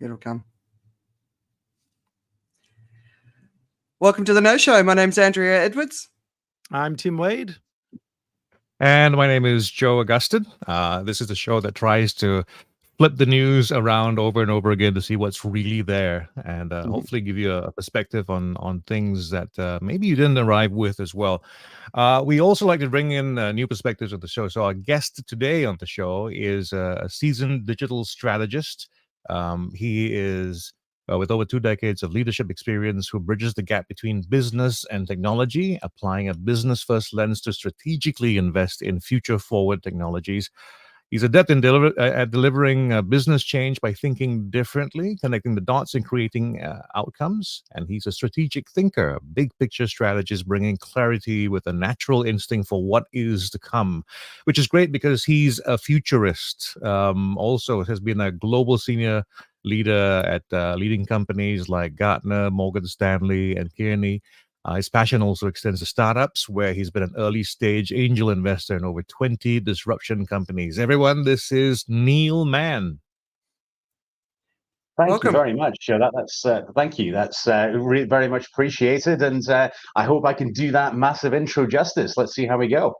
It'll come. Welcome to the No Show. My name's Andrea Edwards. I'm Tim Wade. And my name is Joe Augustin. This is the show that tries to flip the news around over and over again to see what's really there, and hopefully give you a perspective on things that maybe you didn't arrive with as well. We also like to bring in new perspectives of the show. So our guest today on the show is a seasoned digital strategist. He is with over 2 decades of leadership experience, who bridges the gap between business and technology, applying a business-first lens to strategically invest in future-forward technologies. He's adept in delivering business change by thinking differently, connecting the dots, and creating outcomes. And he's a strategic thinker, a big-picture strategist, bringing clarity with a natural instinct for what is to come, which is great because he's a futurist. Also has been a global senior leader at leading companies like Gartner, Morgan Stanley, and Kearney. His passion also extends to startups, where he's been an early-stage angel investor in over 20 disruption companies. Everyone, this is Neil Mann. Thank Welcome. you very much. Thank you. That's very much appreciated, and I hope I can do that massive intro justice. Let's see how we go.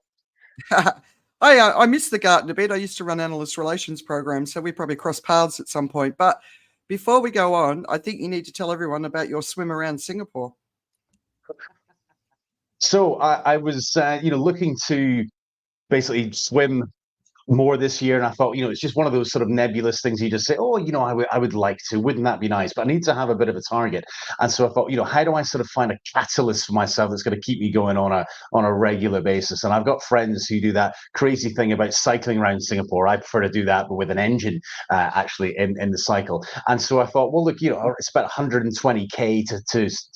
I missed the Gartner bit. I used to run analyst relations programs, so we probably cross paths at some point. But before we go on, I think you need to tell everyone about your swim around Singapore. So I was, looking to basically swim more this year, and I thought, it's just one of those sort of nebulous things you just say, oh, I would like to, wouldn't that be nice? But I need to have a bit of a target. And so I thought, how do I sort of find a catalyst for myself that's going to keep me going on a regular basis? And I've got friends who do that crazy thing about cycling around Singapore. I prefer to do that, but with an engine actually in the cycle. And so I thought, well, look, it's about 120k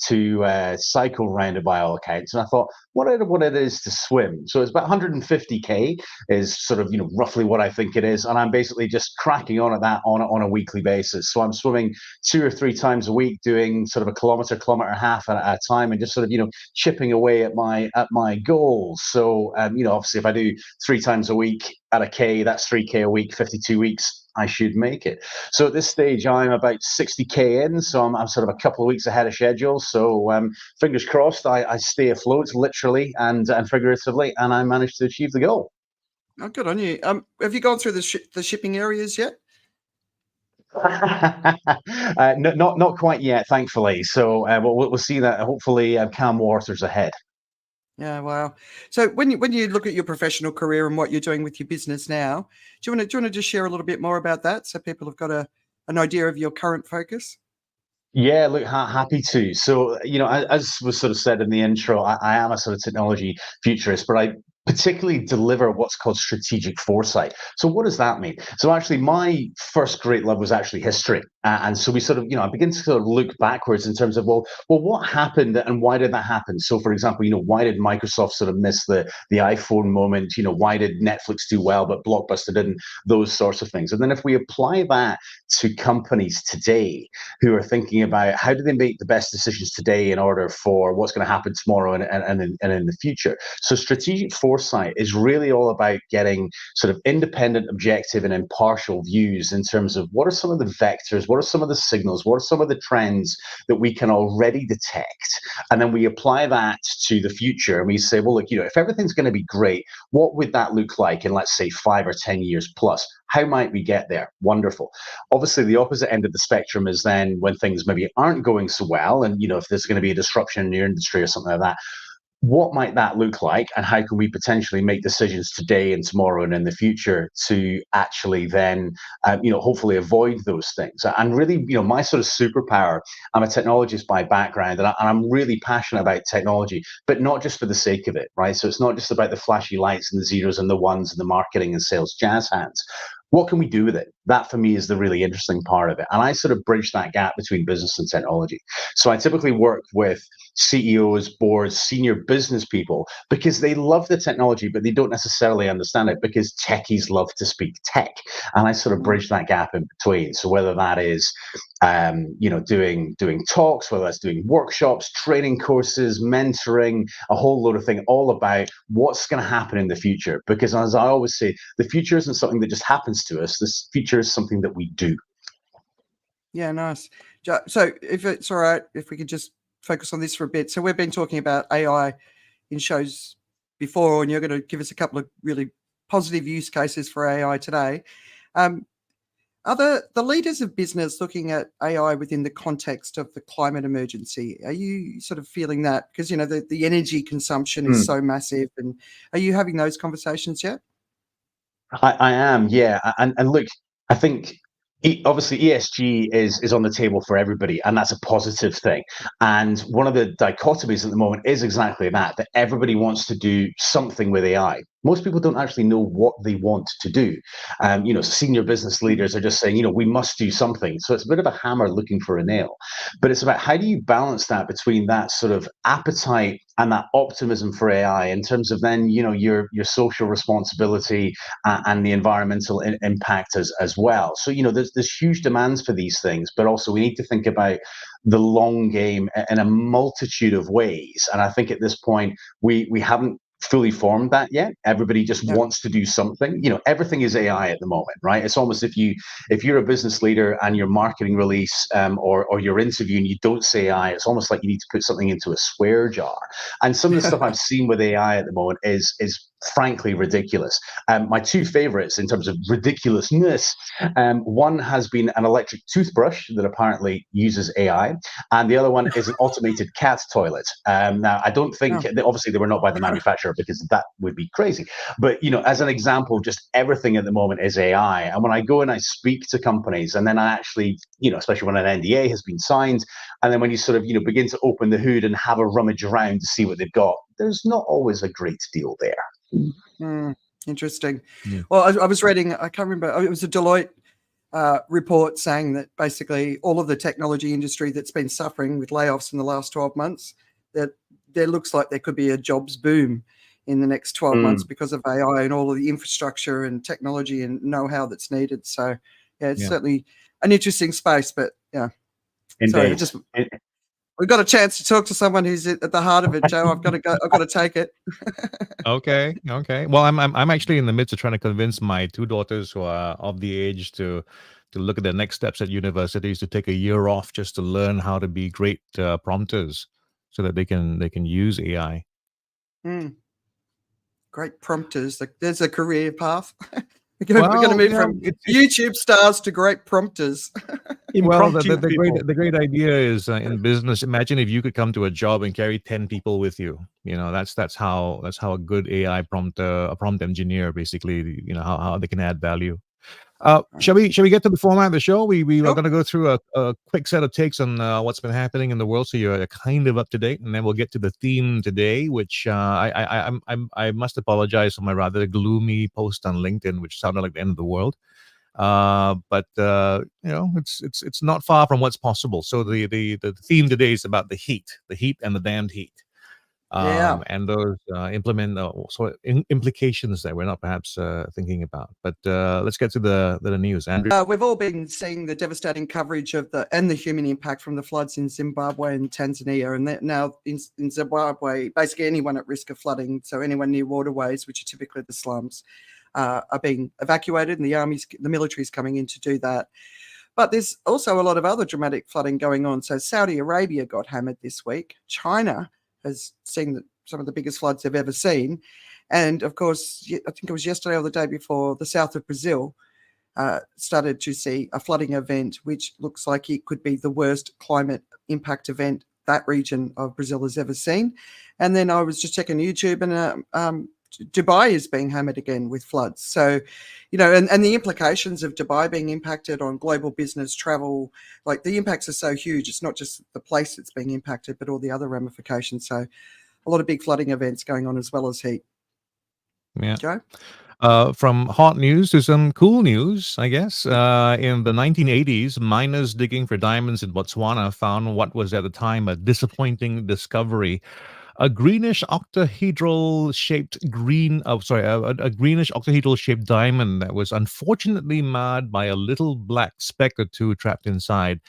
to cycle around by all accounts. And I thought, what it is to swim. So it's about 150k is sort of, roughly what I think it is. And I'm basically just cracking on at that on a weekly basis. So I'm swimming 2 or 3 times a week, doing sort of a kilometer and a half at a time, and just sort of, chipping away at my goals. So, obviously if I do 3 times a week at a K, that's 3k a week, 52 weeks, I should make it. So at this stage, I'm about 60k in, so I'm sort of a couple of weeks ahead of schedule. So fingers crossed, I stay afloat, literally and figuratively, and I managed to achieve the goal. Oh, good on you. Have you gone through the shipping areas yet? Not quite yet, thankfully. So we'll see that hopefully calm waters ahead. Yeah, wow. So when you look at your professional career and what you're doing with your business now, do you want to just share a little bit more about that, so people have got an idea of your current focus? Yeah, look, happy to. So, as was sort of said in the intro, I am a sort of technology futurist, but I particularly deliver what's called strategic foresight. So what does that mean? So actually, my first great love was actually history. And so we sort of, I begin to sort of look backwards in terms of, well, what happened and why did that happen? So for example, why did Microsoft sort of miss the iPhone moment? Why did Netflix do well, but Blockbuster didn't? Those sorts of things. And then if we apply that to companies today who are thinking about how do they make the best decisions today in order for what's going to happen tomorrow and in the future. So strategic foresight is really all about getting sort of independent, objective, and impartial views in terms of what are some of the vectors, what are some of the signals, what are some of the trends that we can already detect, and then we apply that to the future and we say, well, look, if everything's going to be great, what would that look like in, let's say, 5 or 10 years plus? How might we get there? Wonderful. Obviously, the opposite end of the spectrum is then when things maybe aren't going so well, and if there's going to be a disruption in your industry or something like that, what might that look like, and how can we potentially make decisions today and tomorrow and in the future to actually then, hopefully avoid those things? And really, my sort of superpower, I'm a technologist by background, and I'm really passionate about technology, but not just for the sake of it, right? So it's not just about the flashy lights and the zeros and the ones and the marketing and sales jazz hands. What can we do with it? That for me is the really interesting part of it. And I sort of bridge that gap between business and technology. So I typically work with CEOs, boards, senior business people, because they love the technology, but they don't necessarily understand it, because techies love to speak tech. And I sort of bridge that gap in between. So whether that is, doing talks, whether that's doing workshops, training courses, mentoring, a whole load of things, all about what's going to happen in the future. Because as I always say, the future isn't something that just happens to us. This future is something that we do. Yeah, nice. So if it's all right, if we could just focus on this for a bit. So we've been talking about AI in shows before, and you're going to give us a couple of really positive use cases for AI today. Um, are the leaders of business looking at AI within the context of the climate emergency? Are you sort of feeling that? Because, the energy consumption is so massive. And are you having those conversations yet? I am, yeah. And look, I think obviously ESG is on the table for everybody, and that's a positive thing. And one of the dichotomies at the moment is exactly that everybody wants to do something with AI. Most people don't actually know what they want to do. Senior business leaders are just saying, we must do something. So it's a bit of a hammer looking for a nail. But it's about how do you balance that between that sort of appetite and that optimism for AI in terms of then, your social responsibility and the environmental impact as well. So, there's huge demands for these things, but also we need to think about the long game in a multitude of ways. And I think at this point, we haven't fully formed that yet. Everybody just wants to do something. Everything is AI at the moment, right? It's almost if you're a business leader and your marketing release or your interview and you don't say AI, it's almost like you need to put something into a swear jar. And some of the stuff I've seen with AI at the moment is frankly ridiculous. My two favorites in terms of ridiculousness, one has been an electric toothbrush that apparently uses AI, and the other one is an automated cat toilet. Now, I don't think, obviously they were not by the manufacturer because that would be crazy, but as an example, just everything at the moment is AI. And when I go and I speak to companies, and then I actually, especially when an NDA has been signed, and then when you sort of, begin to open the hood and have a rummage around to see what they've got, there's not always a great deal there. Interesting. Yeah. Well, I was reading, I can't remember, it was a Deloitte report saying that basically all of the technology industry that's been suffering with layoffs in the last 12 months, that there looks like there could be a jobs boom in the next 12 months because of AI and all of the infrastructure and technology and know-how that's needed. So, it's certainly an interesting space, but Indeed. Sorry, we've got a chance to talk to someone who's at the heart of it, Joe. I've got to go. I've got to take it. Okay. Well, I'm actually in the midst of trying to convince my two daughters who are of the age to look at their next steps at universities, to take a year off just to learn how to be great prompters, so that they can use AI. Great prompters. There's a career path. We're going to move from YouTube stars to great prompters. Well, the great idea is in business. Imagine if you could come to a job and carry 10 people with you. That's how a good AI prompter, a prompt engineer, basically, how they can add value. Shall we get to the format of the show? We are going to go through a quick set of takes on what's been happening in the world, so you're kind of up to date, and then we'll get to the theme today, which I must apologize for my rather gloomy post on LinkedIn, which sounded like the end of the world. But it's not far from what's possible. So the theme today is about the heat and the damned heat. And those implications that we're not perhaps thinking about. But let's get to the news, Andrew. We've all been seeing the devastating coverage of the human impact from the floods in Zimbabwe and Tanzania, and now in Zimbabwe, basically anyone at risk of flooding, so anyone near waterways, which are typically the slums, are being evacuated, and the military is coming in to do that. But there's also a lot of other dramatic flooding going on. So Saudi Arabia got hammered this week. China has seen some of the biggest floods they've ever seen. And of course, I think it was yesterday or the day before, the south of Brazil started to see a flooding event, which looks like it could be the worst climate impact event that region of Brazil has ever seen. And then I was just checking YouTube, and Dubai is being hammered again with floods. So, and the implications of Dubai being impacted on global business, travel, like the impacts are so huge. It's not just the place that's being impacted, but all the other ramifications. So a lot of big flooding events going on as well as heat. Yeah. Joe? From hot news to some cool news, I guess. In the 1980s, miners digging for diamonds in Botswana found what was at the time a disappointing discovery. A greenish octahedral shaped diamond that was unfortunately marred by a little black speck or two trapped inside.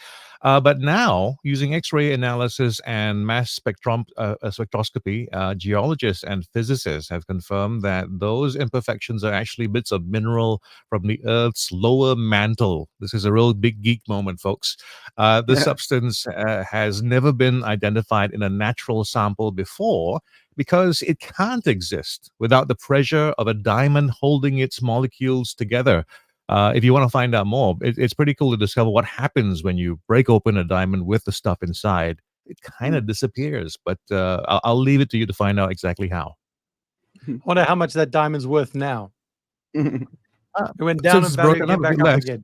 But now, using X-ray analysis and mass spectroscopy, geologists and physicists have confirmed that those imperfections are actually bits of mineral from the Earth's lower mantle. This is a real big geek moment, folks. This Yeah. substance has never been identified in a natural sample before, because it can't exist without the pressure of a diamond holding its molecules together. If you want to find out more, it's pretty cool to discover what happens when you break open a diamond with the stuff inside. It kind of disappears, but I'll leave it to you to find out exactly how. I wonder how much that diamond's worth now. It went down Since in it's value, broken came up, a back bit up less. again.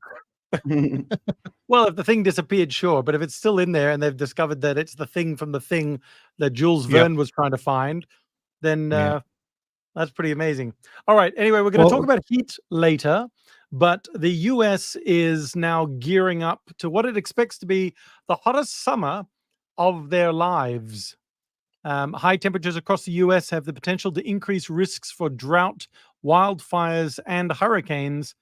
Well, if the thing disappeared, sure. But if it's still in there and they've discovered that it's the thing from the thing that Jules Verne was trying to find, then Yeah. that's pretty amazing. All right. Anyway, we're going to Well- talk about heat later, but the US is now gearing up to what it expects to be the hottest summer of their lives. High temperatures across the US have the potential to increase risks for drought, wildfires, and hurricanes.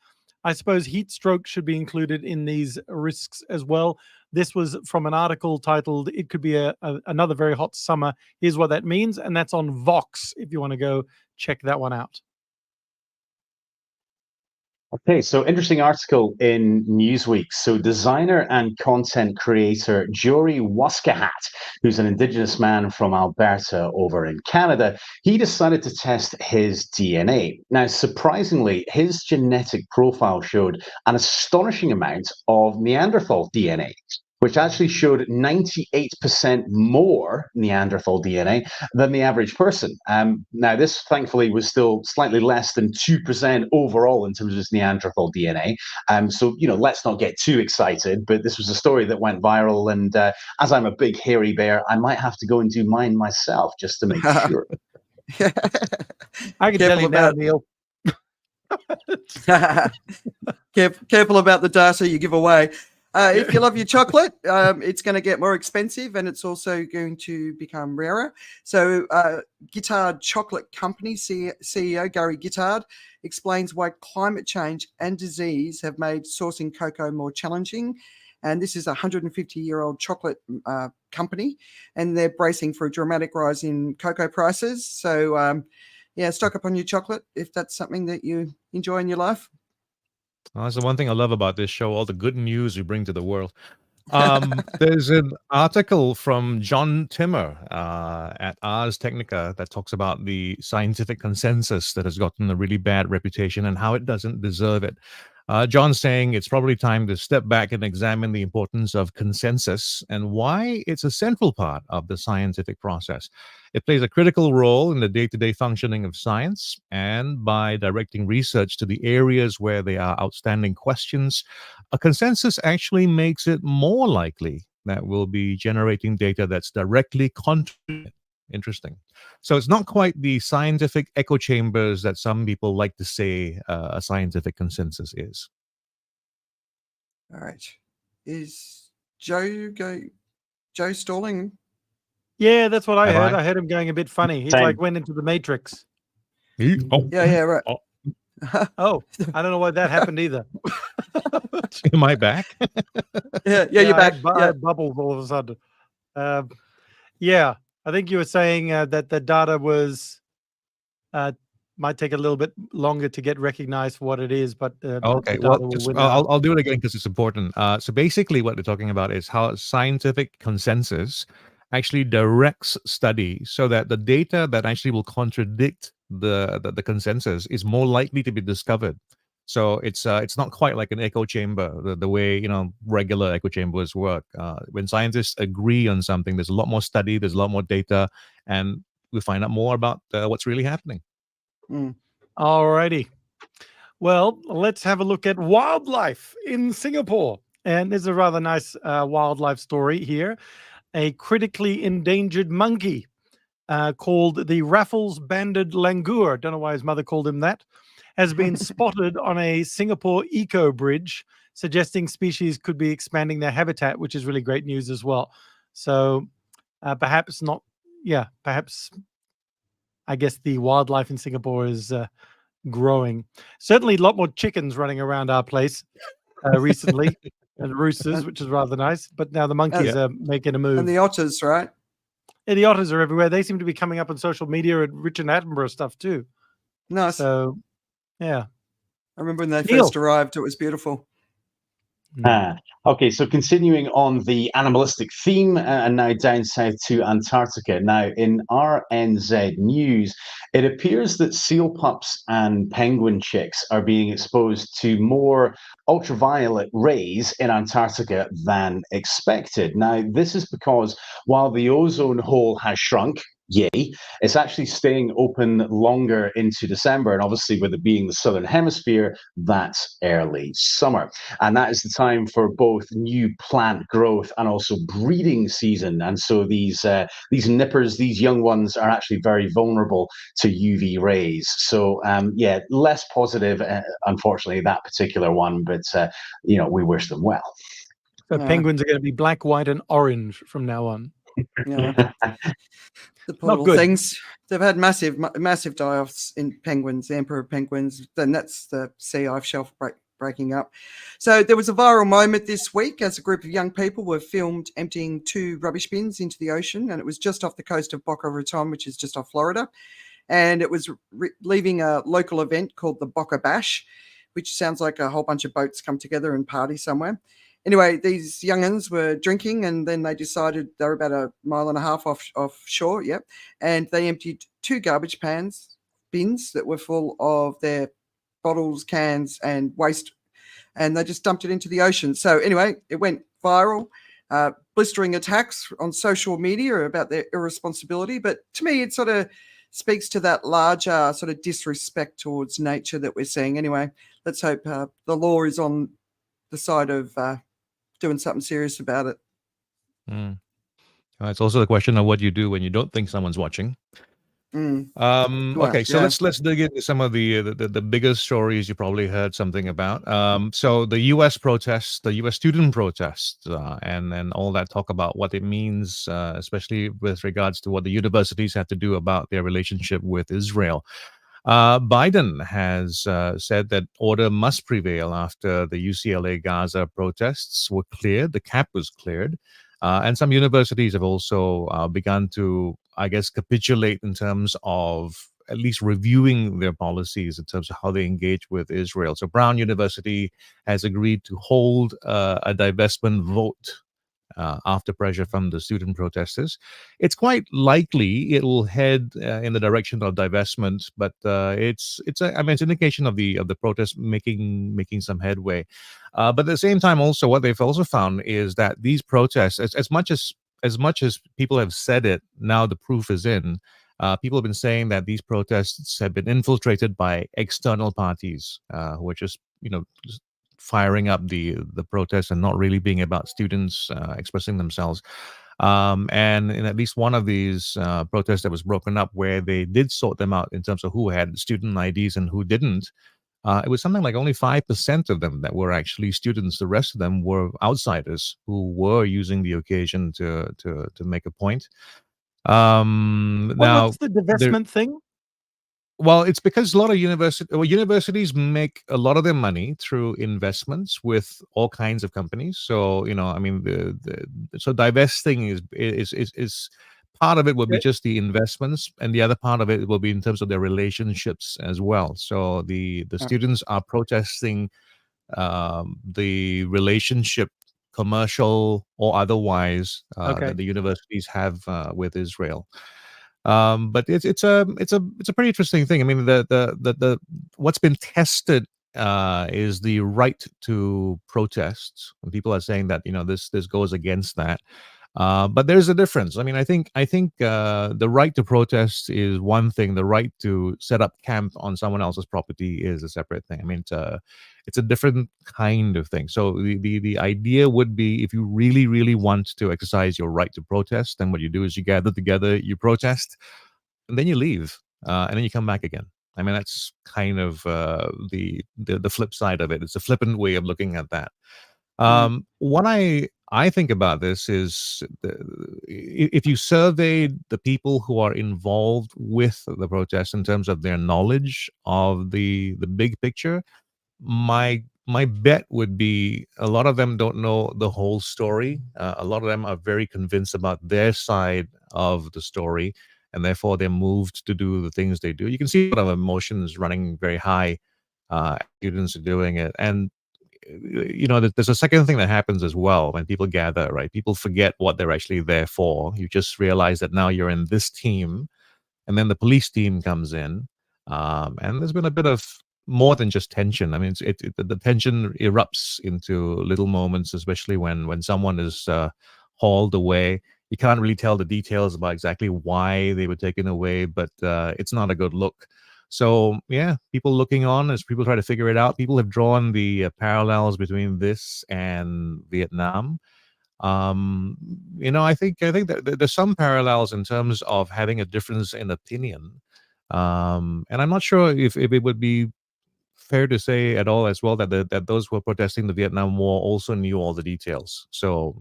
I suppose heat stroke should be included in these risks as well. This was from an article titled, "It Could Be Another Very Hot Summer. Here's what that means." And that's on Vox, if you want to go check that one out. Okay, so interesting article in Newsweek. So designer and content creator Jory Waskahat, who's an Indigenous man from Alberta over in Canada, he decided to test his DNA. Now, surprisingly, his genetic profile showed an astonishing amount of Neanderthal DNA, which actually showed 98% more Neanderthal DNA than the average person. Now, this thankfully was still slightly less than 2% overall in terms of his Neanderthal DNA. So, let's not get too excited, but this was a story that went viral. And as I'm a big hairy bear, I might have to go and do mine myself just to make sure. I can tell Careful you now, about- Neil. Careful about the data you give away. If you love your chocolate, it's going to get more expensive, and it's also going to become rarer. So Gittard Chocolate Company CEO Gary Gittard explains why climate change and disease have made sourcing cocoa more challenging. And this is a 150-year-old chocolate company, and they're bracing for a dramatic rise in cocoa prices. So stock up on your chocolate if that's something that you enjoy in your life. Well, that's the one thing I love about this show, all the good news we bring to the world. There's an article from John Timmer at Ars Technica that talks about the scientific consensus that has gotten a really bad reputation and how it doesn't deserve it. John's saying it's probably time to step back and examine the importance of consensus and why it's a central part of the scientific process. It plays a critical role in the day-to-day functioning of science, and by directing research to the areas where there are outstanding questions, a consensus actually makes it more likely that we'll be generating data that's directly contributing. Interesting. So it's not quite the scientific echo chambers that some people like to say a scientific consensus is. All right. Is Joe stalling? Yeah, that's what I Have heard. I? I heard him going a bit funny. He's Same. like went into the Matrix. Yeah, right. Oh, I don't know why that happened either. Am I back? Yeah, you're back. I bubbled all of a sudden. I think you were saying that the data was might take a little bit longer to get recognized for what it is, but Okay, the data well, will just, win out. I'll do it again because it's important. So basically, what they're talking about is how scientific consensus actually directs study so that the data that actually will contradict the consensus is more likely to be discovered. So it's not quite like an echo chamber, the way regular echo chambers work. When scientists agree on something, there's a lot more study, there's a lot more data, and we find out more about what's really happening. Alrighty. Well, let's have a look at wildlife in Singapore. And there's a rather nice wildlife story here. A critically endangered monkey called the Raffles-banded langur, don't know why his mother called him that, has been spotted on a Singapore eco bridge, suggesting species could be expanding their habitat, which is really great news as well. So perhaps I guess the wildlife in Singapore is growing. Certainly a lot more chickens running around our place recently. and roosters, And- which is rather nice. But now the monkeys are making a move. And the otters, right? Yeah, the otters are everywhere. They seem to be coming up on social media and Richard Attenborough stuff too. Nice. So, yeah. I remember when they Neil. first arrived, it was beautiful. Okay, so continuing on the animalistic theme, and now down south to Antarctica. Now, in RNZ News, it appears that seal pups and penguin chicks are being exposed to more ultraviolet rays in Antarctica than expected. Now, this is because while the ozone hole has shrunk, yay, it's actually staying open longer into December. And obviously, with it being the southern hemisphere, that's early summer. And that is the time for both new plant growth and also breeding season. And so these nippers, these young ones, are actually very vulnerable to UV rays. So yeah, less positive, unfortunately, that particular one. But we wish them well. So Yeah. penguins are going to be black, white, and orange from now on. Yeah. The poor Not little good. things. They've had massive die-offs in penguins, the emperor penguins. Then that's the sea ice shelf breaking up. So there was a viral moment this week as a group of young people were filmed emptying 2 rubbish bins into the ocean, and it was just off the coast of Boca Raton, which is just off Florida. And it was leaving a local event called the Boca Bash, which sounds like a whole bunch of boats come together and party somewhere. Anyway, these young'uns were drinking, and then they decided they were about 1.5 miles offshore, and they emptied 2 garbage bins that were full of their bottles, cans, and waste, and they just dumped it into the ocean. So anyway, it went viral, blistering attacks on social media about their irresponsibility. But to me, it sort of speaks to that larger sort of disrespect towards nature that we're seeing. Anyway, let's hope the law is on the side of doing something serious about it. It's also the question of what you do when you don't think someone's watching. Okay, so let's dig into some of the biggest stories you probably heard something about. So the U.S. protests, the U.S. student protests, and all that talk about what it means, especially with regards to what the universities have to do about their relationship with Israel. Biden has said that order must prevail after the UCLA Gaza protests were cleared. The cap was cleared. And some universities have also begun to, I guess, capitulate in terms of at least reviewing their policies in terms of how they engage with Israel. So Brown University has agreed to hold a divestment vote after pressure from the student protesters. It's quite likely it will head in the direction of divestment, but it's an indication of the protest making some headway. But at the same time, also what they've also found is that these protests, as much as people have said it, now the proof is in. People have been saying that these protests have been infiltrated by external parties who are just firing up the protests and not really being about students expressing themselves. And in at least one of these protests that was broken up, where they did sort them out in terms of who had student IDs and who didn't, it was something like only 5% of them that were actually students. The rest of them were outsiders who were using the occasion to make a point. Now, what's the divestment thing? Well, it's because a lot of universities make a lot of their money through investments with all kinds of companies. So so divesting is part of it will be just the investments, and the other part of it will be in terms of their relationships as well. So the students are protesting the relationship, commercial or otherwise, that the universities have with Israel. But it's a pretty interesting thing. I mean, the what's been tested is the right to protest. And people are saying that this goes against that. But there's a difference. I mean, I think the right to protest is one thing. The right to set up camp on someone else's property is a separate thing. I mean, it's a different kind of thing. So the idea would be, if you really, really want to exercise your right to protest, then what you do is you gather together, you protest, and then you leave, and then you come back again. I mean, that's kind of the flip side of it. It's a flippant way of looking at that. What I think about this is, if you surveyed the people who are involved with the protest in terms of their knowledge of the big picture, my my bet would be a lot of them don't know the whole story. A lot of them are very convinced about their side of the story, and therefore they're moved to do the things they do. You can see a lot of emotions running very high. Students are doing it, and there's a second thing that happens as well when people gather. Right, people forget what they're actually there for. You just realize that now you're in this team, and then the police team comes in, and there's been a bit of more than just tension. I mean, the tension erupts into little moments, especially when someone is hauled away. You can't really tell the details about exactly why they were taken away, but it's not a good look. So yeah, people looking on as people try to figure it out. People have drawn the parallels between this and Vietnam. I think that there's some parallels in terms of having a difference in opinion. And I'm not sure if it would be fair to say at all as well that those who were protesting the Vietnam War also knew all the details. So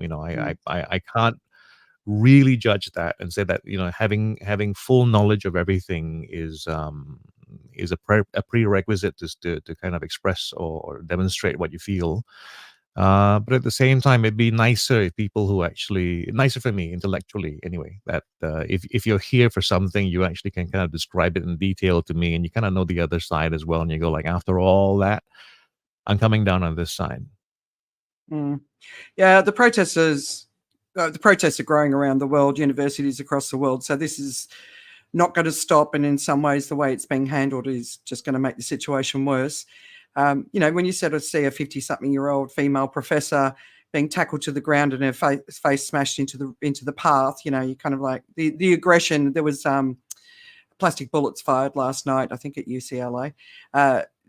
I can't really judge that and say that having full knowledge of everything is a prerequisite to kind of express or demonstrate what you feel. But at the same time, it'd be nicer if people who actually nicer for me intellectually anyway, that if you're here for something, you actually can kind of describe it in detail to me, and you kind of know the other side as well, and you go like, after all that, I'm coming down on this side. Yeah, the protests are growing around the world, universities across the world. So this is not going to stop, and in some ways, the way it's being handled is just going to make the situation worse. When you sort of see a 50-something-year-old female professor being tackled to the ground and her face smashed into the path, you kind of like the aggression. There was plastic bullets fired last night, I think, at UCLA.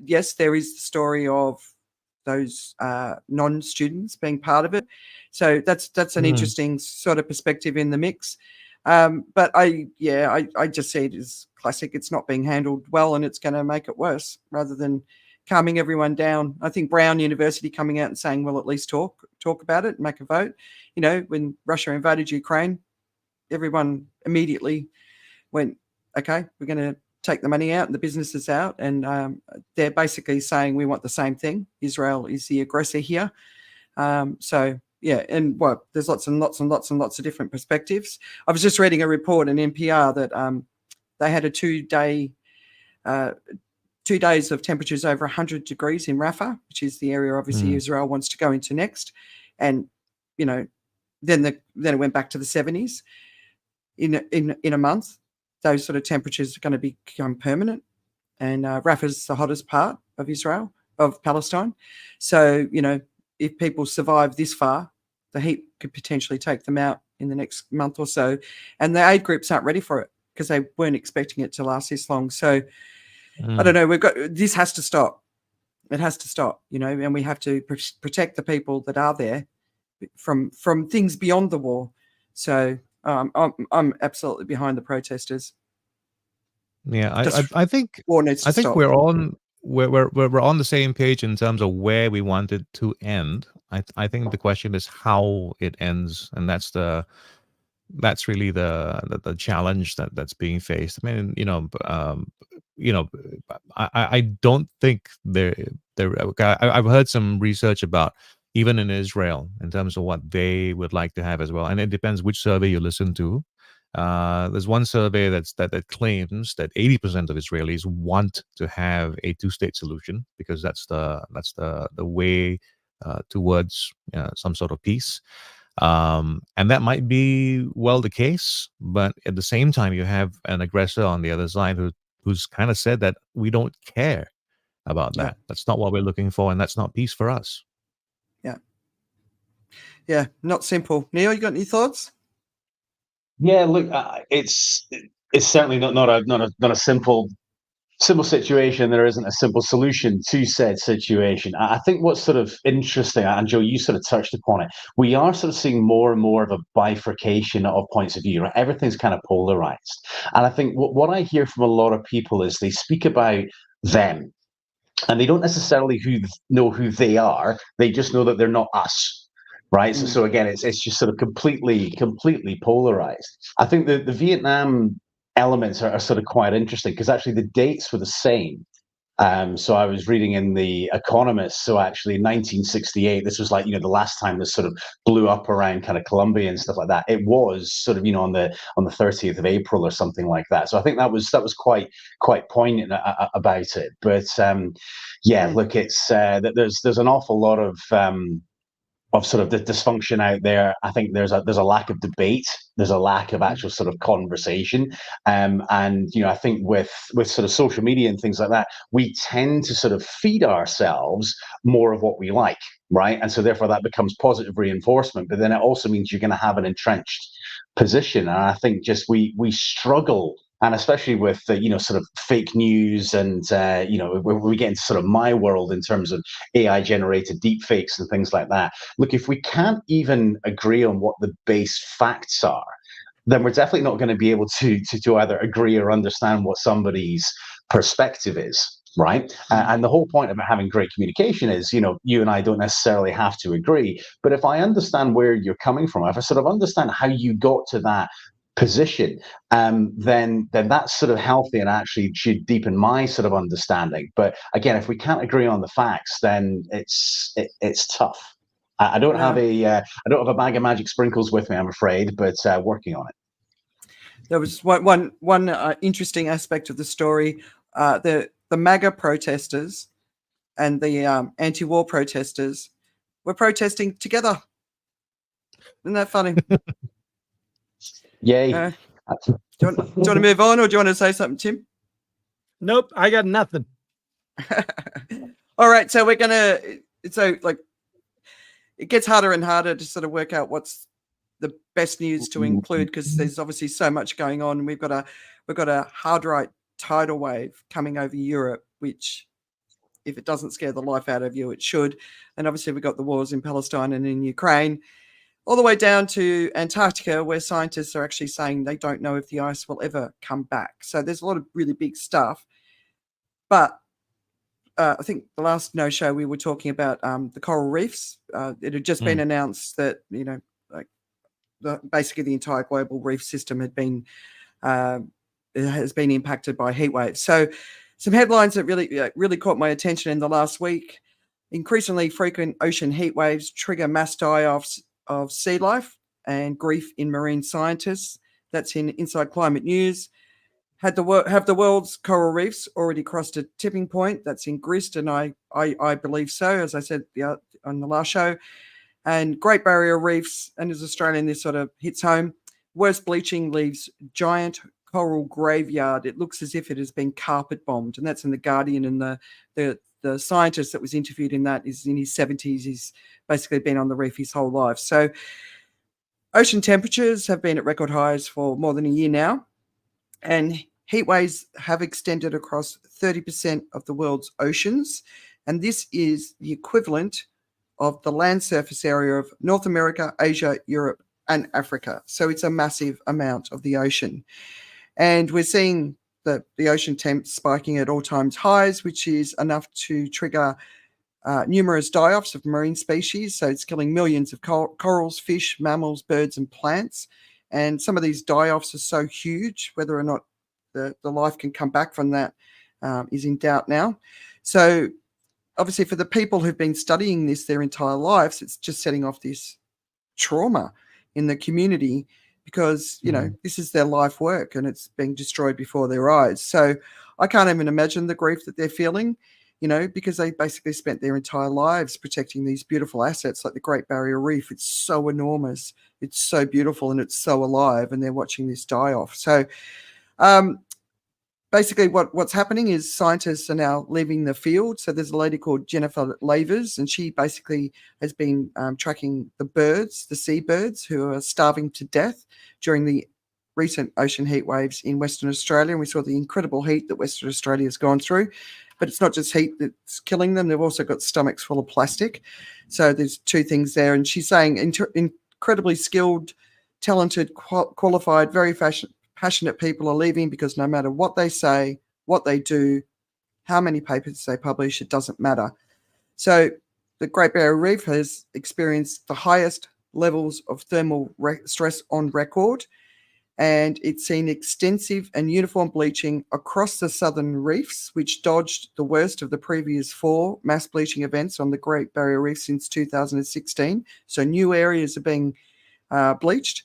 Yes, there is the story of those non-students being part of it. So that's an interesting sort of perspective in the mix. But I just see it as classic. It's not being handled well, and it's going to make it worse rather than calming everyone down. I think Brown University coming out and saying, well, at least talk about it and make a vote. When Russia invaded Ukraine, everyone immediately went, okay, we're going to take the money out and the businesses out. And they're basically saying we want the same thing. Israel is the aggressor here. So, yeah, and there's lots and lots and lots and lots of different perspectives. I was just reading a report in NPR that they had a 2 days of temperatures over 100 degrees in Rafah, which is the area obviously Israel wants to go into next. And, then it went back to the 70s in a month. Those sort of temperatures are going to become permanent. And Rafah's the hottest part of Palestine. So, if people survive this far, the heat could potentially take them out in the next month or so. And the aid groups aren't ready for it because they weren't expecting it to last this long. So, I don't know. This has to stop. It has to stop, and we have to protect the people that are there from things beyond the war. So I'm absolutely behind the protesters. Yeah, I think war needs to stop. we're on the same page in terms of where we want it to end. I think the question is how it ends, and that's really the challenge that's being faced. I mean, I don't think I've heard some research about even in Israel in terms of what they would like to have as well, and it depends which survey you listen to. There's one survey that claims that 80% of Israelis want to have a two-state solution because that's the way towards some sort of peace. And that might be the case, but at the same time, you have an aggressor on the other side who's kind of said that we don't care about that. Yeah. That's not what we're looking for, and that's not peace for us. Yeah, not simple. Neil, you got any thoughts? Yeah, look, it's certainly not a simple situation. There isn't a simple solution to said situation. I think what's sort of interesting, and Joe, you sort of touched upon it, we are sort of seeing more and more of a bifurcation of points of view, right? Everything's kind of polarized. And I think what I hear from a lot of people is they speak about them, and they don't necessarily know who they are. They just know that they're not us. Right. So again, it's just sort of completely polarized. I think the Vietnam elements are sort of quite interesting because actually the dates were the same So I was reading in The Economist. So actually, in 1968, this was like, the last time this sort of blew up around kind of Colombia and stuff like that. It was sort of, on the 30th of April or something like that. So I think that was quite poignant about it. But yeah, look, it's there's an awful lot of sort of the dysfunction out there. I think there's a lack of debate. There's a lack of actual sort of conversation. And I think with sort of social media and things like that, we tend to sort of feed ourselves more of what we like, right? And so therefore that becomes positive reinforcement. But then it also means you're going to have an entrenched position. And I think just we struggle, and especially with sort of fake news and when we get into sort of my world in terms of AI generated deep fakes and things like that. Look, if we can't even agree on what the base facts are, then we're definitely not going to be able to either agree or understand what somebody's perspective is. Right. And the whole point about having great communication is, you and I don't necessarily have to agree. But if I understand where you're coming from, if I sort of understand how you got to that position, then that's sort of healthy and actually should deepen my sort of understanding. But again, if we can't agree on the facts, then it's tough. I don't have a bag of magic sprinkles with me, I'm afraid, but working on it. There was one interesting aspect of the story. The MAGA protesters and the anti-war protesters were protesting together. Isn't that funny? Yay. Do you want to move on, or do you want to say something, Tim? Nope, I got nothing. All right, so we're gonna. So like, it gets harder and harder to sort of work out what's the best news to include, because there's obviously so much going on. We've got a hard right tidal wave coming over Europe, which, if it doesn't scare the life out of you, it should. And obviously we've got the wars in Palestine and in Ukraine, all the way down to Antarctica, where scientists are actually saying they don't know if the ice will ever come back. So there's a lot of really big stuff. But I think the last no show we were talking about the coral reefs. It had just been announced that, basically the entire global reef system has been impacted by heat waves. So some headlines that really caught my attention in the last week: increasingly frequent ocean heat waves trigger mass die-offs of sea life and grief in marine scientists. That's in Inside Climate News. Have the world's coral reefs already crossed a tipping point? That's in Grist, and I believe so, as I said on the last show. And Great Barrier Reefs, and as Australian, this sort of hits home. Worst bleaching leaves giant coral graveyard. It looks as if it has been carpet bombed, and that's in The Guardian. And the scientist that was interviewed in that is in his 70s. He's basically been on the reef his whole life. So ocean temperatures have been at record highs for more than a year now, and heat waves have extended across 30% of the world's oceans, and this is the equivalent of the land surface area of North America, Asia, Europe, and Africa. So it's a massive amount of the ocean. And we're seeing the ocean temps spiking at all-time highs, which is enough to trigger numerous die-offs of marine species. So it's killing millions of corals, fish, mammals, birds, and plants. And some of these die-offs are so huge, whether or not the life can come back from that is in doubt now. So obviously for the people who've been studying this their entire lives, it's just setting off this trauma in the community, because, this is their life work and it's being destroyed before their eyes. So I can't even imagine the grief that they're feeling, because they basically spent their entire lives protecting these beautiful assets like the Great Barrier Reef. It's so enormous, it's so beautiful, and it's so alive, and they're watching this die off. So basically what's happening is scientists are now leaving the field. So there's a lady called Jennifer Lavers, and she basically has been tracking the seabirds who are starving to death during the recent ocean heat waves in Western Australia. And we saw the incredible heat that Western Australia has gone through. But it's not just heat that's killing them. They've also got stomachs full of plastic. So there's two things there. And she's saying incredibly skilled, talented, qualified, very passionate people are leaving, because no matter what they say, what they do, how many papers they publish, it doesn't matter. So the Great Barrier Reef has experienced the highest levels of thermal stress on record. and it's seen extensive and uniform bleaching across the southern reefs, which dodged the worst of the previous 4 mass bleaching events on the Great Barrier Reef since 2016. So new areas are being bleached.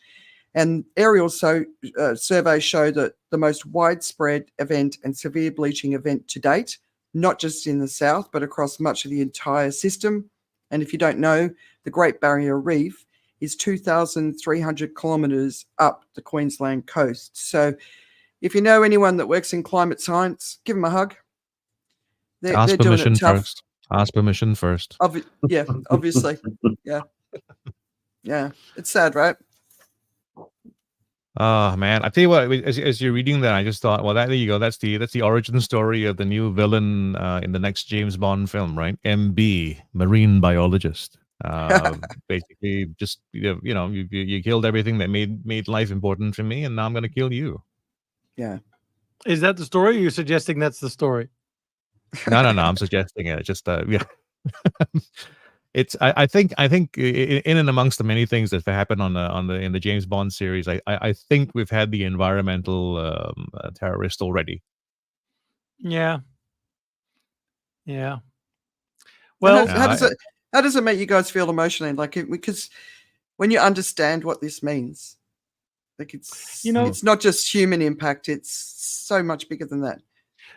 And aerial surveys show that the most widespread event and severe bleaching event to date, not just in the south, but across much of the entire system. And if you don't know, the Great Barrier Reef is 2,300 kilometres up the Queensland coast. So if you know anyone that works in climate science, give them a hug. Ask They're doing permission it tough. first. Ask permission first. Yeah, obviously. Yeah. Yeah. It's sad, right? Oh man, I tell you what. As you're reading that, I just thought, well, there you go. That's the origin story of the new villain in the next James Bond film, right? MB, marine biologist. Basically, just you killed everything that made life important for me, and now I'm going to kill you. Yeah. Is that the story? Or you're suggesting that's the story? No. I'm suggesting it. Just yeah. It's I think in and amongst the many things that happen in the James Bond series, I think we've had the environmental terrorist already. Yeah. Well, Well, how does it make you guys feel emotionally? Like, because when you understand what this means, like it's not just human impact; it's so much bigger than that.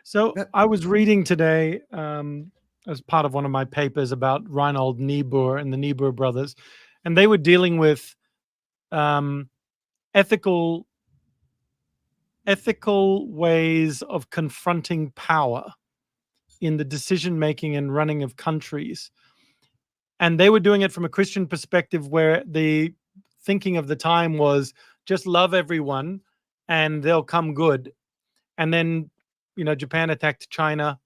so I was reading today as part of one of my papers about Reinhold Niebuhr and the Niebuhr brothers, and they were dealing with ethical ways of confronting power in the decision making and running of countries. And they were doing it from a Christian perspective, where the thinking of the time was just love everyone and they'll come good. And then, Japan attacked China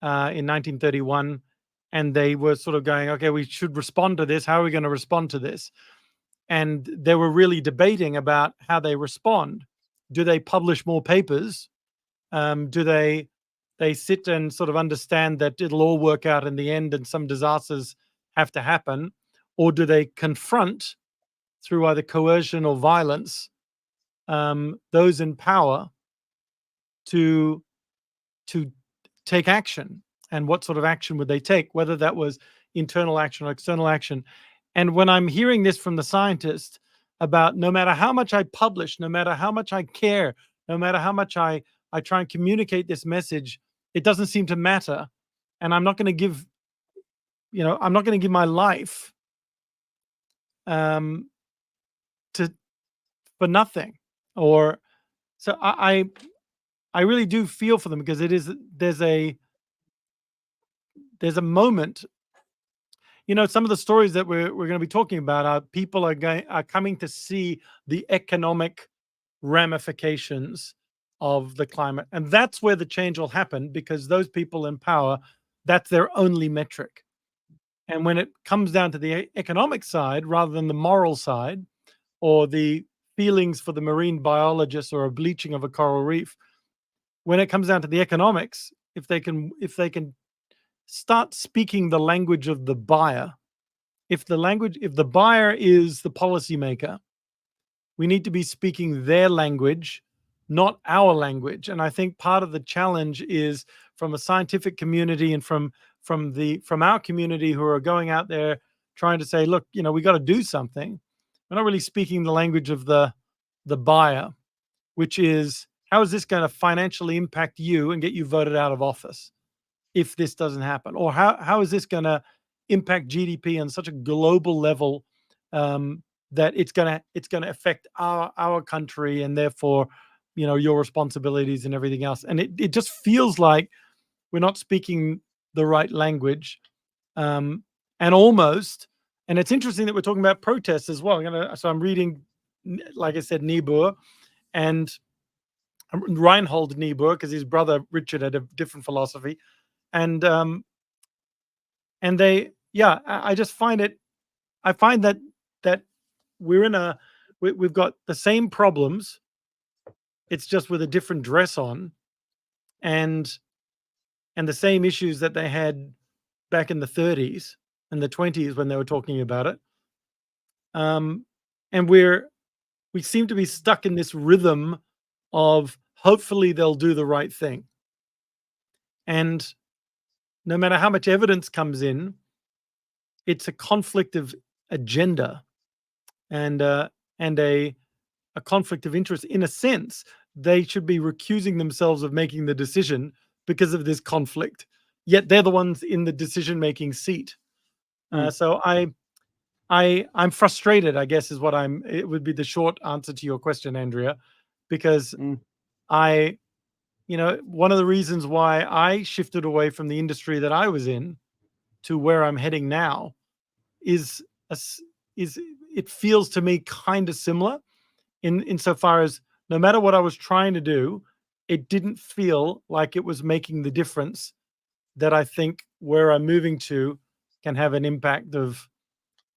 in 1931, and they were sort of going, okay, we should respond to this. How are we going to respond to this? And they were really debating about how they respond. Do they publish more papers? Do they sit and sort of understand that it'll all work out in the end and some disasters have to happen? Or do they confront, through either coercion or violence, those in power to take action? And what sort of action would they take, whether that was internal action or external action? And when I'm hearing this from the scientists about, no matter how much I publish, no matter how much I care, no matter how much I try and communicate this message, it doesn't seem to matter. And I'm not going to give, I'm not going to give my life for nothing. Or so I really do feel for them, because there's a moment. Some of the stories that we're going to be talking about are people are coming to see the economic ramifications of the climate, and that's where the change will happen, because those people in power, that's their only metric. And when it comes down to the economic side rather than the moral side, or the feelings for the marine biologist or a bleaching of a coral reef, when it comes down to the economics, if they can start speaking the language of the buyer, if the buyer is the policymaker, we need to be speaking their language, not our language. And I think part of the challenge is from a scientific community and from our community, who are going out there trying to say, look, we got to do something. We're not really speaking the language of the buyer, which is, how is this going to financially impact you and get you voted out of office if this doesn't happen? Or how is this going to impact GDP on such a global level that it's going to affect our country, and therefore, your responsibilities and everything else? And it just feels like we're not speaking the right language. And it's interesting that we're talking about protests as well. So I'm reading, like I said, Niebuhr and Reinhold Niebuhr, because his brother Richard had a different philosophy. And I just find it, I find that we've got the same problems. It's just with a different dress on, and the same issues that they had back in the 30s and the 20s when they were talking about it. And we we seem to be stuck in this rhythm of hopefully they'll do the right thing. And no matter how much evidence comes in, it's a conflict of agenda and a conflict of interest. In a sense, they should be recusing themselves of making the decision because of this conflict. Yet they're the ones in the decision-making seat. So I'm frustrated, I guess, is what it would be the short answer to your question, Andrea, because one of the reasons why I shifted away from the industry that I was in to where I'm heading now is it feels to me kind of similar insofar as no matter what I was trying to do, it didn't feel like it was making the difference that I think where I'm moving to can have an impact of,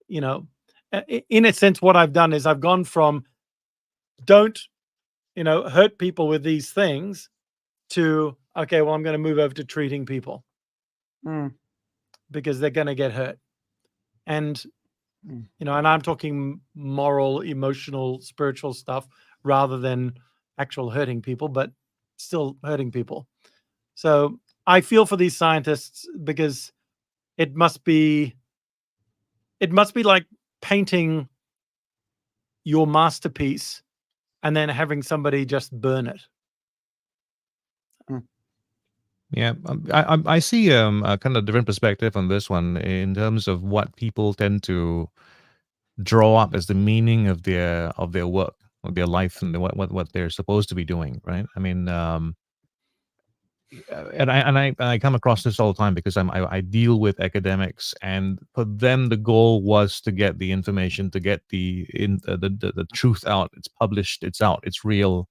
in a sense, what I've done is I've gone from don't, hurt people with these things to, okay, well, I'm going to move over to treating people because they're going to get hurt. And, and I'm talking moral, emotional, spiritual stuff rather than actual hurting people, but still hurting people. So I feel for these scientists because it must be like painting your masterpiece and then having somebody just burn it. Yeah, I see a kind of different perspective on this one in terms of what people tend to draw up as the meaning of their work, of their life, and what they're supposed to be doing, right? I mean, and I come across this all the time because I deal with academics, and for them the goal was to get the information, to get the truth out. It's published, it's out, it's real.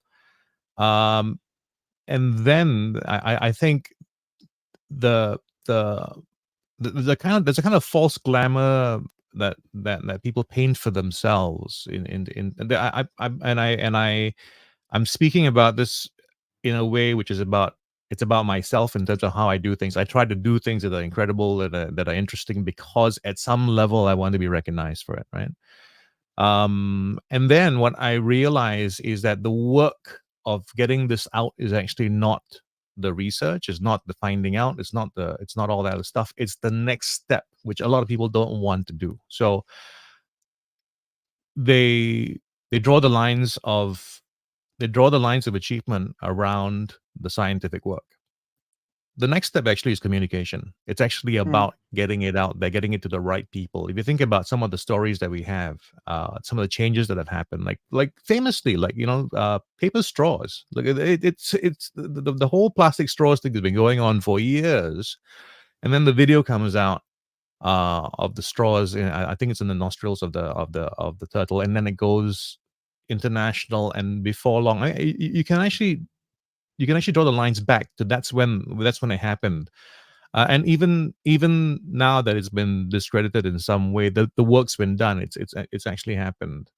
And then I think there's a kind of false glamour that people paint for themselves I'm speaking about this in a way which is about myself in terms of how I do things. I try to do things that are incredible, that are interesting, because at some level I want to be recognized for it, right? And then what I realize is that the work of getting this out is actually not the research, is not the finding out, it's not all that other stuff. It's the next step, which a lot of people don't want to do. So they draw the lines of achievement around the scientific work. The next step actually is communication. It's actually about getting it out there, getting it to the right people. If you think about some of the stories that we have, some of the changes that have happened, like famously, paper straws. Like it's the whole plastic straws thing has been going on for years, and then the video comes out of the straws. I think it's in the nostrils of the turtle, and then it goes international, and before long, you can actually draw the lines back to that's when it happened. And even now that it's been discredited in some way, the work's been done. It's actually happened.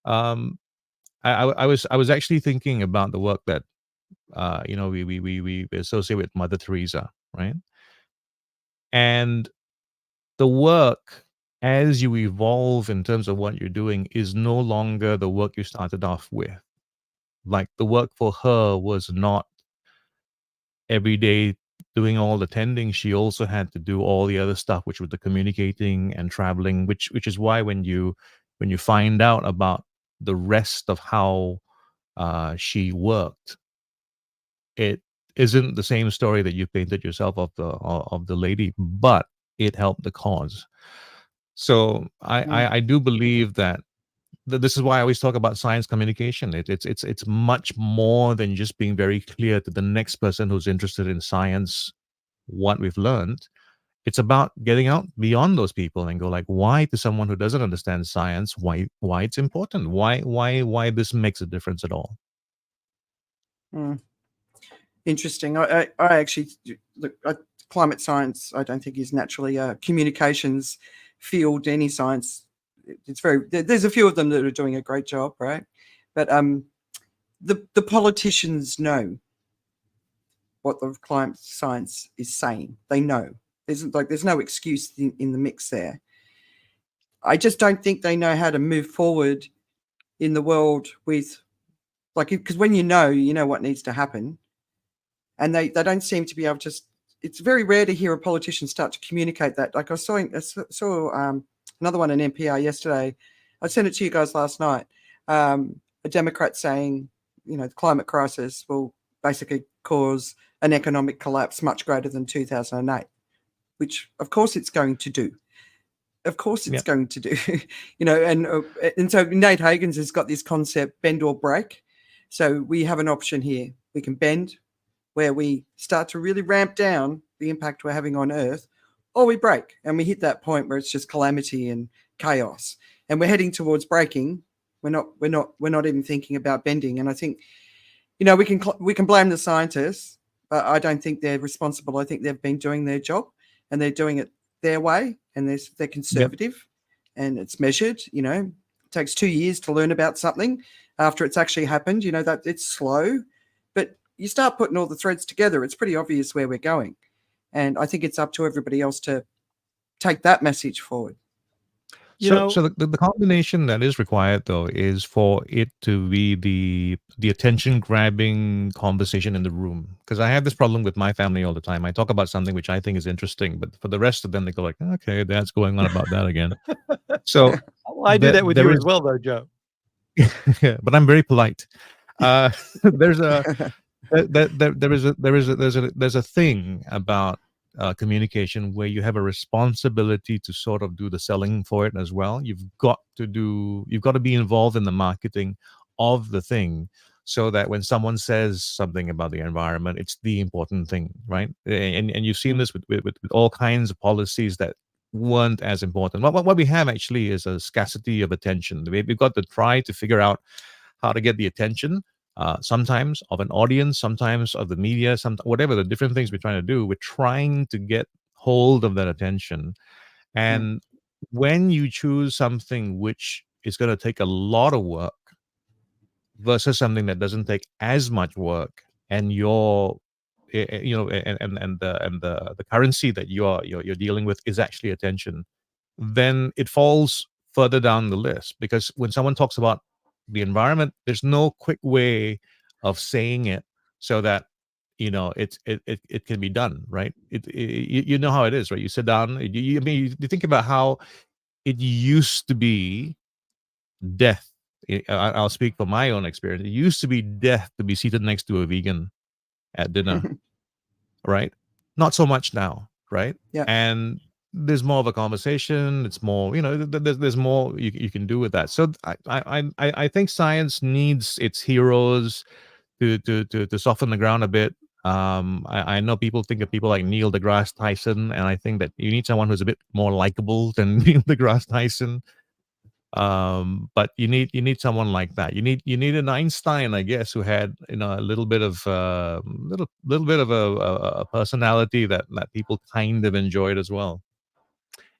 I was actually thinking about the work that we associate with Mother Teresa, right? And the work, as you evolve in terms of what you're doing, is no longer the work you started off with. Like, the work for her was not every day doing all the tending. She also had to do all the other stuff, which was the communicating and traveling, which is why when you find out about the rest of how she worked, it isn't the same story that you painted yourself of the lady, but it helped the cause. So I do believe that this is why I always talk about science communication. It's much more than just being very clear to the next person who's interested in science what we've learned. It's about getting out beyond those people and go like, why to someone who doesn't understand science, why it's important, why this makes a difference at all. Interesting. I actually look, climate science, I don't think is naturally a communications field. Any science, there's a few of them that are doing a great job, right? But the politicians know what the climate science is saying. They know. There's no excuse in the mix there. I just don't think they know how to move forward in the world with, like, because when you know what needs to happen, and they don't seem to be able to. It's very rare to hear a politician start to communicate that. Like I saw another one in NPR yesterday. I sent it to you guys last night. A Democrat saying, the climate crisis will basically cause an economic collapse much greater than 2008, which of course it's going to do. Of course it's going to do, and so Nate Hagens has got this concept, bend or break. So we have an option here. We can bend, where we start to really ramp down the impact we're having on Earth, or we break and we hit that point where it's just calamity and chaos. And we're heading towards breaking. We're not even thinking about bending. And I think, we can blame the scientists, but I don't think they're responsible. I think they've been doing their job, and they're doing it their way, and they're conservative, and it's measured. It takes 2 years to learn about something after it's actually happened. That it's slow, but you start putting all the threads together, it's pretty obvious where we're going. And I think it's up to everybody else to take that message forward. So the combination that is required, though, is for it to be the attention grabbing conversation in the room. Because I have this problem with my family all the time. I talk about something which I think is interesting, but for the rest of them, they go like, "Okay, Dad's going on about that again." So I do that with you as well, though, Joe. But I'm very polite. There's a thing about communication where you have a responsibility to sort of do the selling for it as well. You've got to be involved in the marketing of the thing, so that when someone says something about the environment, it's the important thing, right? And you've seen this with all kinds of policies that weren't as important. What we have actually is a scarcity of attention. We've got to try to figure out how to get the attention, sometimes of an audience, sometimes of the media, whatever the different things we're trying to do. We're trying to get hold of that attention. And when you choose something which is going to take a lot of work versus something that doesn't take as much work, and the currency that you're dealing with is actually attention, then it falls further down the list. Because when someone talks about the environment, there's no quick way of saying it so that it can be done, right? You know how it is, right? You sit down, you think about how it used to be death. I'll speak from my own experience. It used to be death to be seated next to a vegan at dinner, right? Not so much now, right? Yeah. And there's more of a conversation. It's more, there's more you can do with that. So I think science needs its heroes to soften the ground a bit. I know people think of people like Neil deGrasse Tyson, and I think that you need someone who's a bit more likable than Neil deGrasse Tyson. But you need someone like that. You need an Einstein, I guess, who had a little bit of a personality that people kind of enjoyed as well.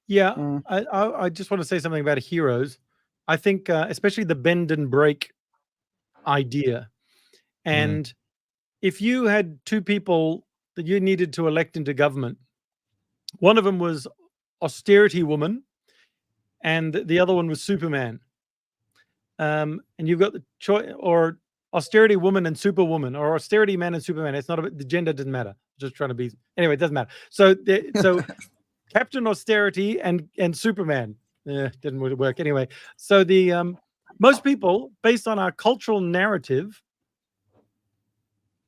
Yeah, I just want to say something about heroes. I think especially the bend and break idea. And if you had two people that you needed to elect into government, one of them was austerity woman, and the other one was Superman. And you've got the choice, or austerity woman and superwoman, or austerity man and Superman. It's not the gender doesn't matter. Just trying to be anyway. It doesn't matter. So Captain Austerity and Superman didn't really work anyway. So the most people, based on our cultural narrative,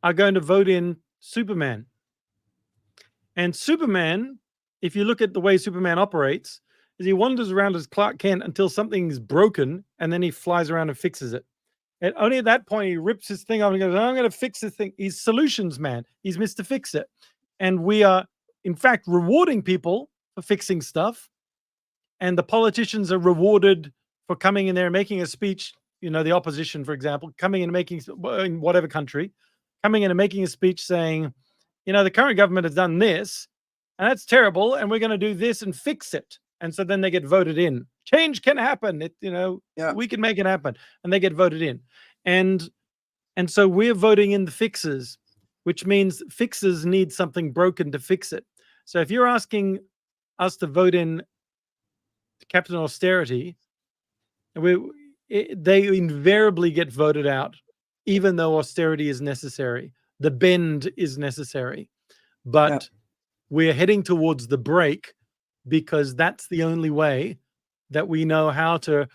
are going to vote in Superman. And Superman, if you look at the way Superman operates, is he wanders around as Clark Kent until something's broken, and then he flies around and fixes it. And only at that point, he rips his thing off and goes, "I'm going to fix this thing." He's solutions man. He's Mr. Fix It. And we are, in fact, rewarding people for fixing stuff. And the politicians are rewarded for coming in there and making a speech. The opposition, for example, coming in and making, in whatever country, coming in and making a speech saying, the current government has done this, and that's terrible, and we're going to do this and fix it. And so then they get voted in. Change can happen. We can make it happen. And they get voted in. And so we're voting in the fixes, which means fixes need something broken to fix it. So if you're asking us to vote in Captain Austerity, they invariably get voted out, even though austerity is necessary. The bend is necessary, but we're heading towards the break because that's the only way that we know how to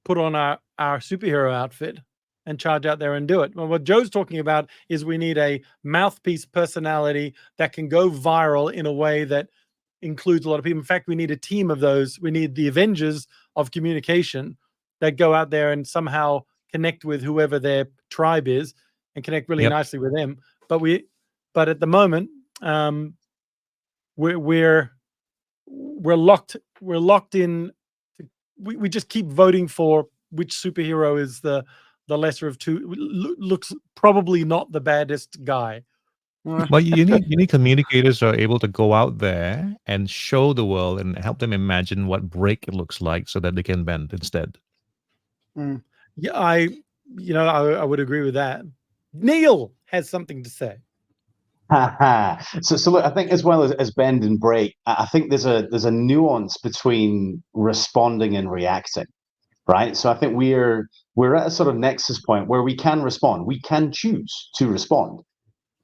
put on our superhero outfit and charge out there and do it. Well, what Joe's talking about is we need a mouthpiece personality that can go viral in a way that includes a lot of people. In fact, we need a team of those. We need the Avengers of communication that go out there and somehow connect with whoever their tribe is and connect really nicely with them. But at the moment, we're locked in. We just keep voting for which superhero is the lesser of two. Looks probably not the baddest guy. But you need communicators who are able to go out there and show the world and help them imagine what break looks like so that they can bend instead. Yeah, I would agree with that. Neil has something to say. So look, I think as well as bend and break, I think there's a nuance between responding and reacting, right? So I think we're at a sort of nexus point where we can respond. We can choose to respond.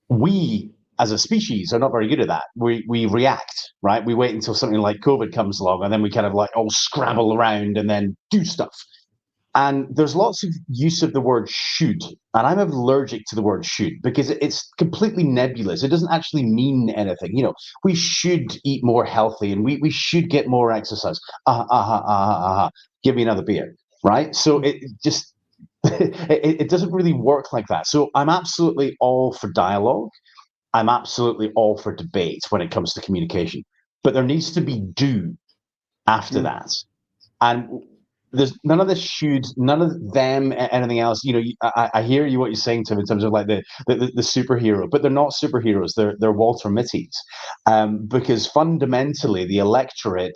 We as a species are not very good at that. We react, right? We wait until something like COVID comes along and then we kind of like all scrabble around and then do stuff. And there's lots of use of the word should, and I'm allergic to the word should because it's completely nebulous. It doesn't actually mean anything. You know, we should eat more healthy and we should get more exercise. Give me another beer, right? So it just it doesn't really work like that. So I'm absolutely all for dialogue. I'm absolutely all for debate when it comes to communication, but there needs to be do after that. And there's none of this should, none of them, anything else. You know, I hear you what you're saying, Tim, in terms of like the superhero, but they're not superheroes. They're Walter Mitty's, because fundamentally the electorate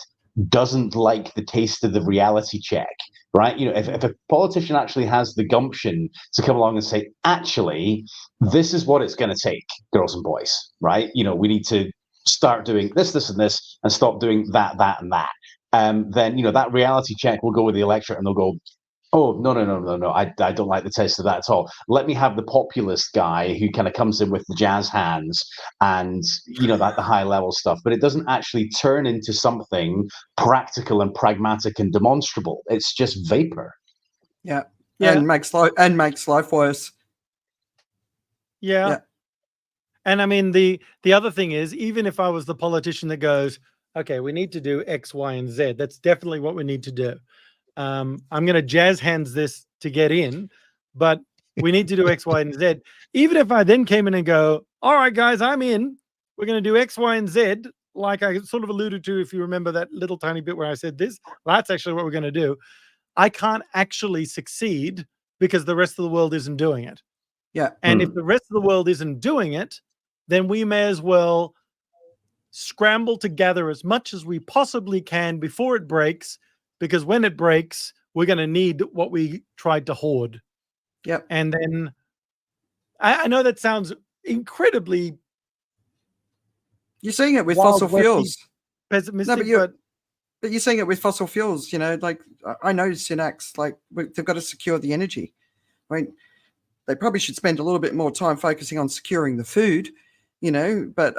doesn't like the taste of the reality check, right? You know, if a politician actually has the gumption to come along and say, actually, this is what it's going to take, girls and boys, right? You know, we need to start doing this, this, and this, and stop doing that, that, and that. Then, you know, that reality check will go with the electorate and they'll go, oh, no, I don't like the taste of that at all. Let me have the populist guy who kind of comes in with the jazz hands and, you know, that the high level stuff, but it doesn't actually turn into something practical and pragmatic and demonstrable. It's just vapor. Yeah. And makes life worse. Yeah. And I mean, the other thing is, even if I was the politician that goes, okay, we need to do X, Y, and Z, that's definitely what we need to do. I'm going to jazz hands this to get in, but we need to do X, Y, and Z. Even if I then came in and go, all right, guys, I'm in. We're going to do X, Y, and Z, like I sort of alluded to, if you remember that little tiny bit where I said this, that's actually what we're going to do. I can't actually succeed because the rest of the world isn't doing it. Yeah. And if the rest of the world isn't doing it, then we may as well scramble to gather as much as we possibly can before it breaks, because when it breaks, we're going to need what we tried to hoard. Yep. And then I know that sounds incredibly. You're seeing it with fossil fuels. Pessimistic, but you're seeing it with fossil fuels. You know, like I know Synax, like they've got to secure the energy. I mean, they probably should spend a little bit more time focusing on securing the food. You know, but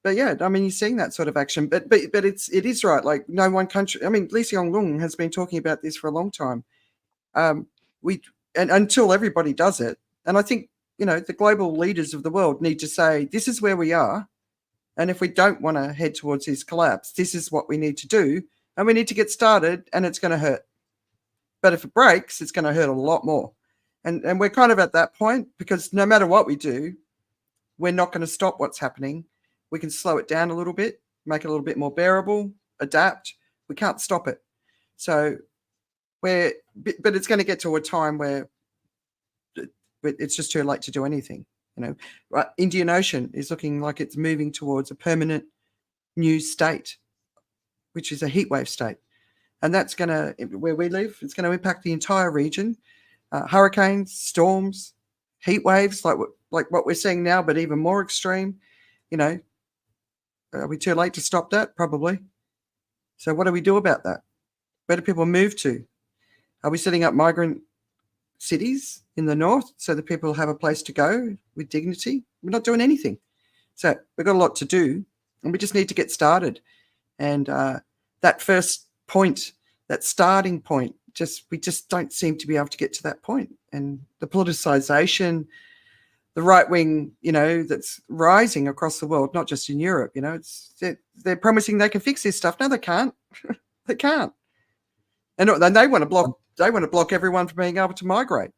yeah, I mean, you're seeing that sort of action, but it is right. Like no one country. I mean, Lee Hsien Loong has been talking about this for a long time. Until everybody does it, and I think, you know, the global leaders of the world need to say, this is where we are, and if we don't want to head towards this collapse, this is what we need to do, and we need to get started, and it's going to hurt. But if it breaks, it's going to hurt a lot more, and we're kind of at that point, because no matter what we do, we're not going to stop what's happening. We can slow it down a little bit, make it a little bit more bearable, adapt. We can't stop it. So but it's going to get to a time where it's just too late to do anything. You know, Indian Ocean is looking like it's moving towards a permanent new state, which is a heatwave state. And that's going to, where we live, it's going to impact the entire region. Hurricanes, storms, heat waves, like what we're seeing now, but even more extreme. You know, are we too late to stop that? Probably. So what do we do about that? Where do people move to? Are we setting up migrant cities in the north so that people have a place to go with dignity? We're not doing anything. So we've got a lot to do, and we just need to get started. And that first point, that starting point, we just don't seem to be able to get to that point. And the politicization, the right wing, that's rising across the world, not just in Europe, they're promising they can fix this stuff. No, they can't. They can't. And they want to block everyone from being able to migrate.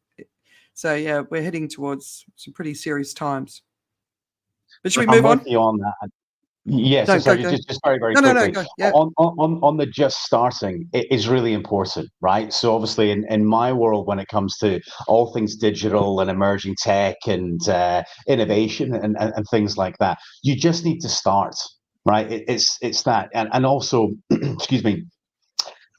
So yeah, we're heading towards some pretty serious times. But should we move on? I'm with you on that. Yes, No, sorry, go. just very, very No, quickly. go. Yeah. On the just starting, it is really important, right? So obviously in my world, when it comes to all things digital and emerging tech and innovation and things like that, you just need to start, right? It's that. And also, excuse me,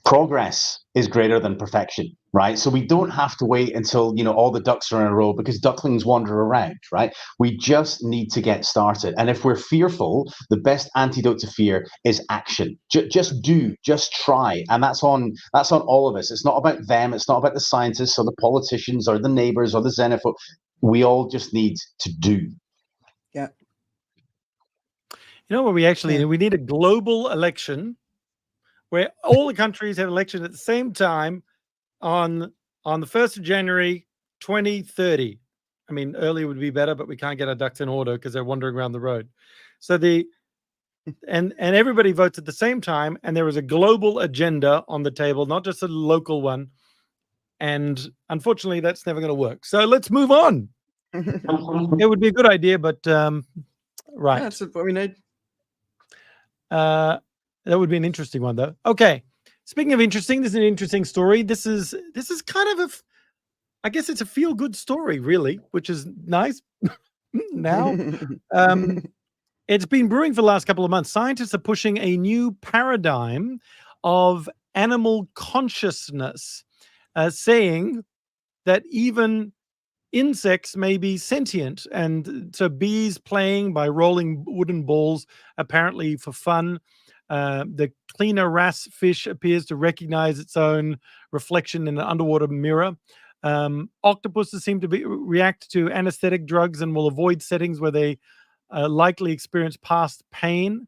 progress is greater than perfection, right? So we don't have to wait until all the ducks are in a row, because ducklings wander around, right? We just need to get started. And if we're fearful, the best antidote to fear is action. Just try. And that's on all of us. It's not about them. It's not about the scientists or the politicians or the neighbors or the xenophobe. We all just need to do. Yeah. You know what we actually need? We need a global election where all the countries have elections at the same time on the 1st of January, 2030. I mean, earlier would be better, but we can't get our ducks in order because they're wandering around the road. So and everybody votes at the same time, and there is a global agenda on the table, not just a local one. And unfortunately, that's never going to work. So let's move on. It would be a good idea, but right. Yeah, that's what we need. That would be an interesting one, though. Okay. Speaking of interesting, this is an interesting story. This is kind of I guess it's a feel-good story, really, which is nice. Now, it's been brewing for the last couple of months. Scientists are pushing a new paradigm of animal consciousness, saying that even insects may be sentient. And so bees playing by rolling wooden balls, apparently for fun. The cleaner wrasse fish appears to recognize its own reflection in an underwater mirror. Octopuses seem to react to anesthetic drugs and will avoid settings where they likely experience past pain.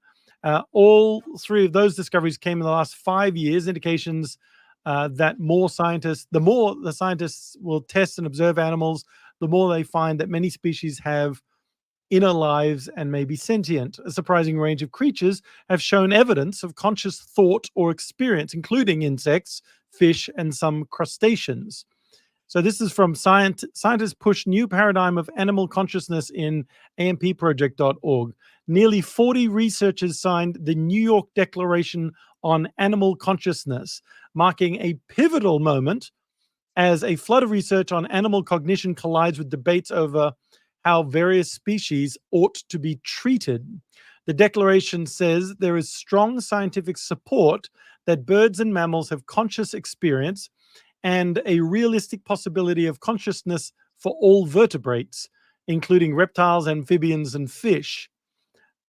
All three of those discoveries came in the last 5 years, indications that the more the scientists will test and observe animals, the more they find that many species have inner lives and may be sentient. A surprising range of creatures have shown evidence of conscious thought or experience, including insects, fish, and some crustaceans. So this is from Scientists Push New Paradigm of Animal Consciousness in ampproject.org. Nearly 40 researchers signed the New York Declaration on Animal Consciousness, marking a pivotal moment as a flood of research on animal cognition collides with debates over how various species ought to be treated. The declaration says there is strong scientific support that birds and mammals have conscious experience and a realistic possibility of consciousness for all vertebrates, including reptiles, amphibians, and fish.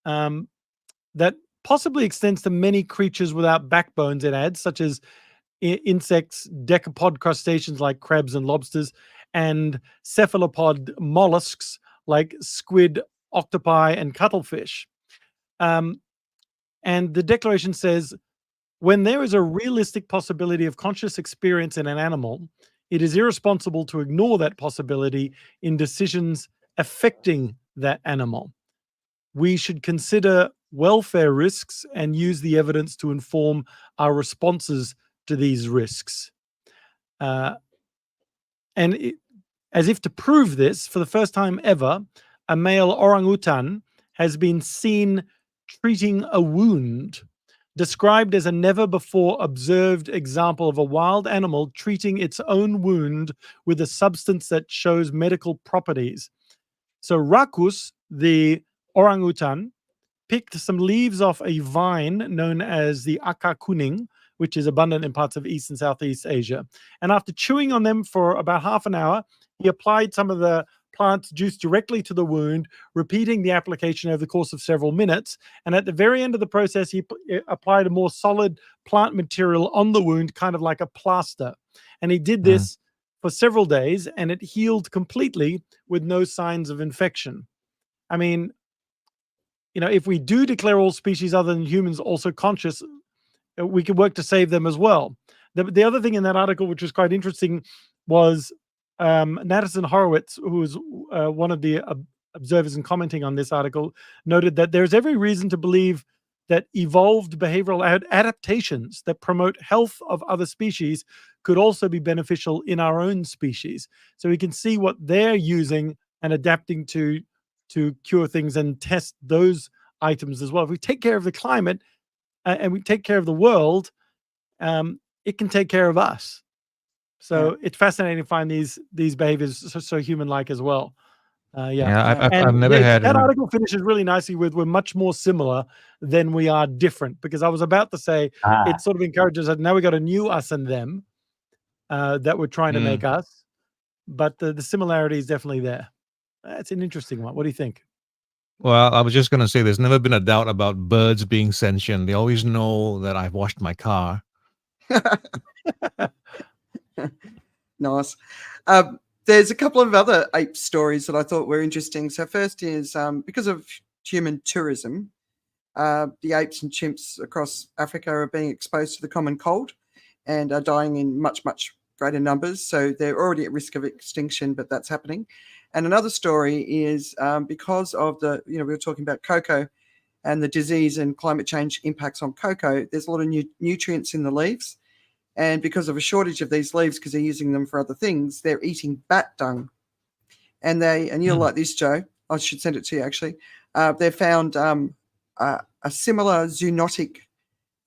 That possibly extends to many creatures without backbones, it adds, such as insects, decapod crustaceans like crabs and lobsters, and cephalopod mollusks like squid, octopi, and cuttlefish. And the declaration says, when there is a realistic possibility of conscious experience in an animal, it is irresponsible to ignore that possibility in decisions affecting that animal. We should consider welfare risks and use the evidence to inform our responses to these risks. As if to prove this, for the first time ever, a male orangutan has been seen treating a wound, described as a never-before-observed example of a wild animal treating its own wound with a substance that shows medical properties. So Rakus, the orangutan, picked some leaves off a vine known as the aka kuning, which is abundant in parts of East and Southeast Asia. And after chewing on them for about half an hour, he applied some of the plant's juice directly to the wound, repeating the application over the course of several minutes. And at the very end of the process, he applied a more solid plant material on the wound, kind of like a plaster. And he did this for several days, and it healed completely with no signs of infection. I mean, if we do declare all species other than humans also conscious, we can work to save them as well. The other thing in that article, which was quite interesting, was Natterson Horowitz, who was one of the observers and commenting on this article, noted that there's every reason to believe that evolved behavioral adaptations that promote health of other species could also be beneficial in our own species. So we can see what they're using and adapting to cure things and test those items as well. If we take care of the climate and we take care of the world, it can take care of us. So it's fascinating to find these behaviors so human-like as well. I've never had that article finishes really nicely with we're much more similar than we are different, because I was about to say it sort of encourages that now we got a new us and them that we're trying to make us, but the similarity is definitely there. That's an interesting one. What do you think? Well, I was just going to say there's never been a doubt about birds being sentient. They always know that I've washed my car. Nice. There's a couple of other ape stories that I thought were interesting. So first is because of human tourism, the apes and chimps across Africa are being exposed to the common cold and are dying in much, much greater numbers. So they're already at risk of extinction, but that's happening. And another story is because of we were talking about cocoa and the disease and climate change impacts on cocoa, there's a lot of nutrients in the leaves. And because of a shortage of these leaves, because they're using them for other things, they're eating bat dung. And you'll like this, Joe. I should send it to you, actually. They found a similar zoonotic,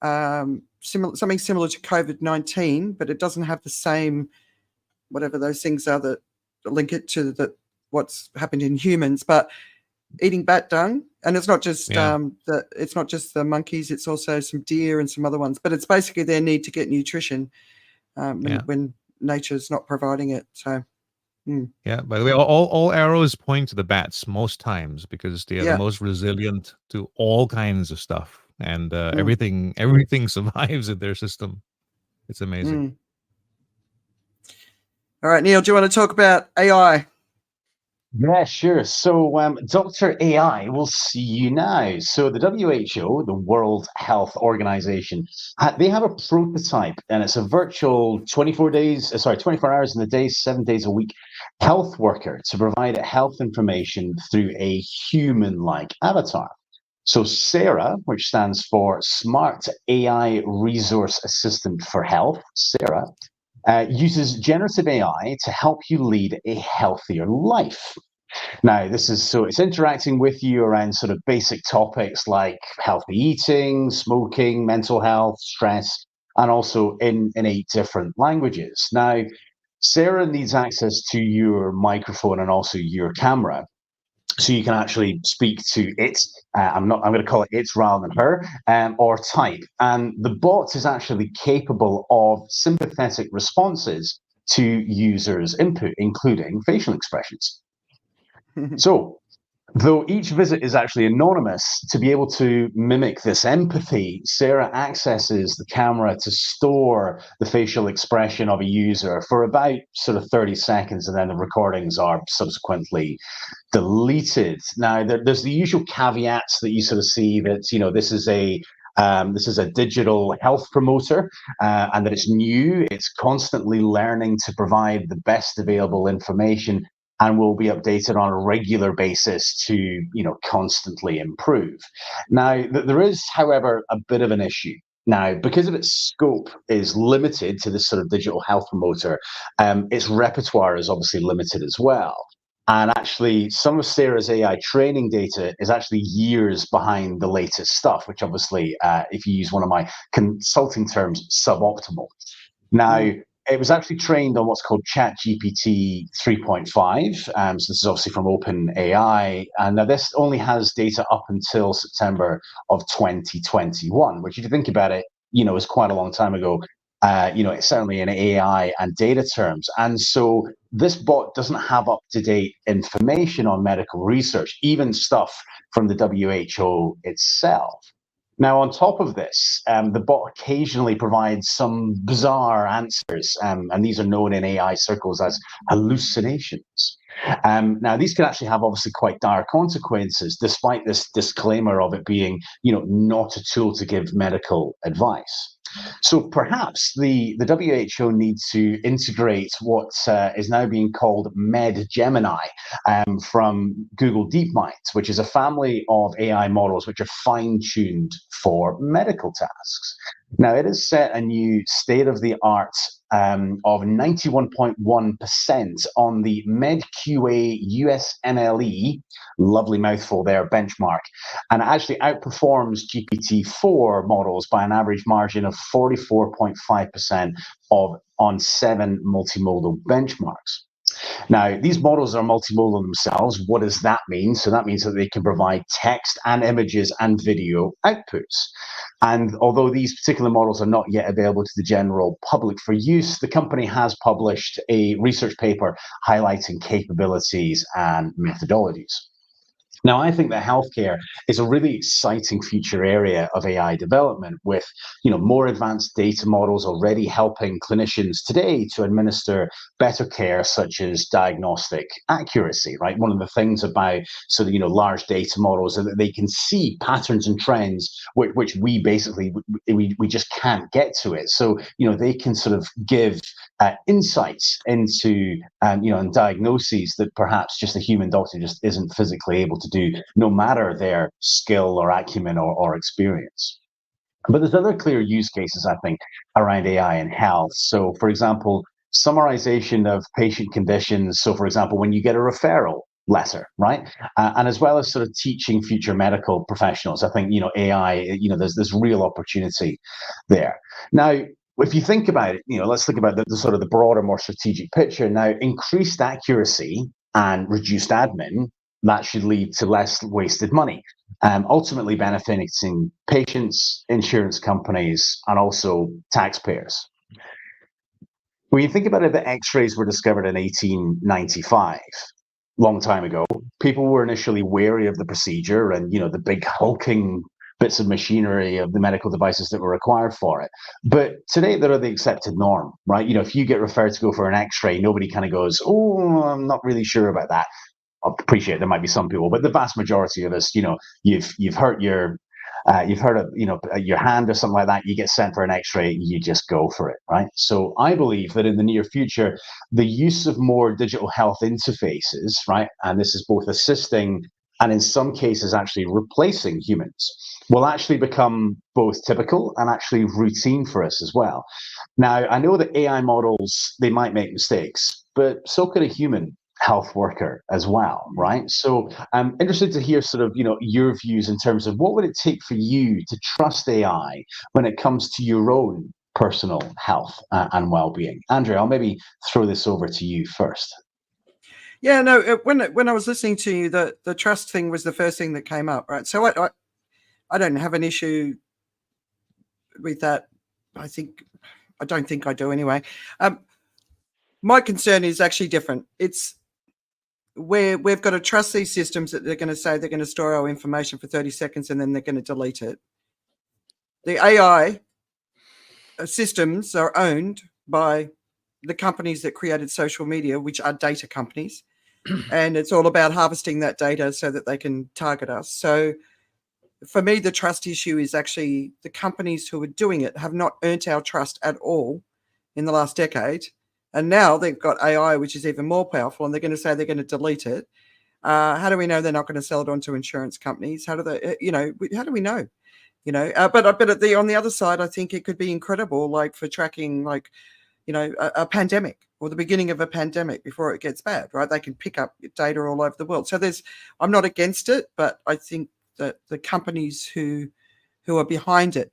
something similar to COVID-19, but it doesn't have the same, whatever those things are that link it to what's happened in humans. But eating bat dung, and it's not just the monkeys, it's also some deer and some other ones, but it's basically their need to get nutrition when nature's not providing it. So by the way, all arrows point to the bats most times because they are the most resilient to all kinds of stuff, and everything survives in their system. It's amazing. All right, Neil, do you want to talk about AI? Yeah, sure. So, Dr. AI, we'll see you now. So, the WHO, the World Health Organization, they have a prototype, and it's a virtual 24 hours in the day, 7 days a week health worker to provide health information through a human-like avatar. So, Sarah, which stands for Smart AI Resource Assistant for Health, Sarah, uses generative AI to help you lead a healthier life. Now, it's interacting with you around sort of basic topics like healthy eating, smoking, mental health, stress, and also in 8 different languages. Now, Sarah needs access to your microphone and also your camera, so you can actually speak to it. I'm going to call it it rather than her, or type. And the bot is actually capable of sympathetic responses to users' input, including facial expressions. So, though each visit is actually anonymous, to be able to mimic this empathy, Sarah accesses the camera to store the facial expression of a user for about sort of 30 seconds, and then the recordings are subsequently deleted. Now, there's the usual caveats that you sort of see that, this is a digital health promoter, and that it's new. It's constantly learning to provide the best available information, and will be updated on a regular basis to, constantly improve. Now, there is, however, a bit of an issue. Now, because of its scope is limited to this sort of digital health promoter, its repertoire is obviously limited as well. And actually, some of Sarah's AI training data is actually years behind the latest stuff, which obviously, if you use one of my consulting terms, suboptimal. Now, it was actually trained on what's called ChatGPT 3.5. So this is obviously from OpenAI. And now this only has data up until September of 2021, which if you think about it, is quite a long time ago. It's certainly in AI and data terms. And so this bot doesn't have up-to-date information on medical research, even stuff from the WHO itself. Now, on top of this, the bot occasionally provides some bizarre answers, and these are known in AI circles as hallucinations. Now, these can actually have obviously quite dire consequences, despite this disclaimer of it being, not a tool to give medical advice. So perhaps the WHO needs to integrate what is now being called MedGemini from Google DeepMind, which is a family of AI models which are fine-tuned for medical tasks. Now, it has set a new state-of-the-art of 91.1% on the MedQA USMLE, lovely mouthful there, benchmark, and it actually outperforms GPT-4 models by an average margin of 44.5% on 7 multimodal benchmarks. Now, these models are multimodal themselves. What does that mean? So that means that they can provide text and images and video outputs. And although these particular models are not yet available to the general public for use, the company has published a research paper highlighting capabilities and methodologies. Now, I think that healthcare is a really exciting future area of AI development with, more advanced data models already helping clinicians today to administer better care, such as diagnostic accuracy, right? One of the things about large data models is that they can see patterns and trends which we basically, we just can't get to it. So, they can sort of give insights into, and diagnoses that perhaps just a human doctor just isn't physically able to do, no matter their skill or acumen or experience. But there's other clear use cases, I think, around AI in health. So, for example, summarization of patient conditions. So, for example, when you get a referral letter, right? And as well as sort of teaching future medical professionals, I think, AI, there's real opportunity there. Now, if you think about it, let's think about the sort of the broader, more strategic picture. Now, increased accuracy and reduced admin, that should lead to less wasted money, ultimately benefiting patients, insurance companies, and also taxpayers. When you think about it, the X-rays were discovered in 1895, long time ago. People were initially wary of the procedure and, the big hulking bits of machinery of the medical devices that were required for it. But today they're the accepted norm, right? If you get referred to go for an X-ray, nobody kind of goes, "Oh, I'm not really sure about that." I appreciate there might be some people, but the vast majority of us, you've hurt your your hand or something like that, you get sent for an X-ray, you just go for it, right? So I believe that in the near future, the use of more digital health interfaces, right, and this is both assisting and in some cases actually replacing humans, will actually become both typical and actually routine for us as well. Now, I know that AI models, they might make mistakes, but so could a human health worker as well, right? So I'm interested to hear sort of, your views in terms of what would it take for you to trust AI when it comes to your own personal health and well-being. Andrea, I'll maybe throw this over to you first. Yeah, no, when I was listening to you, the trust thing was the first thing that came up, right? So I don't have an issue with that. I don't think I do anyway. My concern is actually different. It's where we've got to trust these systems that they're going to say they're going to store our information for 30 seconds and then they're going to delete it. The AI systems are owned by the companies that created social media, which are data companies. And it's all about harvesting that data so that they can target us. So for me, the trust issue is actually the companies who are doing it have not earned our trust at all in the last decade. And now they've got AI, which is even more powerful, and they're going to say they're going to delete it. How do we know they're not going to sell it on to insurance companies? How do they, how do we know? But on the other side, I think it could be incredible, like for tracking, like, a pandemic or the beginning of a pandemic before it gets bad, right? They can pick up data all over the world. So I'm not against it, but I think that the companies who are behind it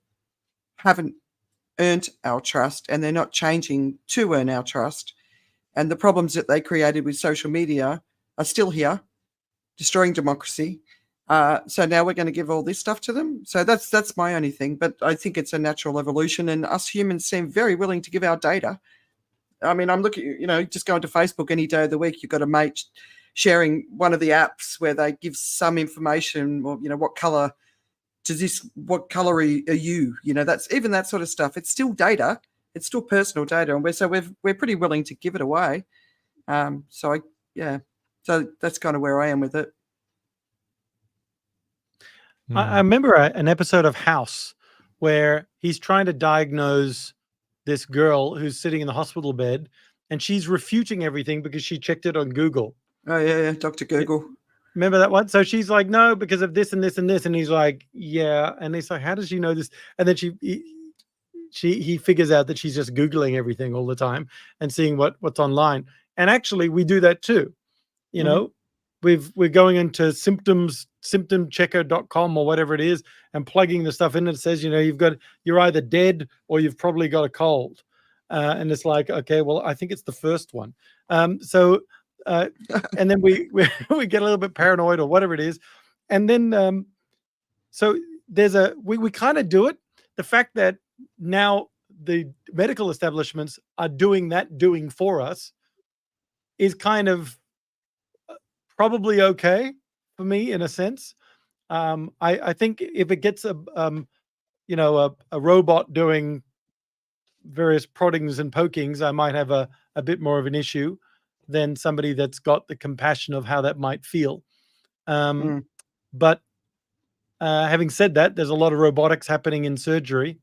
haven't earned our trust, and they're not changing to earn our trust. And the problems that they created with social media are still here, destroying democracy. So now we're going to give all this stuff to them. So that's my only thing. But I think it's a natural evolution, and us humans seem very willing to give our data. I mean, I'm looking, just going to Facebook any day of the week, you've got a mate sharing one of the apps where they give some information, or what color what color are you? You know, that's even that sort of stuff. It's still data. It's still personal data, and we're pretty willing to give it away. So that's kind of where I am with it. I remember an episode of House where he's trying to diagnose this girl who's sitting in the hospital bed, and she's refuting everything because she checked it on Google. Oh yeah, Dr. Google. Remember that one? So she's like, no, because of this and this and this, and he's like, yeah, and he's like, how does she know this? And then he figures out that she's just Googling everything all the time and seeing what's online. And actually, we do that too. You know, we're going into symptomchecker.com or whatever it is and plugging the stuff in. And it says, you know, you're either dead or you've probably got a cold. And it's like, okay, well, I think it's the first one. And then we get a little bit paranoid or whatever it is. And then, so we kind of do it. The fact that now the medical establishments are doing for us is kind of probably okay for me in a sense. I think if it gets a robot doing various proddings and pokings, I might have a bit more of an issue than somebody that's got the compassion of how that might feel. But having said that, there's a lot of robotics happening in surgery,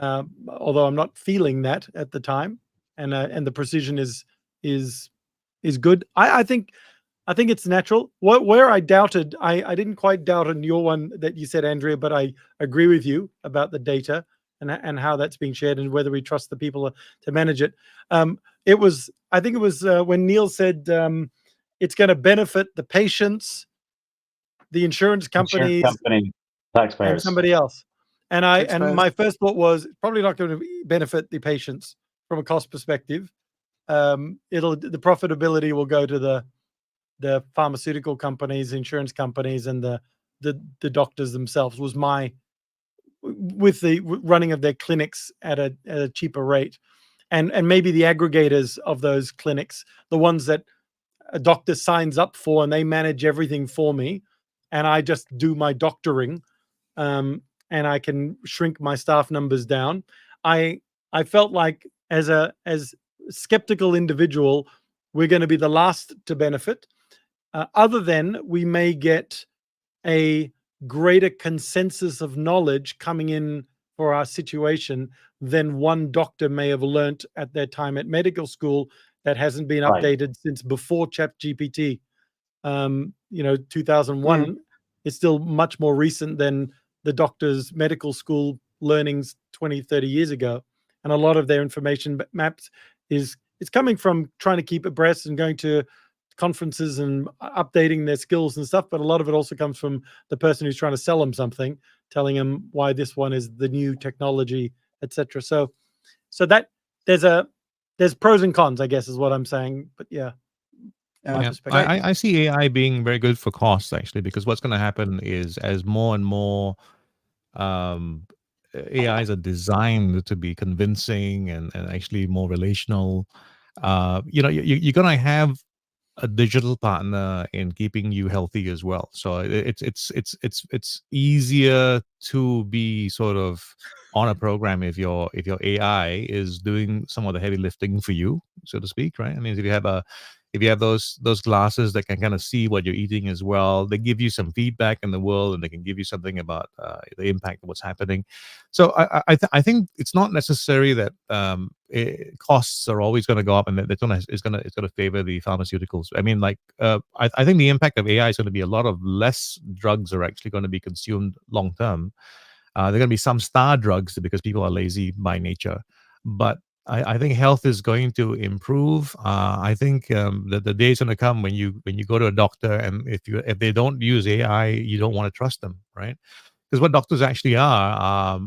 although I'm not feeling that at the time, and the precision is good. I think it's natural. Where I doubted, I didn't quite doubt on your one that you said, Andrea, but I agree with you about the data and how that's being shared and whether we trust the people to manage it. I think it was when Neil said it's going to benefit the patients, the insurance companies, taxpayers, and somebody else. And my first thought was probably not going to benefit the patients from a cost perspective. The profitability will go to the pharmaceutical companies, insurance companies, and the doctors themselves. Was with the running of their clinics at a cheaper rate, and maybe the aggregators of those clinics, the ones that a doctor signs up for and they manage everything for me, and I just do my doctoring, and I can shrink my staff numbers down. I felt like as skeptical individual, we're going to be the last to benefit, other than we may get a greater consensus of knowledge coming in for our situation than one doctor may have learnt at their time at medical school that hasn't been updated since before ChatGPT. 2001 is still much more recent than the doctor's medical school learnings 20, 30 years ago. And a lot of their information maps is coming from trying to keep abreast and going to conferences and updating their skills and stuff, but a lot of it also comes from the person who's trying to sell them something, telling them why this one is the new technology, etc. So that there's pros and cons, I guess, is what I'm saying. But I see AI being very good for costs, actually, because what's going to happen is as more and more AIs are designed to be convincing and actually more relational, you're going to have a digital partner in keeping you healthy as well. So it's easier to be sort of on a program if your AI is doing some of the heavy lifting for you, so to speak, right? I mean, if you have those glasses that can kind of see what you're eating as well, they give you some feedback in the world, and they can give you something about the impact of what's happening. So I think it's not necessary that costs are always going to go up, and that it's going to favor the pharmaceuticals. I mean, I think the impact of AI is going to be a lot of less drugs are actually going to be consumed long term. There are going to be some star drugs because people are lazy by nature, but I think health is going to improve. I think that the day's going to come when you go to a doctor, and if they don't use AI, you don't want to trust them, right? Because what doctors actually are,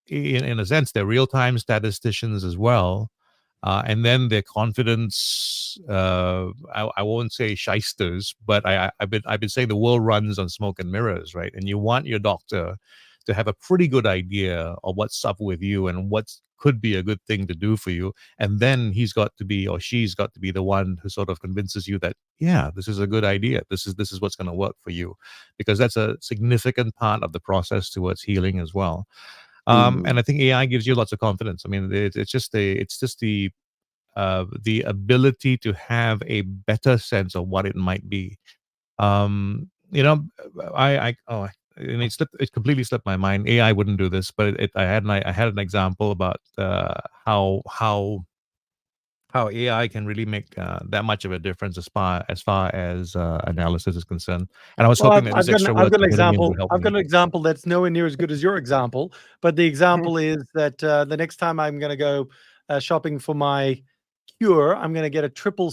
in a sense, they're real-time statisticians as well. And then their confidence, I won't say shysters, but I've been saying the world runs on smoke and mirrors, right? And you want your doctor to have a pretty good idea of what's up with you and what could be a good thing to do for you. And then he's got to be, or she's got to be, the one who sort of convinces you that, yeah, this is a good idea. This is what's going to work for you, because that's a significant part of the process towards healing as well. And I think AI gives you lots of confidence. I mean, it's just the ability to have a better sense of what it might be. You know, and it completely slipped my mind. AI wouldn't do this, but I had an example about how AI can really make that much of a difference as far as analysis is concerned. And I was Well, hoping that these extra words I've got an from William example. would help I've got me. an example that's nowhere near as good as your example. But the example is that the next time I'm going to go shopping for my cure, I'm going to get a triple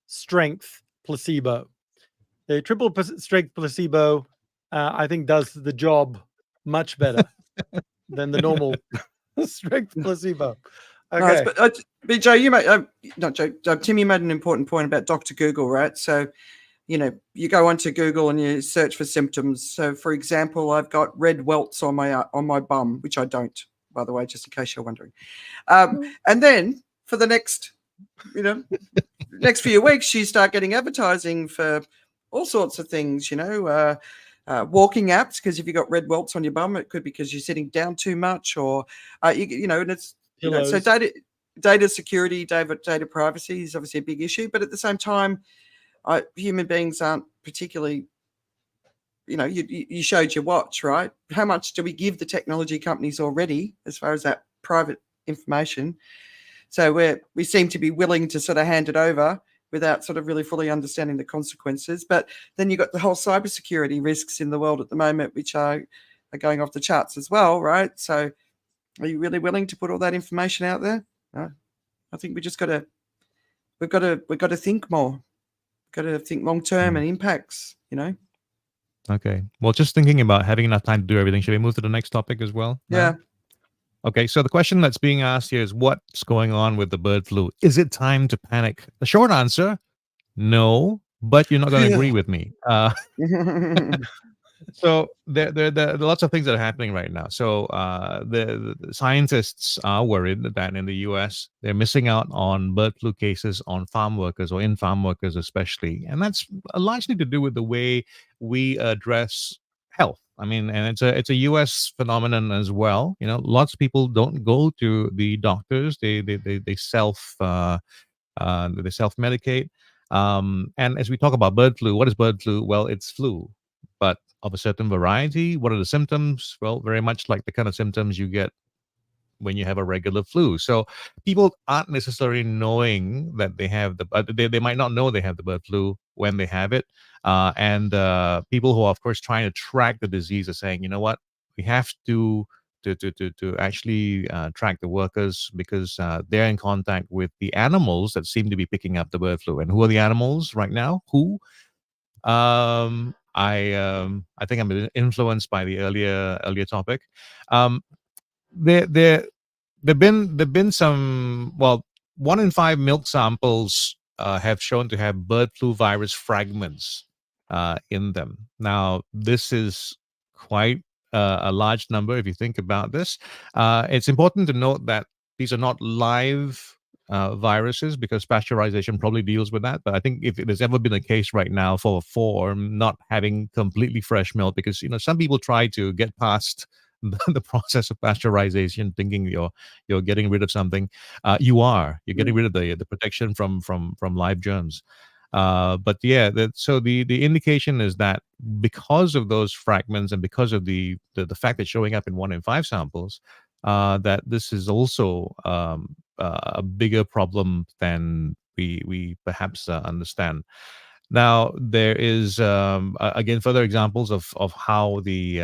strength placebo. The strength placebo, I think, does the job much better than the normal strength placebo. Nice, Okay. but Joe, you made not Joe, Tim, you made an important point about Dr. Google, right? So, you know, you go onto Google and you search for symptoms. So, for example, I've got red welts on my bum, which I don't, by the way, just in case you're wondering. And then for the next few weeks, you start getting advertising for all sorts of things, walking apps, because if you've got red welts on your bum, it could be because you're sitting down too much, or and it's so data security, data privacy is obviously a big issue, but at the same time, human beings aren't particularly, you showed your watch, right? How much do we give the technology companies already as far as that private information? So we seem to be willing to sort of hand it over without sort of really fully understanding the consequences. But then you've got the whole cybersecurity risks in the world at the moment, which are going off the charts as well, right? So are you really willing to put all that information out there? No. I think we've got to think more. We've got to think long term and impacts, Okay. Well, just thinking about having enough time to do everything, should we move to the next topic as well? Yeah. Now? Okay, so the question that's being asked here is, what's going on with the bird flu? Is it time to panic? The short answer, no, but you're not going to agree with me. So there are lots of things that are happening right now. So the scientists are worried that in the U.S. they're missing out on bird flu cases on farm workers, or in farm workers especially, and that's largely to do with the way we address health. I mean, and it's a U.S. phenomenon as well. You know, lots of people don't go to the doctors; they self medicate. And as we talk about bird flu, what is bird flu? Well, it's flu, but of a certain variety. What are the symptoms? Well, very much like the kind of symptoms you get when you have a regular flu. So people aren't necessarily knowing that they have they might not know they have the bird flu when they have it. And people who are, of course, trying to track the disease are saying, you know what, we have to actually track the workers, because they're in contact with the animals that seem to be picking up the bird flu. And who are the animals right now? Who? I think I'm influenced by the earlier topic. There've been some, well, 1 in 5 milk samples have shown to have bird flu virus fragments in them. Now, this is quite a large number if you think about this. It's important to note that these are not live viruses, because pasteurization probably deals with that. But I think if there's ever been a case right now for not having completely fresh milk, because some people try to get past the process of pasteurization, thinking you're getting rid of something. You're getting rid of the protection from live germs. But yeah, so the indication is that because of those fragments, and because of the fact that showing up in 1 in 5 samples, that this is also a bigger problem than we perhaps understand. Now, there is again further examples of how the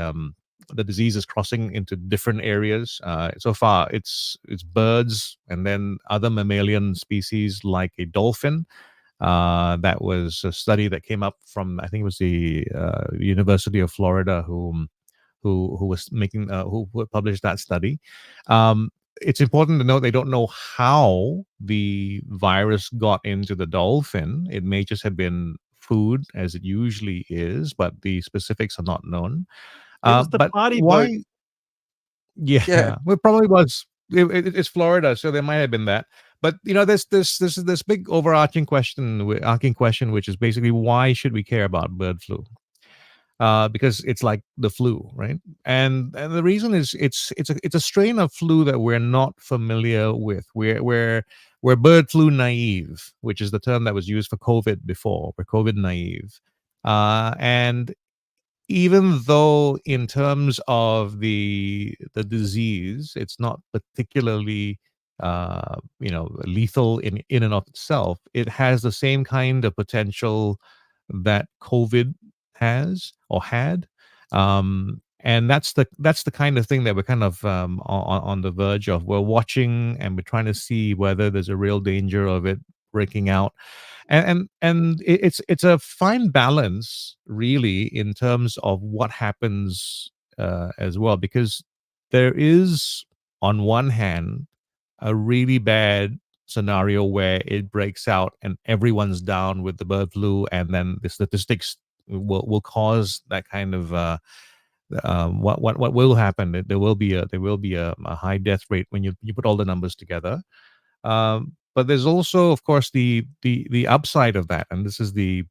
disease is crossing into different areas. So far, it's birds, and then other mammalian species like a dolphin. That was a study that came up from, I think it was the University of Florida, who was making who published that study. It's important to note they don't know how the virus got into the dolphin. It may just have been food, as it usually is, but the specifics are not known. It was the But party boat. why? Yeah, Yeah. well, it probably was. It's Florida, so there might have been that. But there's this big overarching question, which is basically why should we care about bird flu? Because it's like the flu, right? And the reason is it's a strain of flu that we're not familiar with. We're bird flu naive, which is the term that was used for COVID before. We're COVID naive, and even though in terms of the disease, it's not particularly lethal in and of itself, it has the same kind of potential that COVID has or had. And that's the kind of thing that we're kind of on the verge of. We're watching and we're trying to see whether there's a real danger of it breaking out, and it's a fine balance really in terms of what happens as well, because there is on one hand a really bad scenario where it breaks out and everyone's down with the bird flu, and then the statistics will cause that kind of what will happen. There will be a high death rate when you put all the numbers together. But there's also, of course, the upside of that, and this is the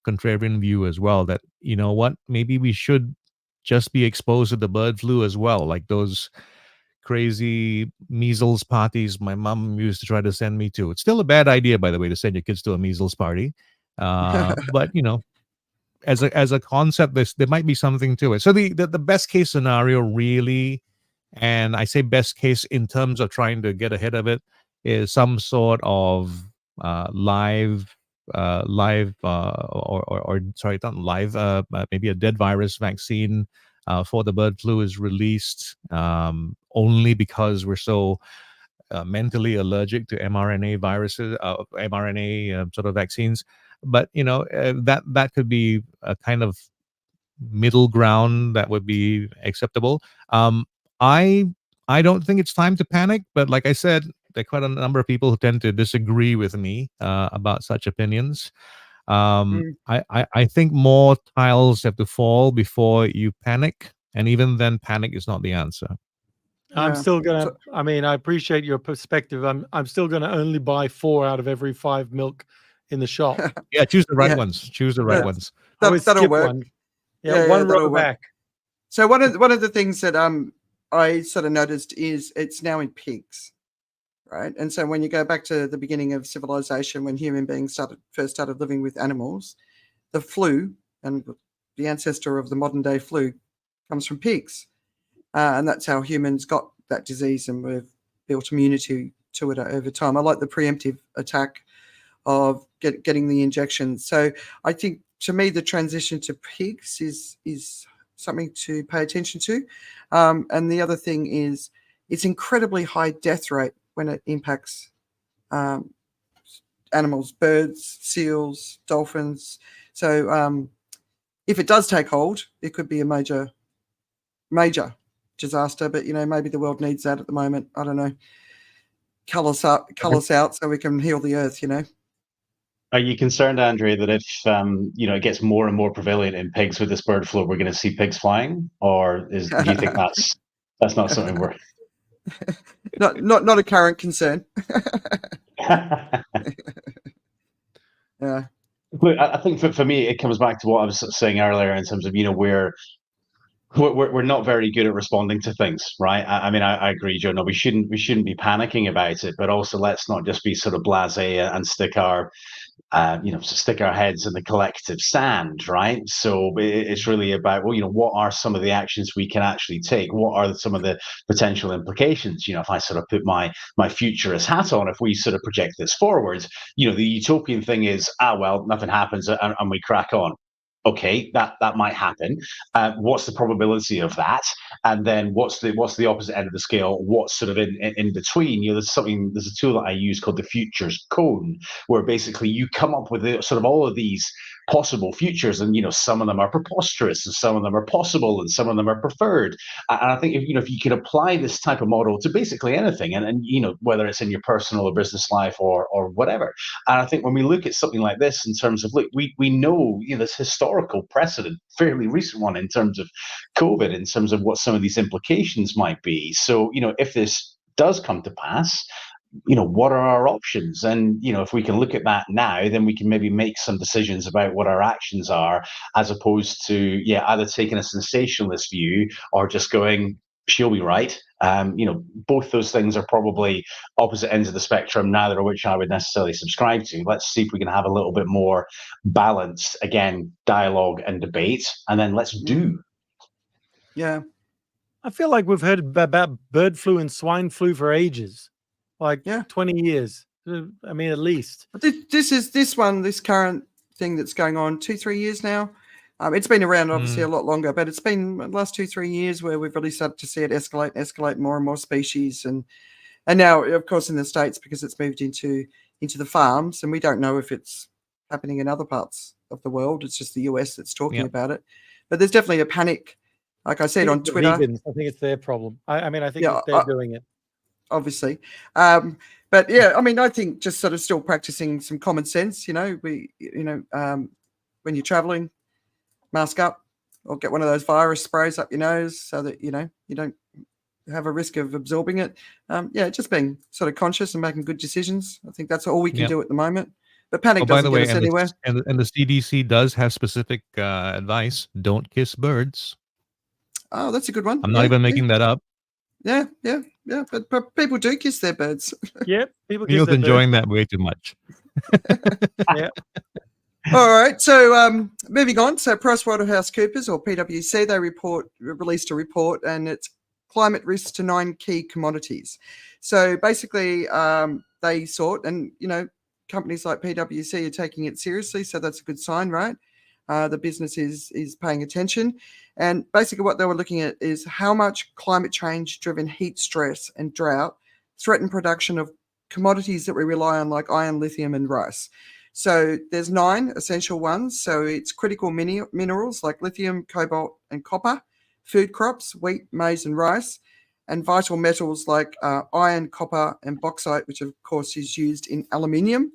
contrarian view as well. That what, maybe we should just be exposed to the bird flu as well, like those crazy measles parties my mom used to try to send me to. It's still a bad idea, by the way, to send your kids to a measles party. But as a concept, there might be something to it. So the best case scenario really, and I say best case in terms of trying to get ahead of it, is some sort of live or sorry, not live, maybe a dead virus vaccine for the bird flu is released, only because we're so mentally allergic to mRNA viruses, mRNA sort of vaccines. But that could be a kind of middle ground that would be acceptable. I I don't think it's time to panic, but like I said, there are quite a number of people who tend to disagree with me about such opinions. Mm. I think more tiles have to fall before you panic, and even then, panic is not the answer. I'm Yeah. still gonna. So, I mean, I appreciate your perspective. I'm still gonna only buy 4 out of every 5 milk in the shop. Yeah, choose the right yeah, ones. Choose the right that, ones. I always that'll skip work. one. Yeah, Yeah, one row that'll work. back. So one of the things that I sort of noticed is it's now in pigs, right? And so when you go back to the beginning of civilization, when human beings first started living with animals, the flu and the ancestor of the modern day flu comes from pigs, and that's how humans got that disease, and we've built immunity to it over time. I like the preemptive attack of getting the injection. So I think, to me, the transition to pigs is something to pay attention to. And the other thing is, it's incredibly high death rate when it impacts animals, birds, seals, dolphins. So if it does take hold, it could be a major disaster. But maybe the world needs that at the moment. I don't know. Cull us out so we can heal the earth. Are you concerned, Andrea, that if it gets more and more prevalent in pigs with this bird flu, we're going to see pigs flying, or do you think that's not something we're not a current concern. Yeah. Look, I think for me, it comes back to what I was saying earlier in terms of we're not very good at responding to things, right? I mean, I agree, Joe. No, we shouldn't be panicking about it, but also let's not just be sort of blasé and stick our heads in the collective sand, right? So it's really about, what are some of the actions we can actually take? What are some of the potential implications? If I sort of put my futurist hat on, if we sort of project this forwards, the utopian thing is, well, nothing happens and we crack on. Okay, that might happen. What's the probability of that? And then what's the opposite end of the scale? What's sort of in between? There's a tool that I use called the futures cone, where basically you come up with sort of all of these possible futures, and some of them are preposterous, and some of them are possible, and some of them are preferred. And I think if you could apply this type of model to basically anything, and whether it's in your personal or business life or whatever. And I think when we look at something like this in terms of, look, we know this historical historical precedent, fairly recent one in terms of COVID, in terms of what some of these implications might be. So, if this does come to pass, what are our options? And, if we can look at that now, then we can maybe make some decisions about what our actions are, as opposed to, either taking a sensationalist view or just going, she'll be right. Both those things are probably opposite ends of the spectrum, neither of which I would necessarily subscribe to. Let's see if we can have a little bit more balanced, again, dialogue and debate, and then let's do. Yeah. I feel like we've heard about bird flu and swine flu for ages, like 20 years. I mean, at least. But this current thing that's going on 2-3 years now. It's been around obviously a lot longer, but it's been the last 2-3 years where we've really started to see it escalate more and more species, and now, of course, in the States, because it's moved into the farms, and we don't know if it's happening in other parts of the world. It's just the US that's talking about it. But there's definitely a panic. Like I said on Twitter, vegans, I think it's their problem. I mean, I think they're doing it, obviously. But yeah, I mean, I think just sort of still practicing some common sense. When you're traveling, mask up, or get one of those virus sprays up your nose so that you don't have a risk of absorbing it. Just being sort of conscious and making good decisions. I think that's all we can do at the moment. But panic doesn't get us anywhere. And the CDC does have specific advice: don't kiss birds. Oh, that's a good one. I'm not even making that up. Yeah. But people do kiss their birds. Yeah, people kiss Neil's their enjoying birds. that way too much. Yeah. All right. So moving on. So PricewaterhouseCoopers, or PwC, they released a report, and it's climate risks to 9 key commodities. So basically, they sought, and companies like PwC are taking it seriously. So that's a good sign, right? The business is paying attention. And basically what they were looking at is how much climate change driven heat stress and drought threaten production of commodities that we rely on, like iron, lithium, and rice. So there's 9 essential ones. So it's critical minerals like lithium, cobalt, and copper, food crops, wheat, maize, and rice, and vital metals like iron, copper, and bauxite, which of course is used in aluminium.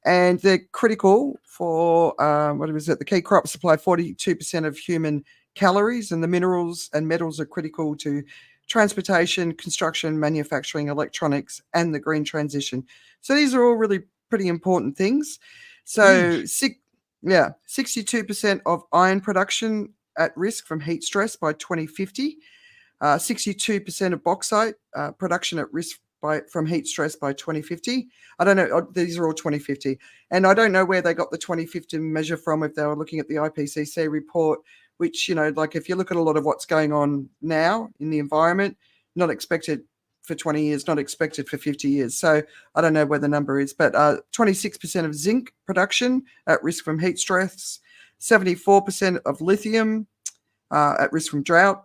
And they're critical for, the key crops supply 42% of human calories, and the minerals and metals are critical to transportation, construction, manufacturing, electronics, and the green transition. So these are all really pretty important things. So 62% of iron production at risk from heat stress by 2050, 62% of bauxite production at risk from heat stress by 2050. I don't know. These are all 2050. And I don't know where they got the 2050 measure from, if they were looking at the IPCC report, which, like if you look at a lot of what's going on now in the environment, not expected for 20 years, not expected for 50 years. So I don't know where the number is, but 26% of zinc production at risk from heat stress, 74% of lithium at risk from drought,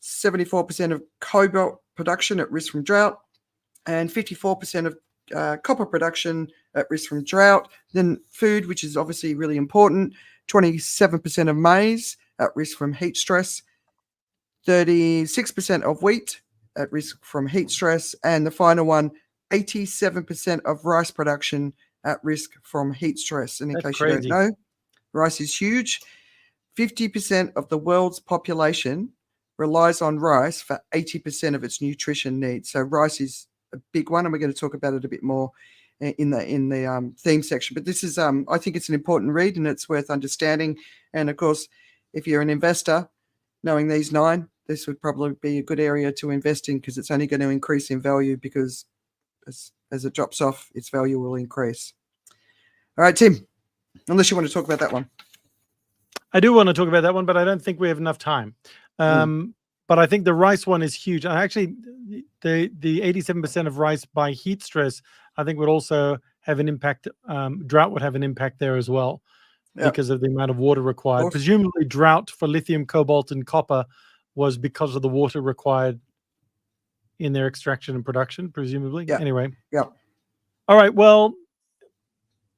74% of cobalt production at risk from drought, and 54% of copper production at risk from drought. Then food, which is obviously really important, 27% of maize at risk from heat stress, 36% of wheat at risk from heat stress, and the final one, 87% of rice production at risk from heat stress. And in That's case crazy. you don't know, rice is huge. 50% of the world's population relies on rice for 80% of its nutrition needs. So rice is a big one, and we're going to talk about it a bit more in the theme section. But this is, I think it's an important read, and it's worth understanding. And of course, if you're an investor, knowing these 9, this would probably be a good area to invest in, because it's only going to increase in value, because as it drops off, its value will increase. All right, Tim, unless you want to talk about that one. I do want to talk about that one, but I don't think we have enough time. But I think the rice one is huge. And actually, the 87% of rice by heat stress, I think would also have an impact. Drought would have an impact there as well, because of the amount of water required. Presumably drought for lithium, cobalt, and copper was because of the water required in their extraction and production, presumably. Anyway. Yeah. All right. Well,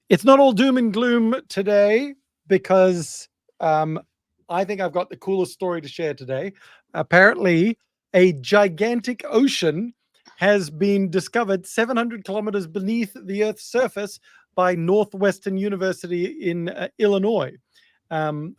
it's not all doom and gloom today, because I think I've got the coolest story to share today. Apparently, a gigantic ocean has been discovered 700 kilometers beneath the Earth's surface by Northwestern University in Illinois.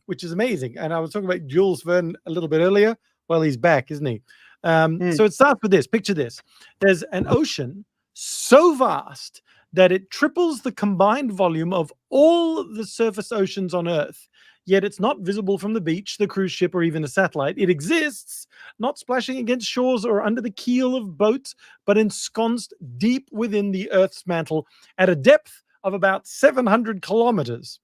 which is amazing. And I was talking about Jules Verne a little bit earlier. Well, he's back, isn't he? So it starts with this. Picture this. There's an ocean so vast that it triples the combined volume of all the surface oceans on Earth. Yet it's not visible from the beach, the cruise ship, or even a satellite. It exists, not splashing against shores or under the keel of boats, but ensconced deep within the Earth's mantle at a depth of about 700 kilometers.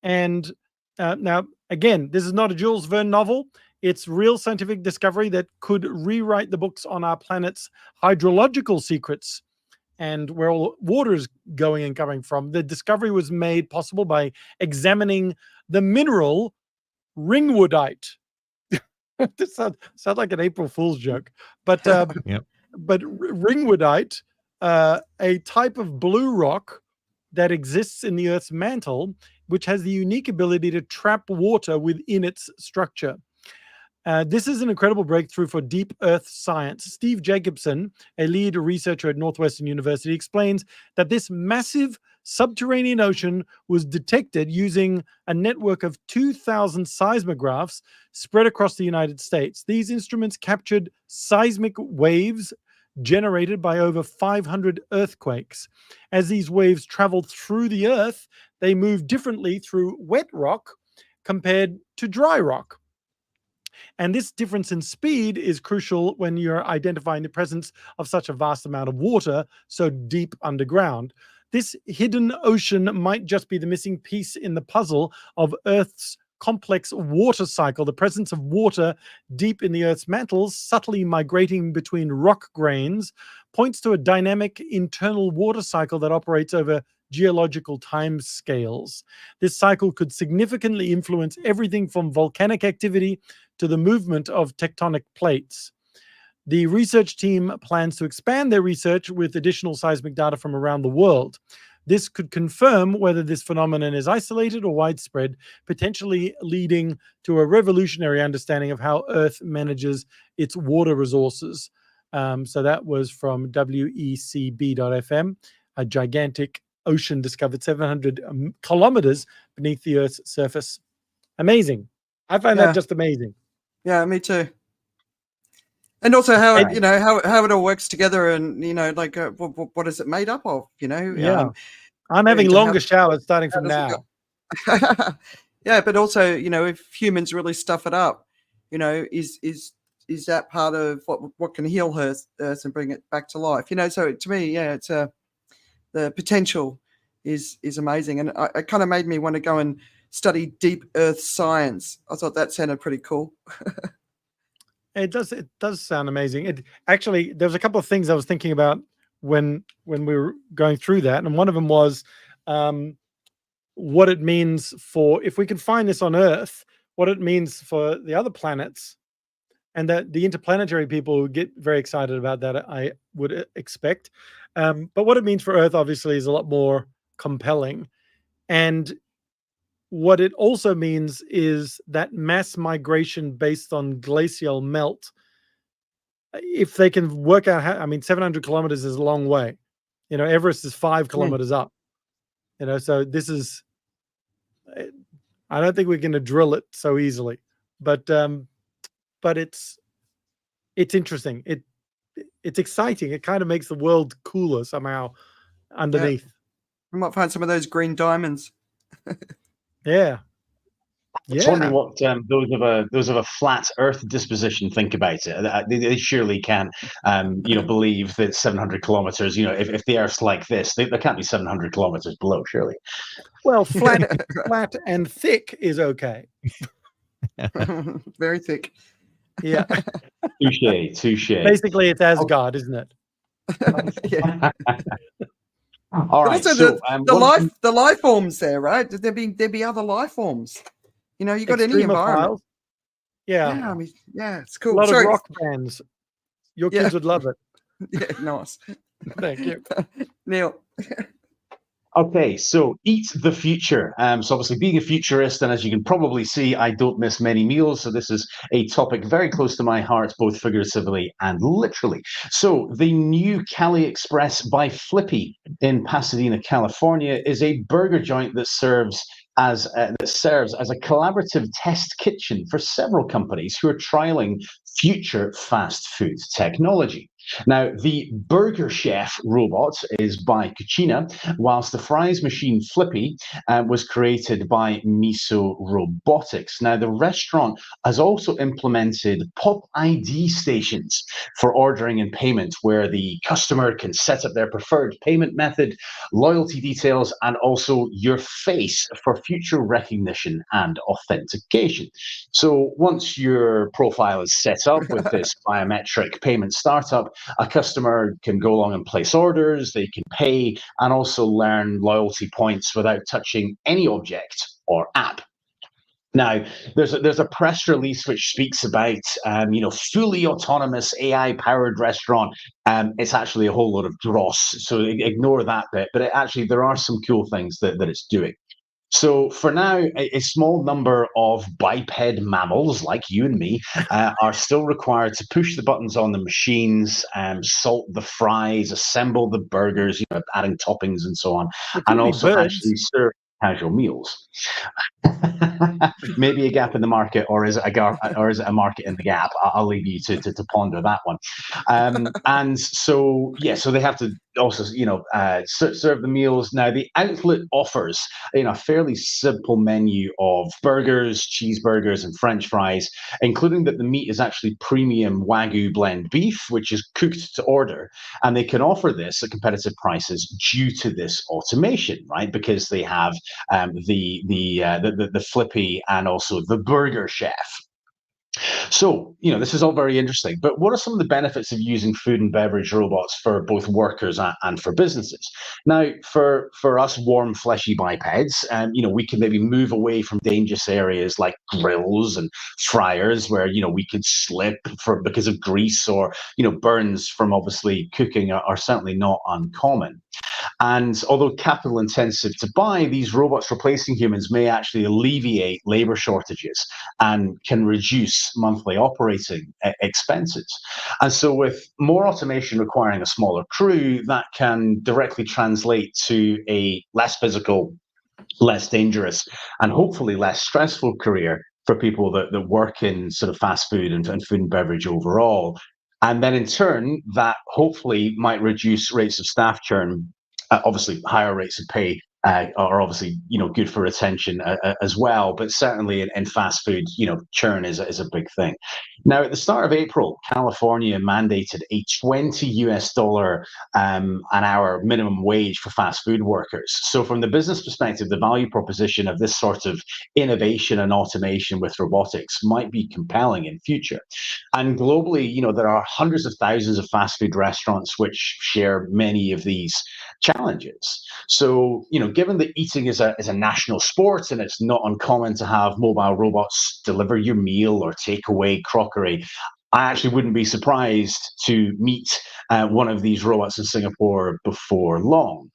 And now, again, this is not a Jules Verne novel. It's real scientific discovery that could rewrite the books on our planet's hydrological secrets and where all water is going and coming from. The discovery was made possible by examining the mineral ringwoodite. This sounds like an April Fool's joke, but but ringwoodite, a type of blue rock that exists in the Earth's mantle, which has the unique ability to trap water within its structure. This is an incredible breakthrough for deep Earth science. Steve Jacobson, a lead researcher at Northwestern University, explains that this massive subterranean ocean was detected using a network of 2,000 seismographs spread across the United States. These instruments captured seismic waves generated by over 500 earthquakes. As these waves traveled through the Earth, they moved differently through wet rock compared to dry rock. And this difference in speed is crucial when you're identifying the presence of such a vast amount of water so deep underground. This hidden ocean might just be the missing piece in the puzzle of Earth's complex water cycle. The presence of water deep in the Earth's mantle, subtly migrating between rock grains, points to a dynamic internal water cycle that operates over geological time scales. This cycle could significantly influence everything from volcanic activity to the movement of tectonic plates. The research team plans to expand their research with additional seismic data from around the world. This could confirm whether this phenomenon is isolated or widespread, potentially leading to a revolutionary understanding of how Earth manages its water resources. So that was from WECB.FM, a gigantic ocean discovered 700 kilometers beneath the Earth's surface. Amazing. I find that just amazing. Yeah, me too. And also how it, how it all works together, and like what is it made up of? I'm having longer showers starting from now. Yeah, but also if humans really stuff it up, is that part of what can heal Earth and bring it back to life? So to me, it's the potential is amazing, and it kind of made me want to go and study deep Earth science. I thought that sounded pretty cool. It does sound amazing. Actually, there was a couple of things I was thinking about when we were going through that, and one of them was what it means for, if we can find this on Earth, what it means for the other planets, and that the interplanetary people would get very excited about that, I would expect. But what it means for Earth, obviously, is a lot more compelling. And what it also means is that mass migration based on glacial melt, if they can work out how, 700 kilometers is a long way. Everest is 5 kilometers up. So this is, I don't think we're going to drill it so easily, but it's interesting. It's exciting. It kind of makes the world cooler somehow underneath. We might find some of those green diamonds. Yeah. I was wondering what those of a flat Earth disposition think about it. They surely can, believe that 700 kilometers. If the Earth's like this, there can't be 700 kilometers below, surely. Well, flat and thick is okay. Very thick. Yeah. Touche. Basically, it's Asgard, isn't it? Yeah. All right. Also, so, the life forms there, right? There'd be other life forms. You got any environment. Yeah. Yeah, it's cool. A lot of rock bands. Your kids would love it. Yeah, nice. Thank you, Neil. Okay, so eat the future. So obviously being a futurist, and as you can probably see, I don't miss many meals. So this is a topic very close to my heart, both figuratively and literally. So the new Cali Express by Flippy in Pasadena, California, is a burger joint that serves that serves as a collaborative test kitchen for several companies who are trialing future fast food technology. Now, the Burger Chef robot is by Cucina, whilst the fries machine Flippy was created by Miso Robotics. Now, the restaurant has also implemented Pop ID stations for ordering and payment, where the customer can set up their preferred payment method, loyalty details, and also your face for future recognition and authentication. So once your profile is set up with this biometric payment startup, a customer can go along and place orders, they can pay, and also learn loyalty points without touching any object or app. Now, there's a press release which speaks about fully autonomous AI-powered restaurant. It's actually a whole lot of dross, so ignore that bit. But actually, there are some cool things that it's doing. So for now, a small number of biped mammals like you and me are still required to push the buttons on the machines, salt the fries, assemble the burgers, adding toppings and so on, It and could be also birds. actually serve casual meals. Maybe a gap in the market, or is it a market in the gap? I'll leave you to ponder that one. And so so they have to also serve the meals. Now the outlet offers a fairly simple menu of burgers, cheeseburgers, and French fries, including that the meat is actually premium Wagyu blend beef, which is cooked to order, and they can offer this at competitive prices due to this automation, right? Because they have the Flippy and also the Burger Chef. So, this is all very interesting, but what are some of the benefits of using food and beverage robots for both workers and for businesses? Now, for us warm, fleshy bipeds, we can maybe move away from dangerous areas like grills and fryers where, we could slip because of grease, or, burns from obviously cooking are certainly not uncommon. And although capital intensive to buy, these robots replacing humans may actually alleviate labor shortages and can reduce monthly operating expenses. And so with more automation requiring a smaller crew, that can directly translate to a less physical, less dangerous, and hopefully less stressful career for people that work in sort of fast food and food and beverage overall. And then in turn, that hopefully might reduce rates of staff churn. Obviously, higher rates of pay are obviously good for retention as well. But certainly in fast food, churn is a big thing. Now, at the start of April, California mandated a $20 an hour minimum wage for fast food workers. So from the business perspective, the value proposition of this sort of innovation and automation with robotics might be compelling in future. And globally, there are hundreds of thousands of fast food restaurants which share many of these challenges. So, given that eating is a national sport and it's not uncommon to have mobile robots deliver your meal or take away crockery, I actually wouldn't be surprised to meet one of these robots in Singapore before long.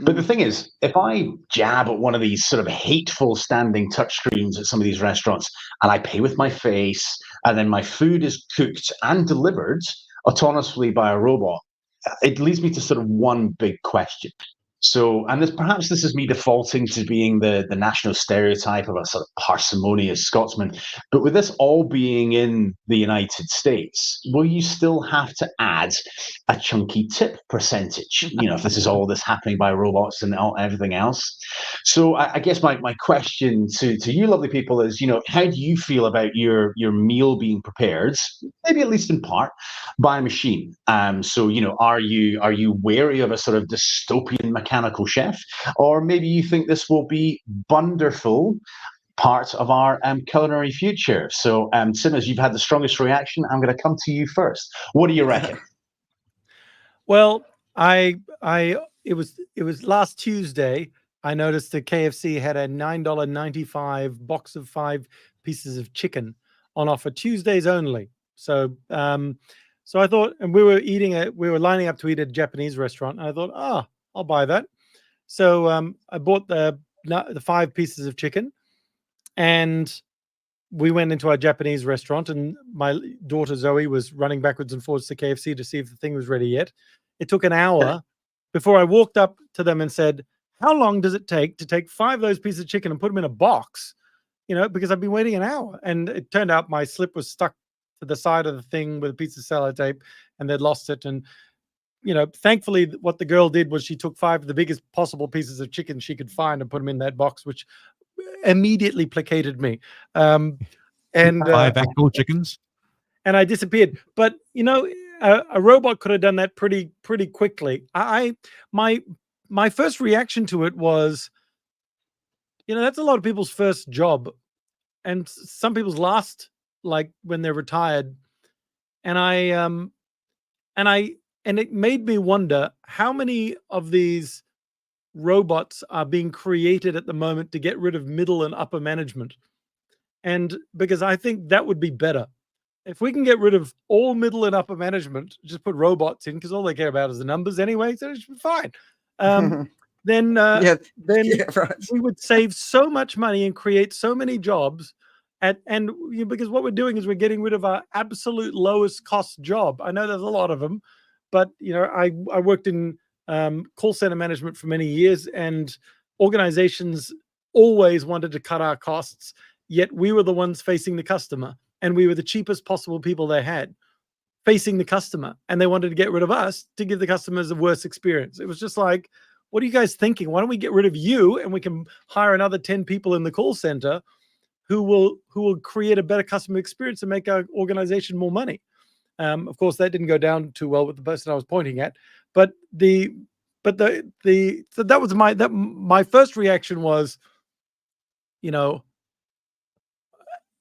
But the thing is, if I jab at one of these sort of hateful standing touchscreens at some of these restaurants and I pay with my face, and then my food is cooked and delivered autonomously by a robot, it leads me to sort of one big question. So, and perhaps this is me defaulting to being the national stereotype of a sort of parsimonious Scotsman, but with this all being in the United States, will you still have to add a chunky tip percentage, if this is all this happening by robots and everything else? So I guess my question to you lovely people is, how do you feel about your meal being prepared, maybe at least in part, by a machine? So, are you wary of a sort of dystopian mechanical chef, or maybe you think this will be wonderful part of our culinary future? So, Simmers, you've had the strongest reaction. I'm going to come to you first. What do you reckon? Well, it was last Tuesday. I noticed that KFC had a $9.95 box of 5 pieces of chicken on offer Tuesdays only. So, so I thought, and we were lining up to eat at a Japanese restaurant, and I thought, I'll buy that. So I bought the 5 pieces of chicken, and we went into our Japanese restaurant, and my daughter Zoe was running backwards and forwards to KFC to see if the thing was ready yet. It took an hour before I walked up to them and said, how long does it take to take 5 of those pieces of chicken and put them in a box? Because I've been waiting an hour, and it turned out my slip was stuck to the side of the thing with a piece of sellotape, and they'd lost it. And thankfully, what the girl did was she took 5 of the biggest possible pieces of chicken she could find and put them in that box, which immediately placated me. And 5 actual chickens. and I disappeared. But a robot could have done that pretty quickly. My first reaction to it was, that's a lot of people's first job, and some people's last, like when they're retired. And it made me wonder how many of these robots are being created at the moment to get rid of middle and upper management. And because I think that would be better. If we can get rid of all middle and upper management, just put robots in, because all they care about is the numbers anyway, so it should be fine. Then right. we would save so much money and create so many jobs. Because what we're doing is we're getting rid of our absolute lowest cost job. I know there's a lot of them, but I worked in call center management for many years, and organizations always wanted to cut our costs, yet we were the ones facing the customer, and we were the cheapest possible people they had facing the customer, and they wanted to get rid of us to give the customers a worse experience. It was just like, what are you guys thinking? Why don't we get rid of you, and we can hire another 10 people in the call center who will create a better customer experience and make our organization more money? Of course, that didn't go down too well with the person I was pointing at, but that was my first reaction was,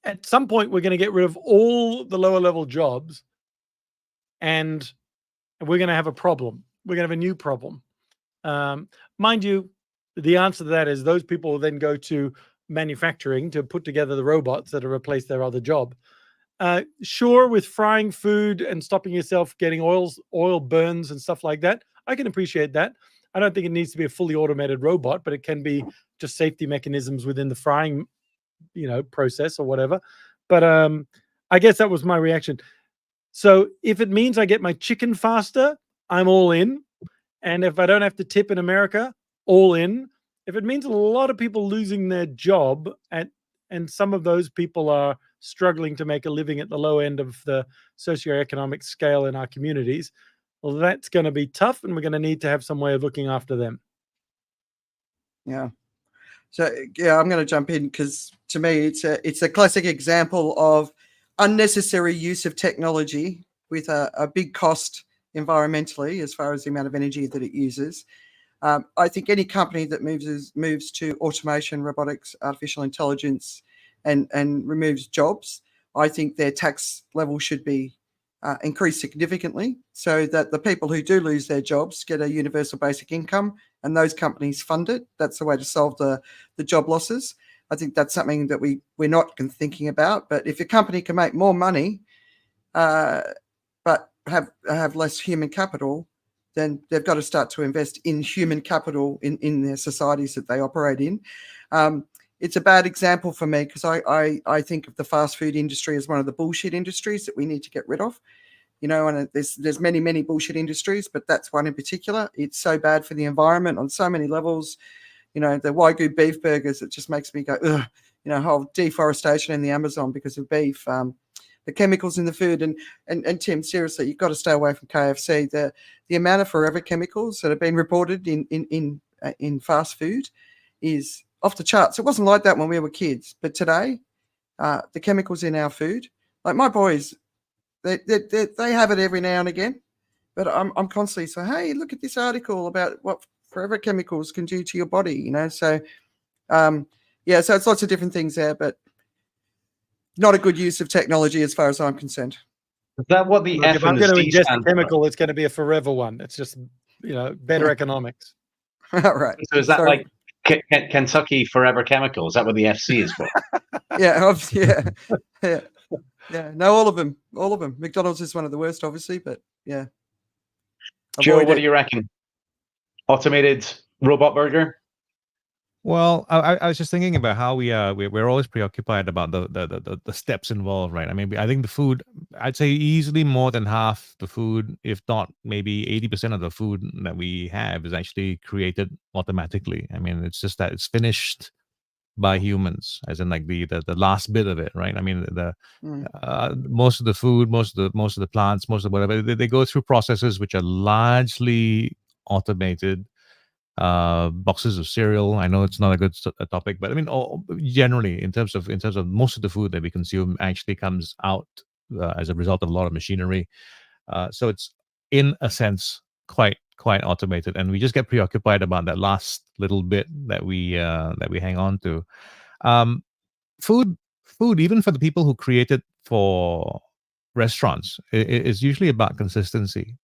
at some point we're going to get rid of all the lower level jobs, and we're going to have a problem. We're going to have a new problem. Mind you, the answer to that is those people will then go to manufacturing to put together the robots that will replace their other job. Sure, with frying food and stopping yourself getting oil burns and stuff like that, I can appreciate that. I don't think it needs to be a fully automated robot, but it can be just safety mechanisms within the frying, process or whatever. But I guess that was my reaction. So if it means I get my chicken faster, I'm all in. And if I don't have to tip in America, all in. If it means a lot of people losing their job, and some of those people are struggling to make a living at the low end of the socioeconomic scale in our communities, well, that's going to be tough, and we're going to need to have some way of looking after them. Yeah. So I'm going to jump in, because to me it's a classic example of unnecessary use of technology with a big cost environmentally as far as the amount of energy that it uses. I think any company that moves to automation, robotics, artificial intelligence, and removes jobs, I think their tax level should be increased significantly, so that the people who do lose their jobs get a universal basic income, and those companies fund it. That's the way to solve the job losses. I think that's something that we're not thinking about. But if a company can make more money, but have less human capital, then they've got to start to invest in human capital in their societies that they operate in. It's a bad example for me, because I think of the fast food industry as one of the bullshit industries that we need to get rid of. And there's many bullshit industries, but that's one in particular. It's so bad for the environment on so many levels. The Wagyu beef burgers, it just makes me go, ugh. Whole deforestation in the Amazon because of beef. The chemicals in the food, and Tim, seriously, you've got to stay away from KFC. The amount of forever chemicals that have been reported in fast food is off the charts. It wasn't like that when we were kids, but today, the chemicals in our food, like my boys, they have it every now and again, but I'm constantly saying, hey, look at this article about what forever chemicals can do to your body. So so it's lots of different things there, but not a good use of technology as far as I'm concerned. Is that what the Look, F if I'm and the going to C ingest a stand for? chemical, it's going to be a forever one. It's just better economics. Right. So is that Sorry. like Kentucky Forever Chemical? Is that what the FC is for? Yeah. No, all of them. McDonald's is one of the worst, obviously, but yeah. Joe, Avoid what it. do you reckon? Automated robot burger? Well, I was just thinking about how we're always preoccupied about the steps involved, right? I mean, I think the food, I'd say easily more than half the food, if not maybe 80% of the food that we have is actually created automatically. I mean, it's just that it's finished by humans, as in like the last bit of it, right? I mean, Mm. most of the food, most of the plants, most of whatever, they go through processes which are largely automated. Boxes of cereal. I know it's not a good topic, but I mean, generally, in terms of most of the food that we consume, actually comes out as a result of a lot of machinery. So it's in a sense quite automated, and we just get preoccupied about that last little bit that we hang on to. Um, food, food, even for the people who create it for restaurants, is usually about consistency.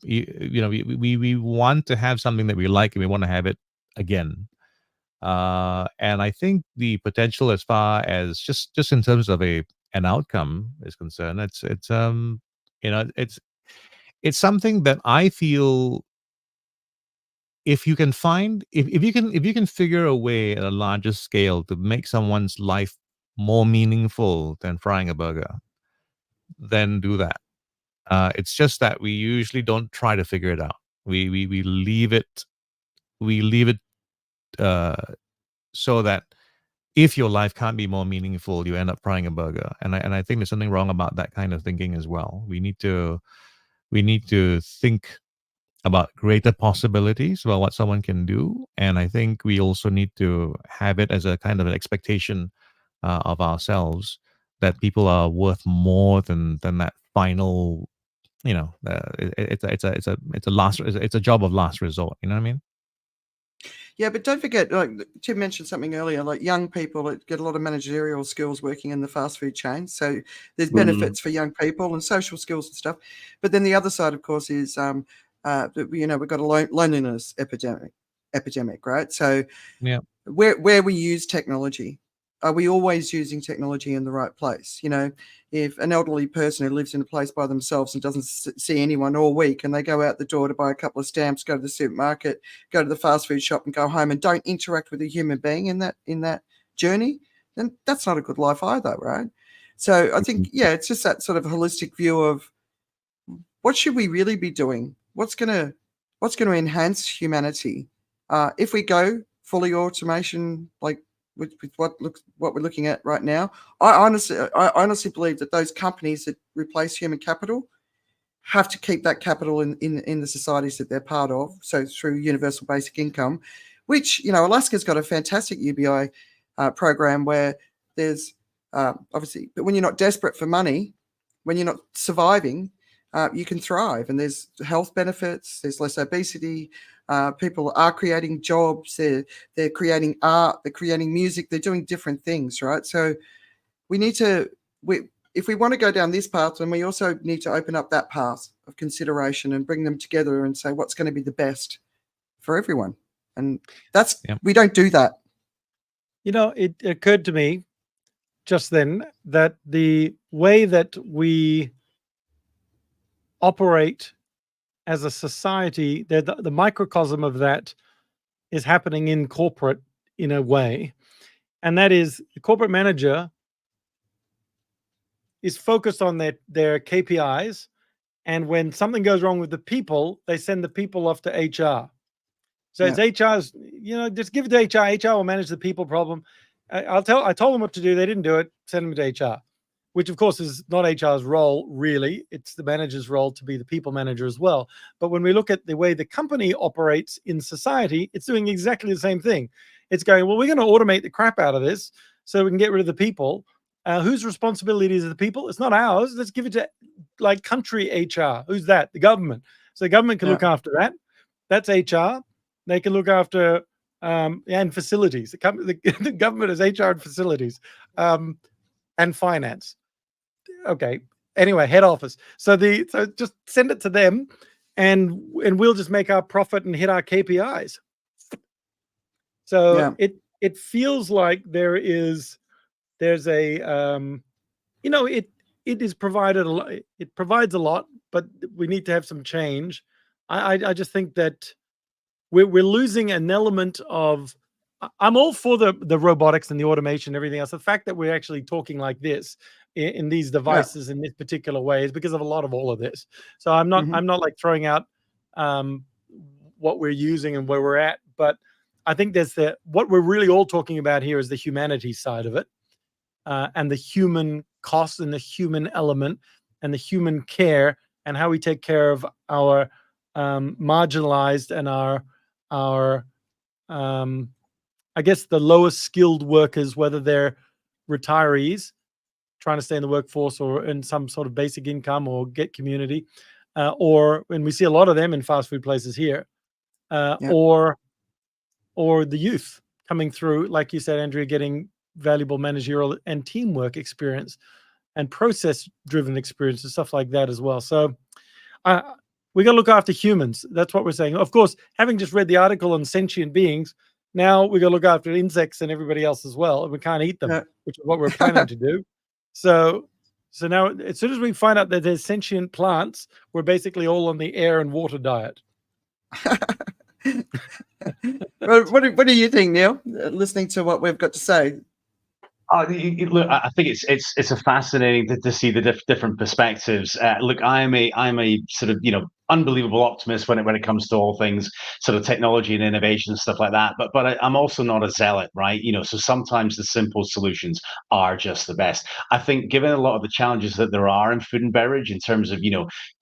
We want to have something that we like, and we want to have it again. And I think the potential, as far as just in terms of an outcome is concerned, it's something that I feel, if you can figure a way at a larger scale to make someone's life more meaningful than frying a burger, then do that. It's just that we usually don't try to figure it out. We leave it uh, so that if your life can't be more meaningful, you end up frying a burger. And I think there's something wrong about that kind of thinking as well. We need to think about greater possibilities about what someone can do, and I think we also need to have it as a kind of an expectation of ourselves, that people are worth more than that final. It's a job of last resort. You know what I mean? Yeah, but don't forget, like Tim mentioned something earlier, like young people that get a lot of managerial skills working in the fast food chain. So there's benefits for young people and social skills and stuff. But then the other side, of course, is we've got a loneliness epidemic, right? So Yeah. where we use technology, are we always using technology in the right place? If an elderly person who lives in a place by themselves and doesn't see anyone all week, and they go out the door to buy a couple of stamps, go to the supermarket, go to the fast food shop, and go home, and don't interact with a human being in that journey, then that's not a good life either, right? So I think, yeah, it's just that sort of holistic view of what should we really be doing? What's gonna enhance humanity? If we go fully automation, like with what we're looking at right now, I honestly believe that those companies that replace human capital have to keep that capital in the societies that they're part of. So through universal basic income, which Alaska's got a fantastic UBI program where there's obviously, but when you're not desperate for money, when you're not surviving, you can thrive, and there's health benefits, there's less obesity, people are creating jobs, they're creating art, they're creating music, they're doing different things, right? So if we want to go down this path, then we also need to open up that path of consideration and bring them together and say what's going to be the best for everyone. And we don't do that. It occurred to me just then that the way that we operate as a society, the microcosm of that is happening in corporate in a way. And that is, the corporate manager is focused on their KPIs. And when something goes wrong with the people, they send the people off to HR. So it's HR's, just give it to HR. HR will manage the people problem. I told them what to do. They didn't do it. Send them to HR, which of course is not HR's role, really. It's the manager's role to be the people manager as well. But when we look at the way the company operates in society, it's doing exactly the same thing. It's going, well, we're going to automate the crap out of this so we can get rid of the people. Whose responsibility is the people? It's not ours. Let's give it to country HR. Who's that? The government. So the government can look after that. That's HR. They can look after and facilities. The government is HR and facilities and finance. Okay. Anyway, head office. So just send it to them, and we'll just make our profit and hit our KPIs. So it feels like there's a it is provided a lot. It provides a lot, but we need to have some change. I just think that we're losing an element of I'm all for the robotics and the automation and everything else. The fact that we're actually talking like this in these devices in this particular way is because of a lot of all of this. So I'm not like throwing out what we're using and where we're at, but I think there's what we're really all talking about here is the humanity side of it, and the human cost and the human element and the human care and how we take care of our marginalized and our I guess the lowest skilled workers, whether they're retirees trying to stay in the workforce or in some sort of basic income or get community, or when we see a lot of them in fast food places here, or the youth coming through, like you said, Andrea, getting valuable managerial and teamwork experience and process-driven experience and stuff like that as well. So we got to look after humans. That's what we're saying. Of course, having just read the article on sentient beings, now we got to look after insects and everybody else as well. And we can't eat them, which is what we're planning to do. So now, as soon as we find out that there's sentient plants, we're basically all on the air and water diet. What do you think, Neil? Listening to what we've got to say. Look, I think it's a fascinating to see the different perspectives. Look, I'm a sort of unbelievable optimist when it comes to all things sort of technology and innovation and stuff like that. But I'm also not a zealot, right? So sometimes the simple solutions are just the best. I think given a lot of the challenges that there are in food and beverage in terms of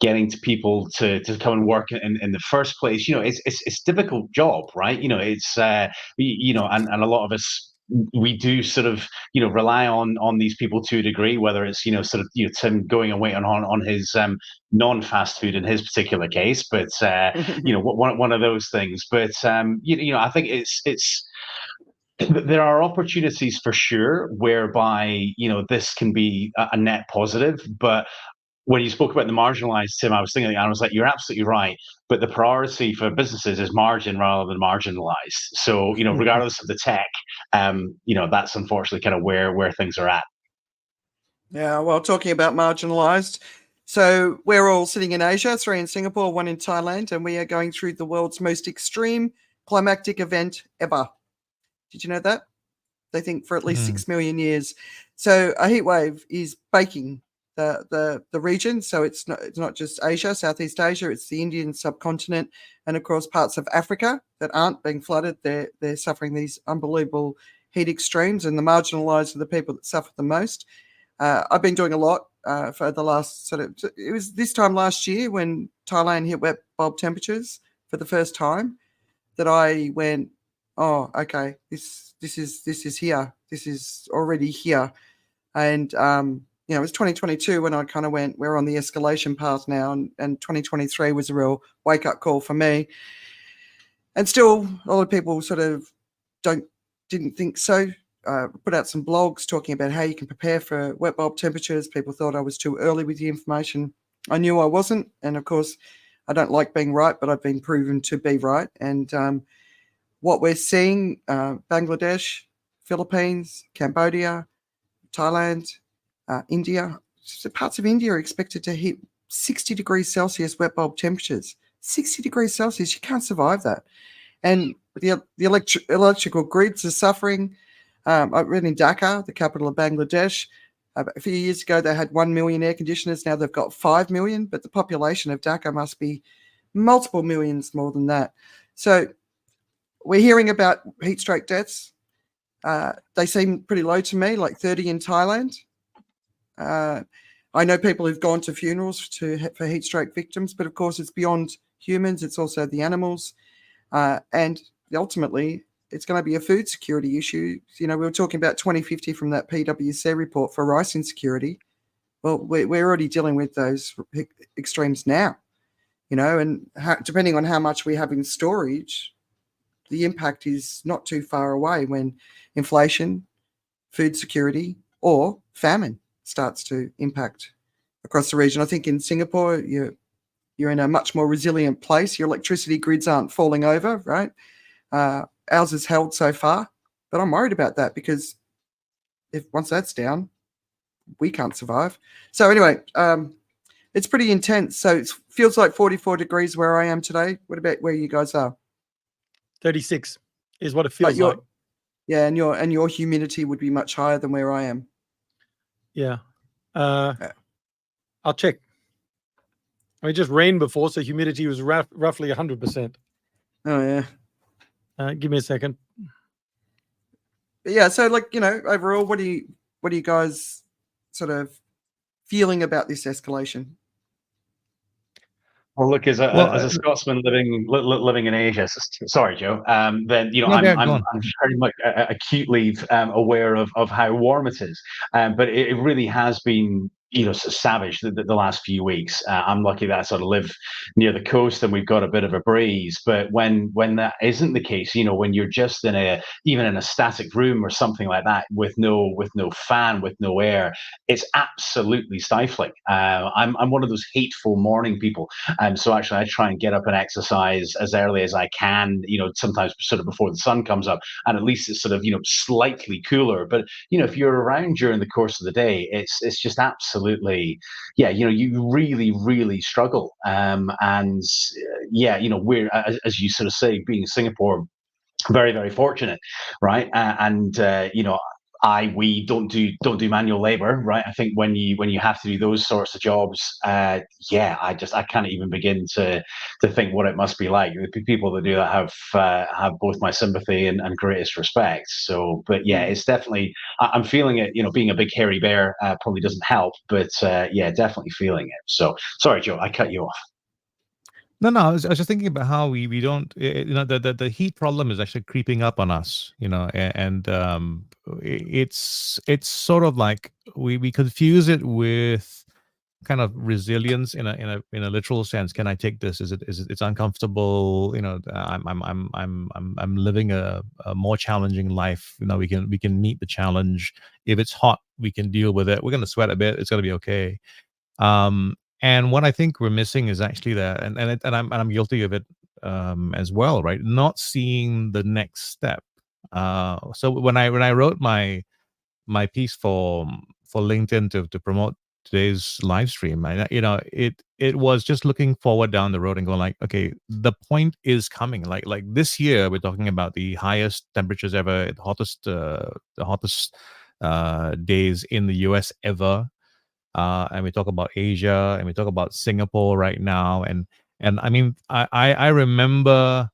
getting to people to come and work in the first place, it's a difficult job, right? It's and a lot of us, we do sort of rely on these people to a degree, whether it's sort of Tim going away on his non-fast food in his particular case, but one of those things. But I think it's there are opportunities for sure whereby this can be a net positive. But when you spoke about the marginalized, Tim, I was thinking, I was like, you're absolutely right. But the priority for businesses is margin rather than marginalized. So, regardless of the tech, that's unfortunately kind of where things are at. Yeah, well, talking about marginalized. So we're all sitting in Asia, 3 in Singapore, 1 in Thailand, and we are going through the world's most extreme climactic event ever. Did you know that? They think for at least 6 million years. So a heat wave is baking the region. So it's not just Asia, Southeast Asia, it's the Indian subcontinent, and of course parts of Africa that aren't being flooded. They're suffering these unbelievable heat extremes, and the marginalized are the people that suffer the most. I've been doing a lot for the last it was this time last year when Thailand hit wet bulb temperatures for the first time that I went, oh, okay, this is here. This is already here. And it was 2022 when I kind of went, we're on the escalation path now, and 2023 was a real wake-up call for me. And still, a lot of people sort of didn't think so. Put out some blogs talking about how you can prepare for wet bulb temperatures. People thought I was too early with the information. I knew I wasn't, and of course, I don't like being right, but I've been proven to be right. And what we're seeing, Bangladesh, Philippines, Cambodia, Thailand, India, parts of India are expected to hit 60 degrees Celsius wet bulb temperatures. 60 degrees Celsius, you can't survive that. And the electrical grids are suffering. I read in Dhaka, the capital of Bangladesh, a few years ago they had 1 million air conditioners. Now they've got 5 million, but the population of Dhaka must be multiple millions more than that. So we're hearing about heat stroke deaths. They seem pretty low to me, like 30 in Thailand. I know people who've gone to funerals for heat stroke victims, but of course it's beyond humans. It's also the animals. And ultimately, it's going to be a food security issue. We were talking about 2050 from that PwC report for rice insecurity. Well, we're already dealing with those extremes now, and depending on how much we have in storage, the impact is not too far away when inflation, food security, or famine starts to impact across the region. I think in Singapore, you're in a much more resilient place. Your electricity grids aren't falling over, right? Ours is held so far, but I'm worried about that because once that's down, we can't survive. So anyway, it's pretty intense. So it feels like 44 degrees where I am today. What about where you guys are? 36 is what it feels like. Yeah, and your humidity would be much higher than where I am. Yeah. Yeah. I'll check. I mean, it just rained before, so humidity was roughly 100%. Oh yeah. Give me a second. But yeah, so like, overall, what are you guys sort of feeling about this escalation? Well, look, as a Well, as a Scotsman living in Asia, sorry, Joe. Then no, I'm go I'm on. I'm very much acutely aware of how warm it is, but it really has been savage the last few weeks. I'm lucky that I sort of live near the coast and we've got a bit of a breeze. But when that isn't the case, when you're just even in a static room or something like that with no fan, with no air, it's absolutely stifling. I'm one of those hateful morning people. So actually, I try and get up and exercise as early as I can. Sometimes sort of before the sun comes up, and at least it's sort of slightly cooler. But if you're around during the course of the day, it's just absolutely, yeah. You really really struggle. And yeah, we're as you sort of say, being Singapore, very very fortunate, right? And we don't do manual labor, right? I think when you have to do those sorts of jobs, yeah, I can't even begin to think what it must be like. The people that do that have both my sympathy and greatest respect. So, but yeah, it's definitely, I'm feeling it. Being a big hairy bear probably doesn't help, but yeah, definitely feeling it. So sorry, Joe, I cut you off. No, I was just thinking about how we don't, the heat problem is actually creeping up on us, and it's sort of like we confuse it with kind of resilience in a literal sense. Can I take this? It's uncomfortable? I'm living a more challenging life. We can meet the challenge. If it's hot, we can deal with it. We're gonna sweat a bit. It's gonna be okay. And what I think we're missing is actually that, and I'm guilty of it as well, right? Not seeing the next step. So when I wrote my piece for LinkedIn to promote today's live stream, it was just looking forward down the road and going like, okay, the point is coming. Like this year, we're talking about the highest temperatures ever, the hottest days in the US ever. And we talk about Asia, and we talk about Singapore right now, and I mean, I remember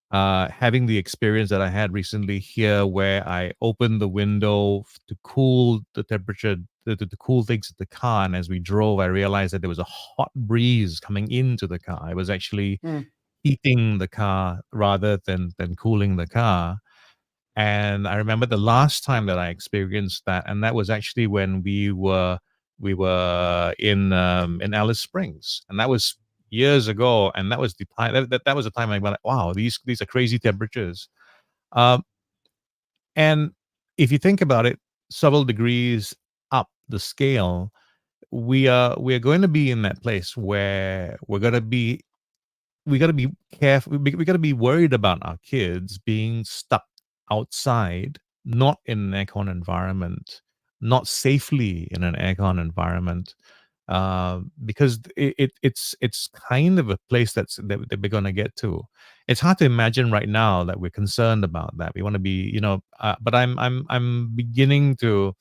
having the experience that I had recently here, where I opened the window to cool the temperature, to cool things in the car, and as we drove, I realized that there was a hot breeze coming into the car. It was actually heating the car rather than cooling the car. And I remember the last time that I experienced that, and that was actually when we were in Alice Springs, and that was years ago. And that was the time that was the time I went, wow, these are crazy temperatures. And if you think about it, several degrees up the scale, we are going to be in that place where we got to be careful. We got to be worried about our kids being stuck outside, not in an aircon environment, not safely in an aircon environment, because it's kind of a place that we're going to get to. It's hard to imagine right now that we're concerned about that. We want to be, but I'm beginning to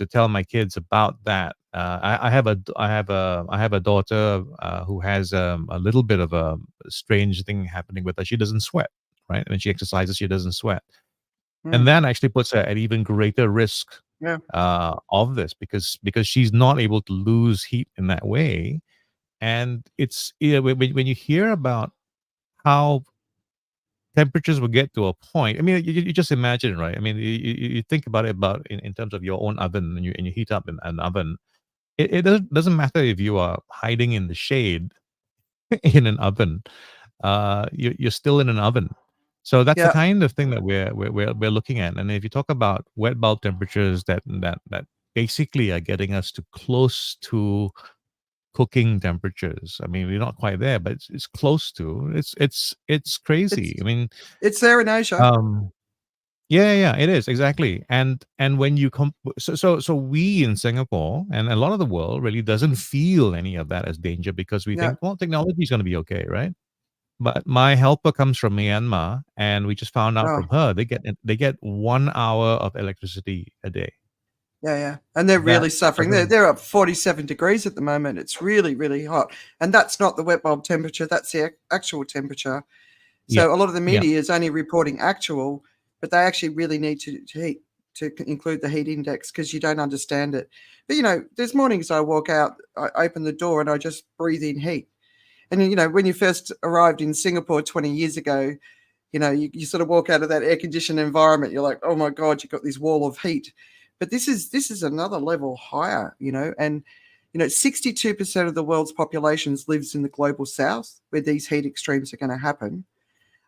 tell my kids about that. I have a daughter who has a little bit of a strange thing happening with her. She doesn't sweat, right? When she exercises, she doesn't sweat, and that actually puts her at even greater risk of this, because she's not able to lose heat in that way. And it's when you hear about how temperatures will get to a point. I mean, you just imagine, right? I mean, you think about it in terms of your own oven, and you heat up in an oven. It doesn't matter if you are hiding in the shade in an oven. You're still in an oven. So that's the Yeah. kind of thing that we're looking at. And if you talk about wet bulb temperatures that basically are getting us to close to cooking temperatures. I mean, we're not quite there, but it's close to. It's crazy. I mean, It's there in Asia. yeah, it is exactly. And when you come, so we in Singapore and a lot of the world really doesn't feel any of that as danger, because we think, well, technology is going to be okay, right? But my helper comes from Myanmar, and we just found out Oh, from her they get 1 hour of electricity a day. yeah. And they're really That suffering. doesn't. They're up 47 degrees at the moment. It's really, really hot. And that's not the wet bulb temperature. That's the actual temperature. Yeah, So a lot of the yeah. media is only reporting actual, but they actually really need to include the heat index because you don't understand it. But, there's mornings I walk out, I open the door and I just breathe in heat. And, when you first arrived in Singapore 20 years ago, you sort of walk out of that air-conditioned environment. You're like, oh, my God, you've got this wall of heat. But this is another level higher, and, 62% of the world's populations lives in the global south where these heat extremes are going to happen.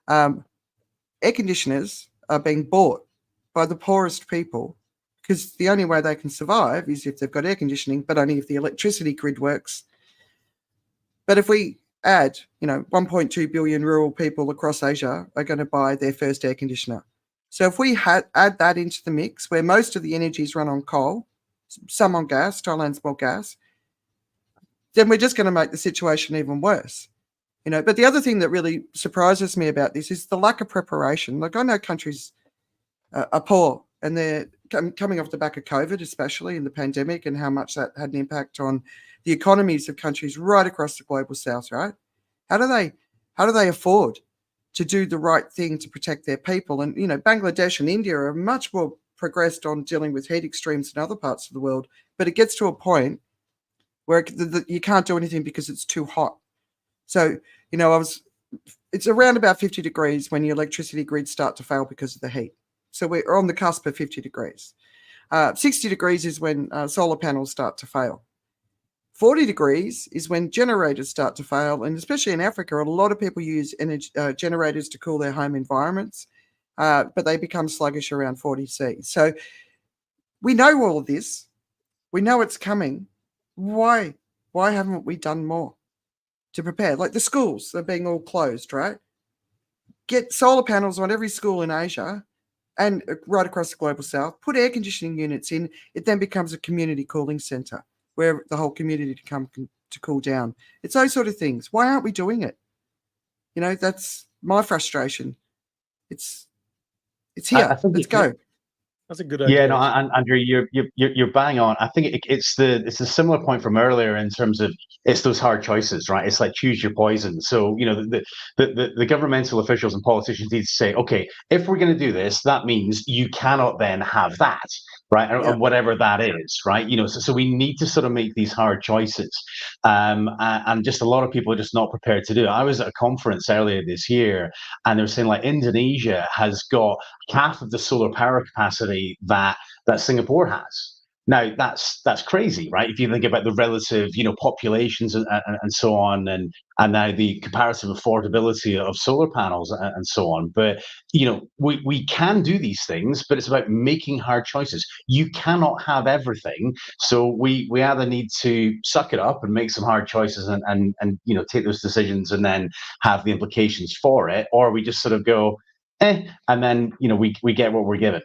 Air conditioners are being bought by the poorest people because the only way they can survive is if they've got air conditioning, but only if the electricity grid works. But if we add, 1.2 billion rural people across Asia are going to buy their first air conditioner. So if we add that into the mix, where most of the energy is run on coal, some on gas, Thailand's more gas, then we're just going to make the situation even worse. But the other thing that really surprises me about this is the lack of preparation. Like, I know countries are poor and they're coming off the back of COVID, especially in the pandemic, and how much that had an impact on the economies of countries right across the global south, right? How do they afford to do the right thing to protect their people? And, Bangladesh and India are much more progressed on dealing with heat extremes than other parts of the world, but it gets to a point where you can't do anything because it's too hot. So, it's around about 50 degrees when your electricity grids start to fail because of the heat. So we're on the cusp of 50 degrees. 60 degrees is when solar panels start to fail. 40 degrees is when generators start to fail. And especially in Africa, a lot of people use generators to cool their home environments, but they become sluggish around 40 C. So we know all of this. We know it's coming. Why haven't we done more to prepare? Like the schools are being all closed, right? Get solar panels on every school in Asia and right across the global south, put air conditioning units in. It then becomes a community cooling centre where the whole community can come to cool down. It's those sort of things. Why aren't we doing it? That's my frustration. It's here. I think Let's go. That's a good Yeah, idea. no, actually. and Andrew, you're bang on. I think it's a similar point from earlier in terms of it's those hard choices, right? It's like choose your poison. So the governmental officials and politicians need to say, okay, if we're going to do this, that means you cannot then have that, right? Yeah. And whatever that is, right? So we need to sort of make these hard choices, and just a lot of people are just not prepared to do it. I was at a conference earlier this year, and they were saying like Indonesia has got half of the solar power capacity that Singapore has. Now that's crazy, right? If you think about the relative, populations and so on, and now the comparative affordability of solar panels and so on. But we can do these things, but it's about making hard choices. You cannot have everything, so we either need to suck it up and make some hard choices and take those decisions and then have the implications for it, or we just sort of go, and then we get what we're given.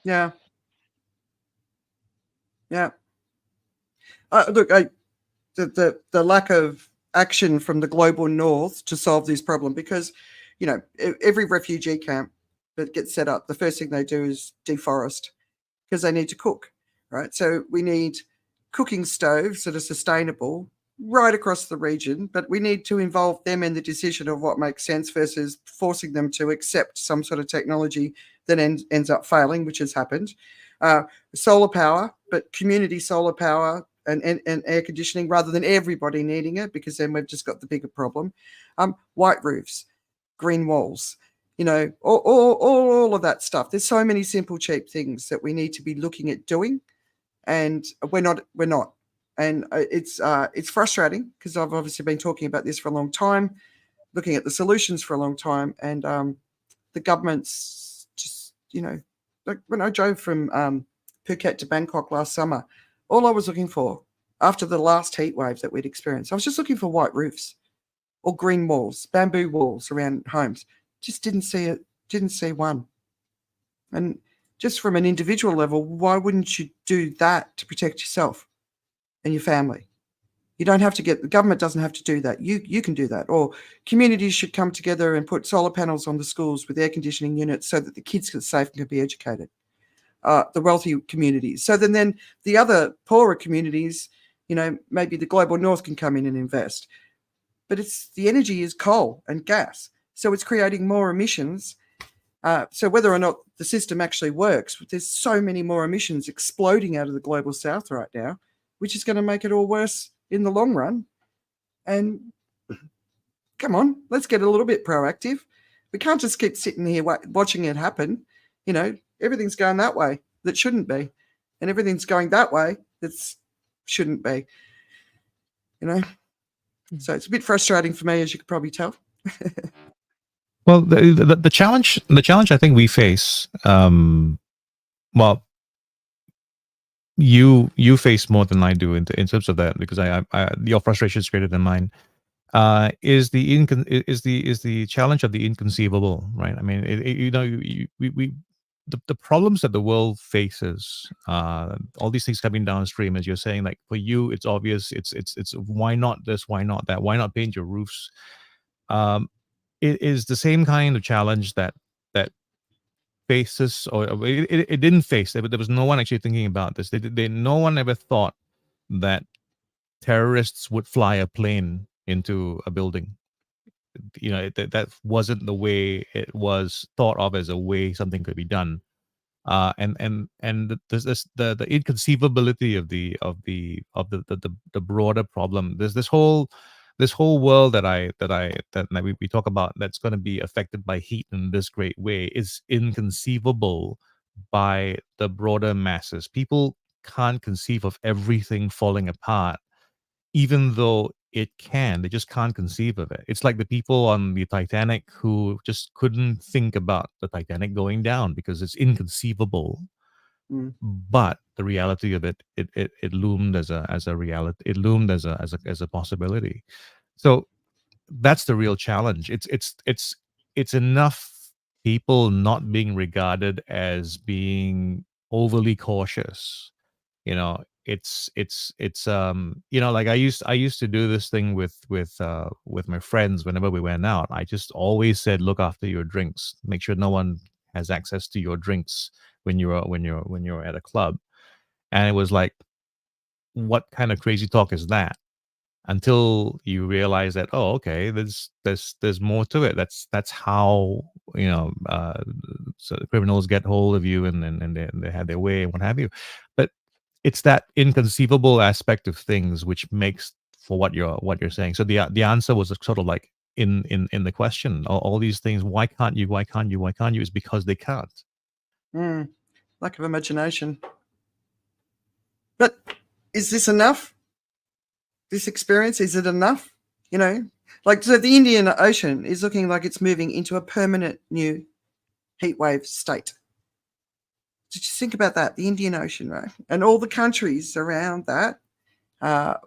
Yeah. Yeah. Look, the lack of action from the global north to solve this problem, because every refugee camp that gets set up, the first thing they do is deforest because they need to cook, right? So we need cooking stoves that are sustainable right across the region, but we need to involve them in the decision of what makes sense versus forcing them to accept some sort of technology that ends up failing, which has happened. Solar power, but community solar power and air conditioning rather than everybody needing it, because then we've just got the bigger problem. White roofs, green walls, all of that stuff. There's so many simple, cheap things that we need to be looking at doing, and we're not. And it's frustrating because I've obviously been talking about this for a long time, looking at the solutions for a long time, and the government's just, like when I drove from Phuket to Bangkok last summer, all I was looking for after the last heat wave that we'd experienced, I was just looking for white roofs or green walls, bamboo walls around homes. Just didn't see it, didn't see one. And just from an individual level, why wouldn't you do that to protect yourself and your family? You don't have to the government doesn't have to do that. You can do that. Or communities should come together and put solar panels on the schools with air conditioning units so that the kids are safe and can be educated. The wealthy communities. So then the other poorer communities, maybe the global north can come in and invest. But the energy is coal and gas. So it's creating more emissions. So whether or not the system actually works, there's so many more emissions exploding out of the global south right now, which is going to make it all worse in the long run. And come on, let's get a little bit proactive. We can't just keep sitting here watching it happen. Everything's going that way that shouldn't be. And everything's going that way that shouldn't be. So it's a bit frustrating for me, as you could probably tell. Well, the challenge I think we face, well, you face more than I do in terms of that, because your frustration is greater than mine. Is the challenge of the inconceivable, right? I mean, the problems that the world faces, all these things coming downstream, as you're saying, like for you, it's obvious. It's why not this? Why not that? Why not paint your roofs? It is the same kind of challenge that faces, or it didn't face. There was no one actually thinking about this. No one ever thought that terrorists would fly a plane into a building. That wasn't the way it was thought of as a way something could be done. And the inconceivability of the broader problem. There's this whole world that we talk about that's going to be affected by heat in this great way is inconceivable by the broader masses. People can't conceive of everything falling apart, even though it can. They just can't conceive of it. It's like the people on the Titanic who just couldn't think about the Titanic going down because it's inconceivable. But the reality of it loomed as a reality. It loomed as a possibility. So that's the real challenge. It's enough people not being regarded as being overly cautious. It's like I used to do this thing with my friends whenever we went out. I just always said, look after your drinks, make sure no one has access to your drinks when you're at a club. And it was like, what kind of crazy talk is that? Until you realize that, oh, okay, there's more to it. That's how so criminals get hold of you and they have their way and what have you. But it's that inconceivable aspect of things which makes for what you're saying. So the answer was sort of like in the question, all these things, why can't you, is because they can't. Lack of imagination. But is this enough? This experience, is it enough? So the Indian Ocean is looking like it's moving into a permanent new heatwave state. Did you think about that? The Indian Ocean, right? And all the countries around that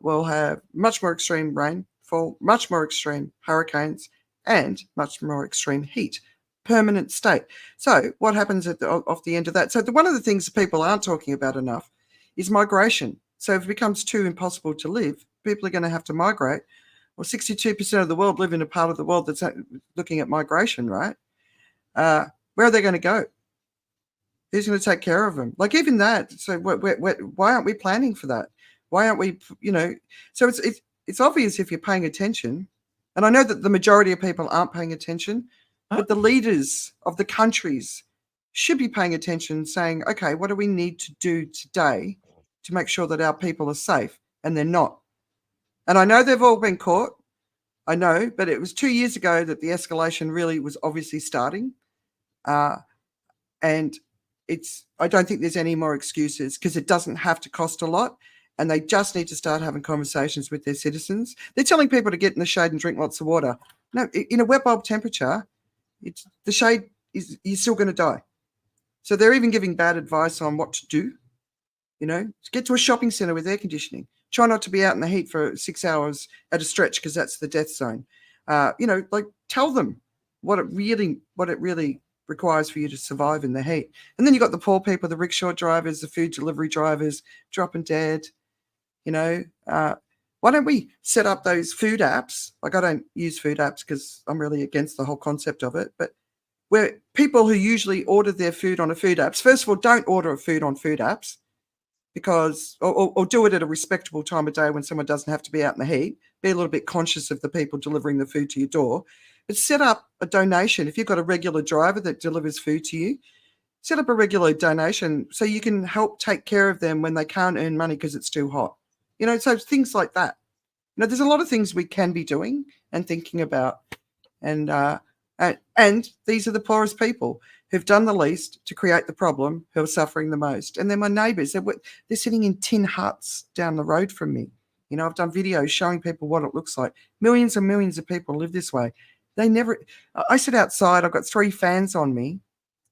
will have much more extreme rainfall, much more extreme hurricanes, and much more extreme heat. Permanent state. So what happens off the end of that? So one of the things that people aren't talking about enough is migration. So if it becomes too impossible to live, people are going to have to migrate. Well, 62% of the world live in a part of the world that's looking at migration, right? Where are they going to go? Who's going to take care of them? Like even that. So why aren't we planning for that? Why aren't we, So it's obvious if you're paying attention. And I know that the majority of people aren't paying attention, but the leaders of the countries should be paying attention, saying, okay, what do we need to do today to make sure that our people are safe? And they're not. And I know they've all been caught. I know, but it was 2 years ago that the escalation really was obviously starting. And I don't think there's any more excuses, because it doesn't have to cost a lot. And they just need to start having conversations with their citizens. They're telling people to get in the shade and drink lots of water. No, in a wet bulb temperature, the shade you're still going to die. So they're even giving bad advice on what to do. Get to a shopping centre with air conditioning. Try not to be out in the heat for 6 hours at a stretch, because that's the death zone. Tell them what it really requires for you to survive in the heat. And then you've got the poor people, the rickshaw drivers, the food delivery drivers, dropping dead. Why don't we set up those food apps? Like, I don't use food apps because I'm really against the whole concept of it, but where people who usually order their food on a food apps, first of all, don't order food on food apps, because or do it at a respectable time of day when someone doesn't have to be out in the heat. Be a little bit conscious of the people delivering the food to your door. But set up a donation. If you've got a regular driver that delivers food to you, set up a regular donation so you can help take care of them when they can't earn money because it's too hot. You know, so things like that. You know, there's a lot of things we can be doing and thinking about. And these are the poorest people who've done the least to create the problem, who are suffering the most. And they're my neighbours. They're sitting in tin huts down the road from me. You know, I've done videos showing people what it looks like. Millions and millions of people live this way. I sit outside, I've got 3 fans on me,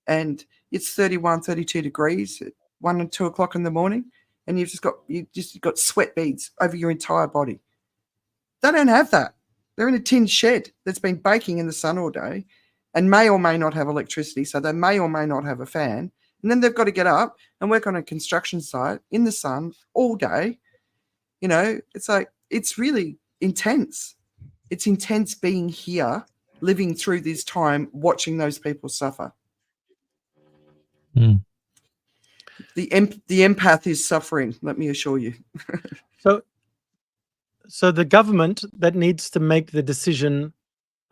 and it's 31, 32 degrees at 1 and 2 o'clock in the morning, and you've just got sweat beads over your entire body. They don't have that. They're in a tin shed that's been baking in the sun all day and may or may not have electricity, so they may or may not have a fan. And then they've got to get up and work on a construction site in the sun all day. You know, it's like, it's really intense. It's intense being here, living through this time, watching those people suffer. Mm. The empath is suffering, let me assure you. So the government that needs to make the decision,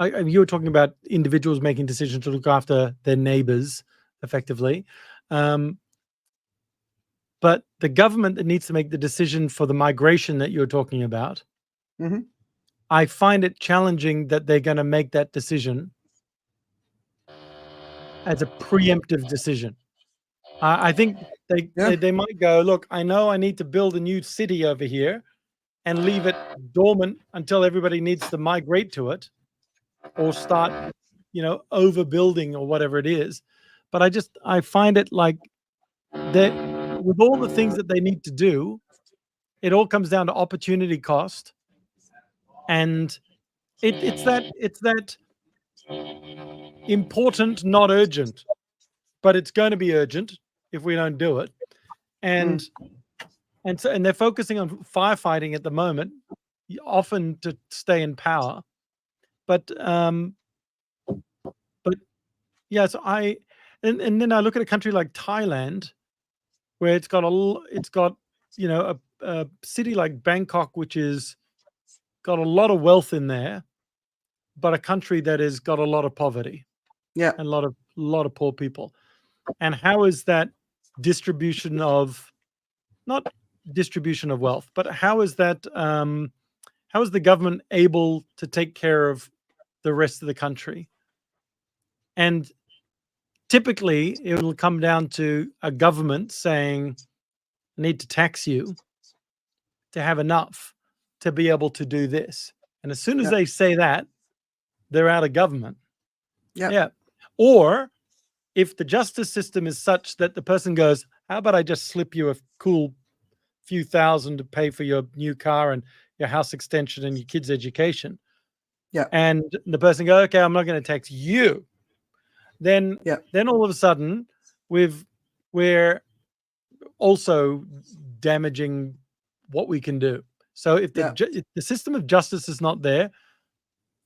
you were talking about individuals making decisions to look after their neighbors effectively. But the government that needs to make the decision for the migration that you're talking about, Mhm. I find it challenging that they're going to make that decision as a preemptive decision. I think they might go, look, I know I need to build a new city over here and leave it dormant until everybody needs to migrate to it or start, you know, overbuilding or whatever it is. But I find it like that with all the things that they need to do, it all comes down to opportunity cost. And it's that important, not urgent, but it's going to be urgent if we don't do it. And they're focusing on firefighting at the moment, often to stay in power. But yeah, so and then I look at a country like Thailand, where it's got you know, a city like Bangkok, which is got a lot of wealth in there, but a country that has got a lot of poverty. Yeah. And a lot of poor people. And how is that distribution of, not distribution of wealth, but how is that how is the government able to take care of the rest of the country? And typically it will come down to a government saying, I need to tax you to have enough to be able to do this. And as soon as they say that, they're out of government. Yeah. Or if the justice system is such that the person goes, how about I just slip you a cool few thousand to pay for your new car and your house extension and your kids' education. Yeah. And the person goes, okay, I'm not going to tax you. Then all of a sudden we're also damaging what we can do. So if the system of justice is not there,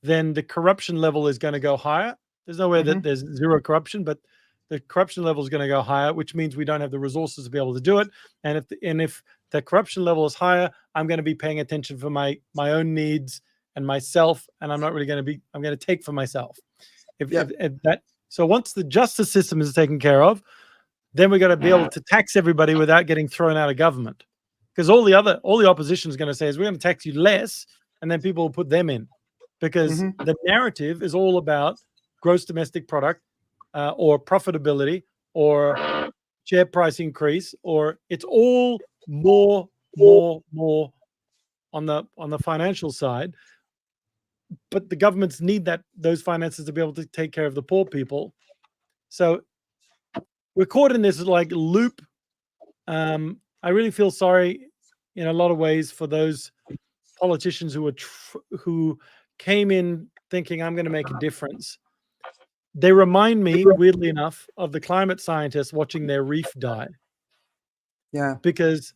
then the corruption level is going to go higher. There's no way that there's zero corruption, but the corruption level is going to go higher, which means we don't have the resources to be able to do it. And if the corruption level is higher, I'm going to be paying attention for my own needs and myself, and I'm not really going to be. I'm going to take for myself. So once the justice system is taken care of, then we're going to be able to tax everybody without getting thrown out of government. Because all the opposition is going to say is we're going to tax you less, and then people will put them in, because the narrative is all about gross domestic product or profitability or share price increase, or it's all more on the financial side. But the governments need those finances to be able to take care of the poor people. So we're caught in this like loop. I really feel sorry in a lot of ways for those politicians who came in thinking I'm going to make a difference. They remind me, weirdly enough, of the climate scientists watching their reef die. Yeah. Because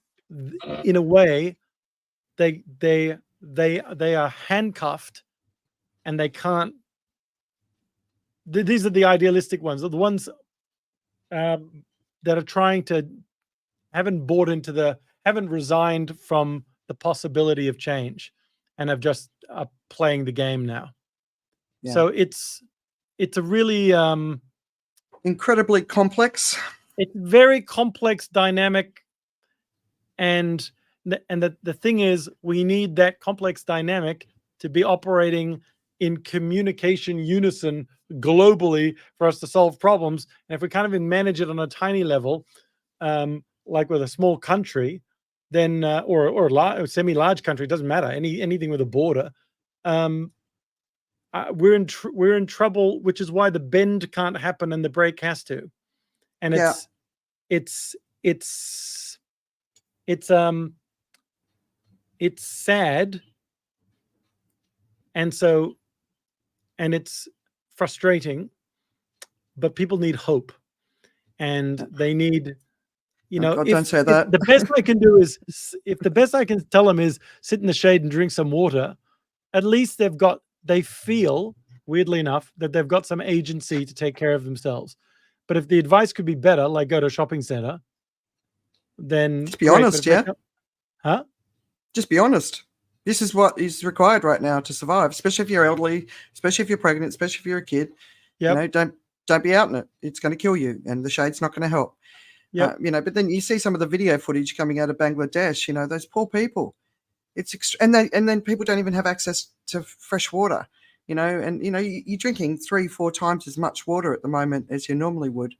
in a way, they they are handcuffed, and they can't. These are the idealistic ones, the ones that are trying to haven't resigned from the possibility of change, and have just are playing the game now. Yeah. So it's a really incredibly complex. it's very complex dynamic, and the thing is, we need that complex dynamic to be operating in communication unison globally for us to solve problems. And if we kind of manage it on a tiny level, like with a small country, then or a semi-large country, it doesn't matter, anything with a border, we're in trouble, which is why the bend can't happen and the break has to. And Yeah. it's sad, and it's frustrating, but people need hope, and they need, Oh God, don't say if that. the best I can do is, if the best I can tell them is sit in the shade and drink some water, at least they feel, weirdly enough, that they've got some agency to take care of themselves. But if the advice could be better, like go to a shopping center, then Just be honest, yeah. Huh? Just be honest. This is what is required right now to survive, especially if you're elderly, especially if you're pregnant, especially if you're a kid. Yep. Don't be out in it. It's going to kill you, and the shade's not going to help. Yep. But then you see some of the video footage coming out of Bangladesh. Those poor people. And then people don't even have access to fresh water. You're drinking 3-4 times as much water at the moment as you normally would.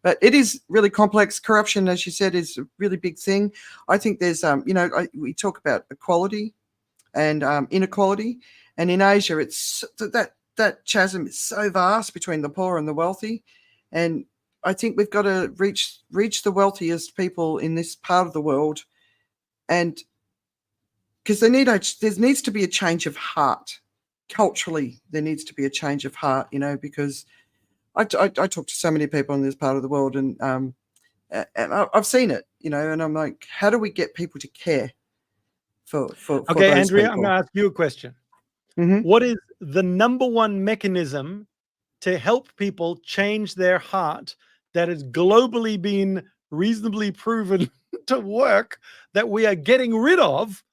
But it is really complex. Corruption, as you said, is a really big thing. I think there's, we talk about equality and inequality, and in Asia, it's that chasm is so vast between the poor and the wealthy, and I think we've got to reach the wealthiest people in this part of the world, and because there needs to be a change of heart. Culturally, there needs to be a change of heart, because I talk to so many people in this part of the world, and I've seen it, and I'm like, how do we get people to care for Okay, those Andrea, people? I'm going to ask you a question. Mm-hmm. What is the number one mechanism to help people change their heart that has globally been reasonably proven to work, that we are getting rid of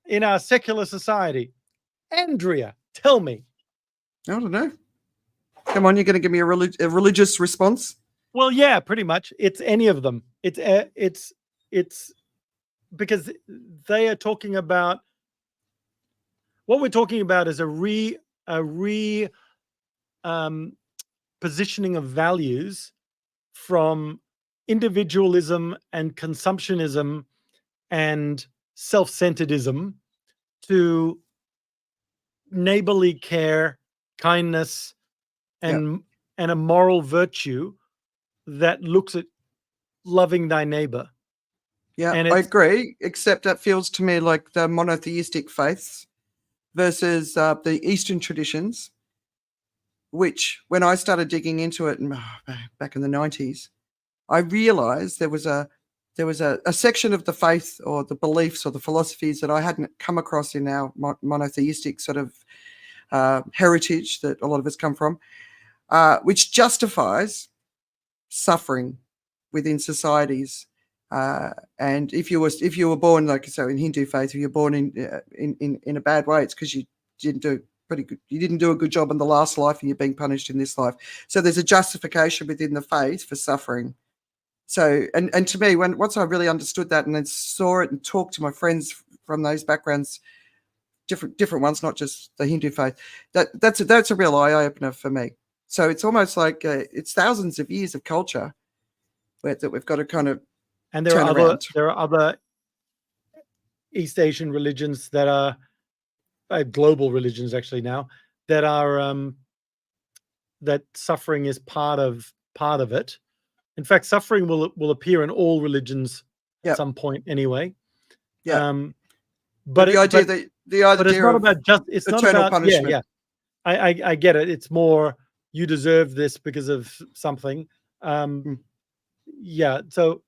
in our secular society? Andrea, tell me. I don't know. Come on, you're going to give me a religious response? Well, yeah, pretty much. It's any of them. It's because they are talking about, what we're talking about is a positioning of values from individualism and consumptionism and self-centeredism to neighborly care, kindness, and a moral virtue that looks at loving thy neighbor. Yeah, And I agree, except that feels to me like the monotheistic faiths versus the Eastern traditions, which when I started digging into it back in the 90s, I realized there was a section of the faith or the beliefs or the philosophies that I hadn't come across in our monotheistic sort of heritage that a lot of us come from, which justifies suffering within societies. And if you were born, like so in Hindu faith, if you're born in a bad way, it's because you didn't do pretty good. You didn't do a good job in the last life, and you're being punished in this life. So there's a justification within the faith for suffering. So, and to me, once I really understood that and then saw it and talked to my friends from those backgrounds, different ones, not just the Hindu faith, that's a real eye opener for me. So it's almost like it's thousands of years of culture that we've got to kind of. And there are other East Asian religions that are global religions actually now that are that suffering is part of it. In fact, suffering will appear in all religions at some point anyway. Yeah. But the idea it's not about just eternal punishment. Yeah. I get it. It's more you deserve this because of something. Yeah. So,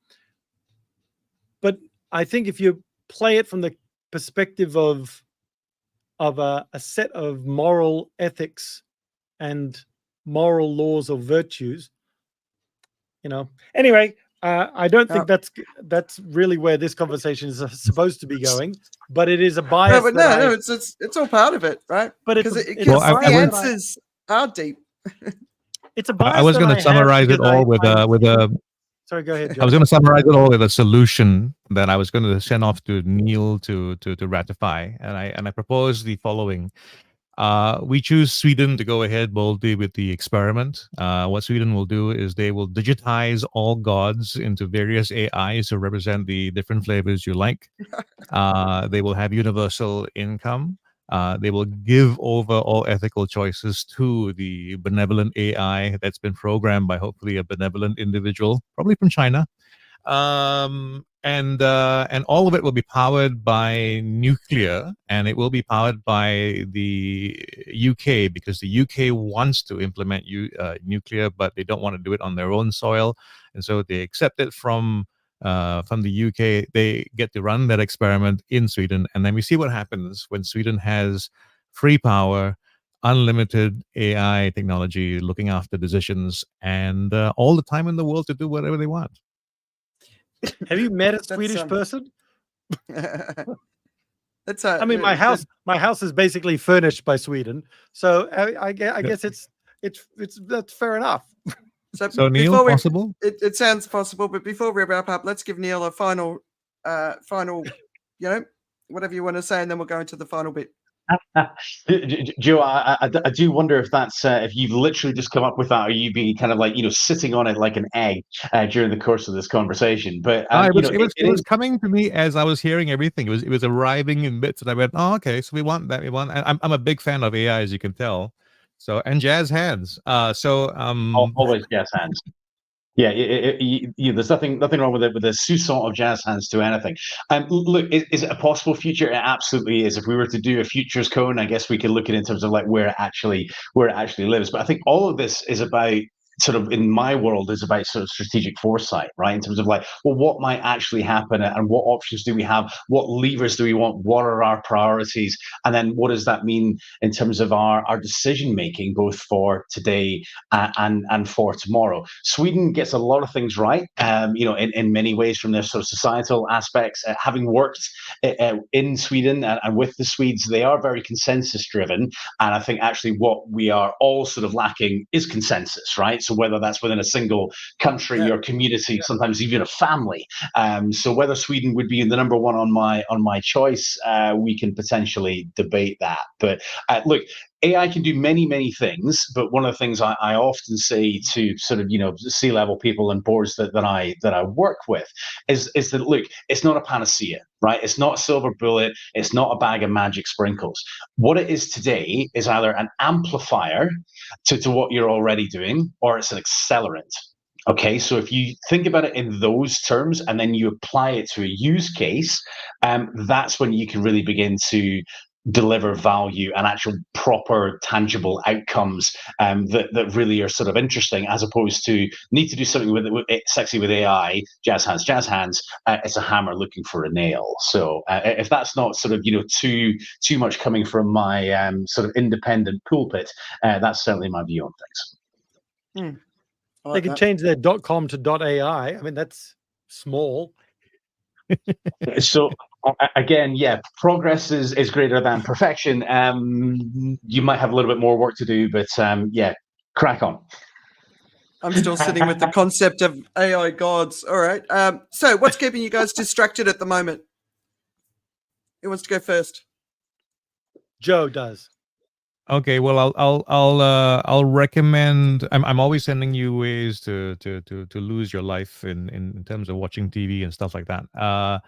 but I think if you play it from the perspective of of a set of moral ethics and moral laws or virtues. Anyway, I don't think that's really where this conversation is supposed to be going, but it is a bias. It's all part of it, right? But because the answers are deep. It's a bias. I was going to summarize it all with a. Sorry, go ahead, Joe. I was going to summarize it all with a solution that I was going to send off to Neil to ratify, and I propose the following. We choose Sweden to go ahead boldly with the experiment. What Sweden will do is they will digitize all gods into various AIs to represent the different flavors you like. They will have universal income. They will give over all ethical choices to the benevolent AI that's been programmed by hopefully a benevolent individual, probably from China. And all of it will be powered by nuclear, and it will be powered by the UK, because the UK wants to implement nuclear, but they don't want to do it on their own soil, and so they accept it from the UK. They get to run that experiment in Sweden, and then we see what happens when Sweden has free power, unlimited AI technology, looking after decisions, and all the time in the world to do whatever they want. Have you met a Swedish person? I mean, my house is basically furnished by Sweden, so I guess that's fair enough. So Neil, possible? It sounds possible, but before we wrap up, let's give Neil a final, whatever you want to say, and then we'll go into the final bit. Joe, I do wonder if that's if you've literally just come up with that, or you be kind of like sitting on it like an egg during the course of this conversation. But it was coming to me as I was hearing everything. It was arriving in bits, and I went, "Oh, okay, so we want that. We want." I'm a big fan of AI, as you can tell. So, and jazz hands. Always jazz hands. Yeah, there's nothing wrong with it, with a sousson of jazz hands to anything. Look, is it a possible future? It absolutely is. If we were to do a futures cone, I guess we could look at it in terms of like where it actually lives. But I think all of this is about, sort of in my world, is about sort of strategic foresight, right? In terms of like, well, what might actually happen, and what options do we have? What levers do we want? What are our priorities? And then what does that mean in terms of our decision making, both for today and for tomorrow? Sweden gets a lot of things right, in many ways, from their sort of societal aspects. Having worked in Sweden and with the Swedes, they are very consensus driven. And I think actually what we are all sort of lacking is consensus, right? So whether that's within a single country or community, sometimes even a family. So whether Sweden would be the number one on my choice, we can potentially debate that. But look, AI can do many, many things, but one of the things I often say to sort of C-level people and boards that I work with is that, look, it's not a panacea, right? It's not a silver bullet. It's not a bag of magic sprinkles. What it is today is either an amplifier to what you're already doing, or it's an accelerant. Okay, so if you think about it in those terms, and then you apply it to a use case, that's when you can really begin to deliver value and actual proper tangible outcomes that really are sort of interesting, as opposed to need to do something with it sexy with AI, jazz hands. It's a hammer looking for a nail. So if that's not sort of too much coming from my sort of independent pulpit, that's certainly my view on things. They could change their .com to .ai. I mean, that's small. So again, progress is greater than perfection. You might have a little bit more work to do, but crack on. I'm still sitting with the concept of AI gods. All right. So what's keeping you guys distracted at the moment? Who wants to go first? Joe does. Okay, well, I'll recommend. I'm always sending you ways to lose your life in terms of watching TV and stuff like that.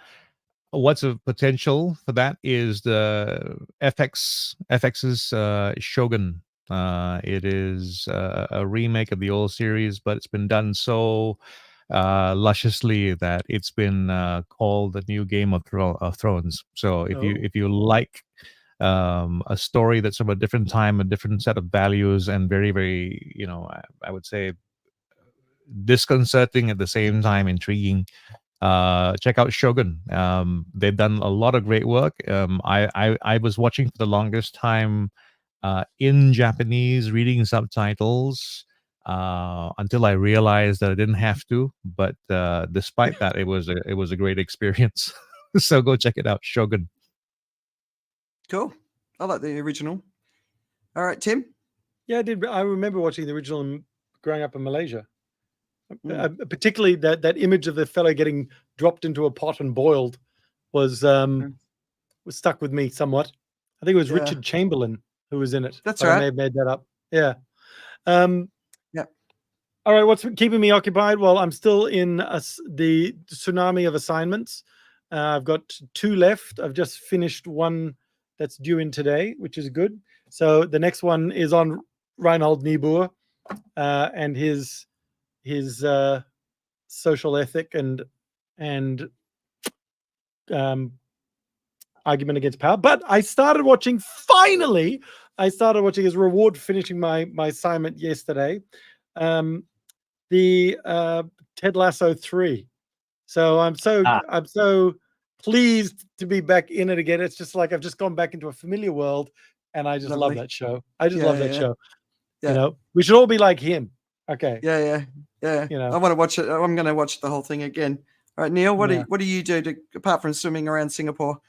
What's a potential for that is the FX's Shogun. It is a remake of the old series, but it's been done so lusciously that it's been called the new Game of Thrones. So if you like a story that's from a different time, a different set of values, and very, very, I would say disconcerting at the same time, intriguing. check out Shogun. They've done a lot of great work. I was watching for the longest time in Japanese, reading subtitles until I realized that I didn't have to. But despite that, it was a great experience. So go check it out, Shogun. Cool. I like the original. All right, Tim. Yeah, I did. I remember watching the original growing up in Malaysia. Particularly that image of the fellow getting dropped into a pot and boiled was stuck with me somewhat. I think it was Richard Chamberlain who was in it. That's right. I may have made that up. Yeah. Yeah. All right. What's keeping me occupied? Well, I'm still in the tsunami of assignments. I've got 2 left. I've just finished one that's due in today, which is good. So the next one is on Reinhold Niebuhr and his social ethic and argument against power. But I started watching, finally, as a reward for finishing my assignment yesterday, the Ted Lasso 3. So I'm so pleased to be back in it again. It's just like I've just gone back into a familiar world, and I just love that show. I just love that show. Yeah. You know, we should all be like him. Okay. Yeah. You know, I want to watch it. I'm going to watch the whole thing again. All right, Neil, what do you do apart from swimming around Singapore?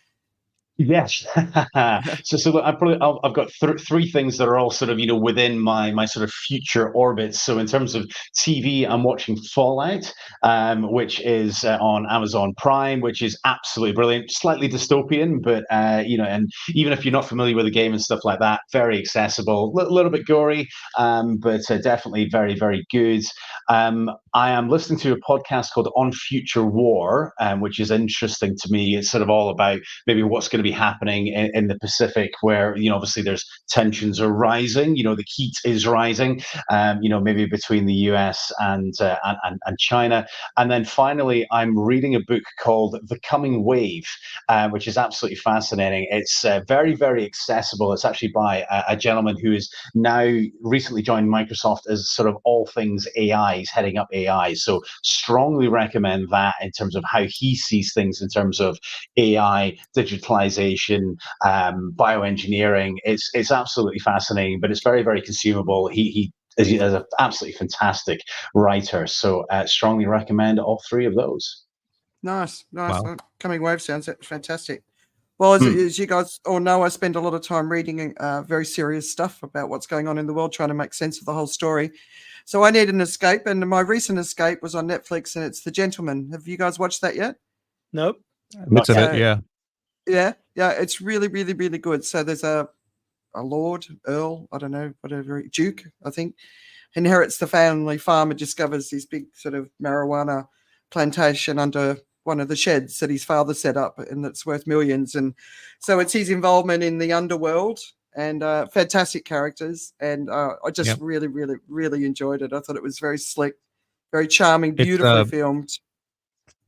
Yes. So look, I've got 3 things that are all sort of, within my sort of future orbits. So in terms of TV, I'm watching Fallout, which is on Amazon Prime, which is absolutely brilliant. Slightly dystopian, but and even if you're not familiar with the game and stuff like that, very accessible. A little bit gory, but definitely very, very good. I am listening to a podcast called On Future War, which is interesting to me. It's sort of all about maybe what's going to be happening in the Pacific, where obviously there's tensions are rising. The heat is rising. Maybe between the US and China. And then finally, I'm reading a book called The Coming Wave, which is absolutely fascinating. It's very, very accessible. It's actually by a gentleman who is now recently joined Microsoft as sort of all things AI. He's heading up AI. So strongly recommend that in terms of how he sees things in terms of AI, digitalization, bioengineering. It's absolutely fascinating, but it's very, very consumable. He is an absolutely fantastic writer. So strongly recommend all 3 of those. Nice. Wow. Coming Wave sounds fantastic. Well, as you guys all know, I spend a lot of time reading very serious stuff about what's going on in the world, trying to make sense of the whole story. So I need an escape, and my recent escape was on Netflix, and it's The Gentleman. Have you guys watched that yet? Nope. Bits of it, yeah. Yeah, it's really, really, really good. So there's a lord, earl, I don't know, whatever, duke, I think, inherits the family farm and discovers this big sort of marijuana plantation under one of the sheds that his father set up, and that's worth millions. And so it's his involvement in the underworld, and fantastic characters. And I just really, really, really enjoyed it. I thought it was very slick, very charming, beautifully filmed.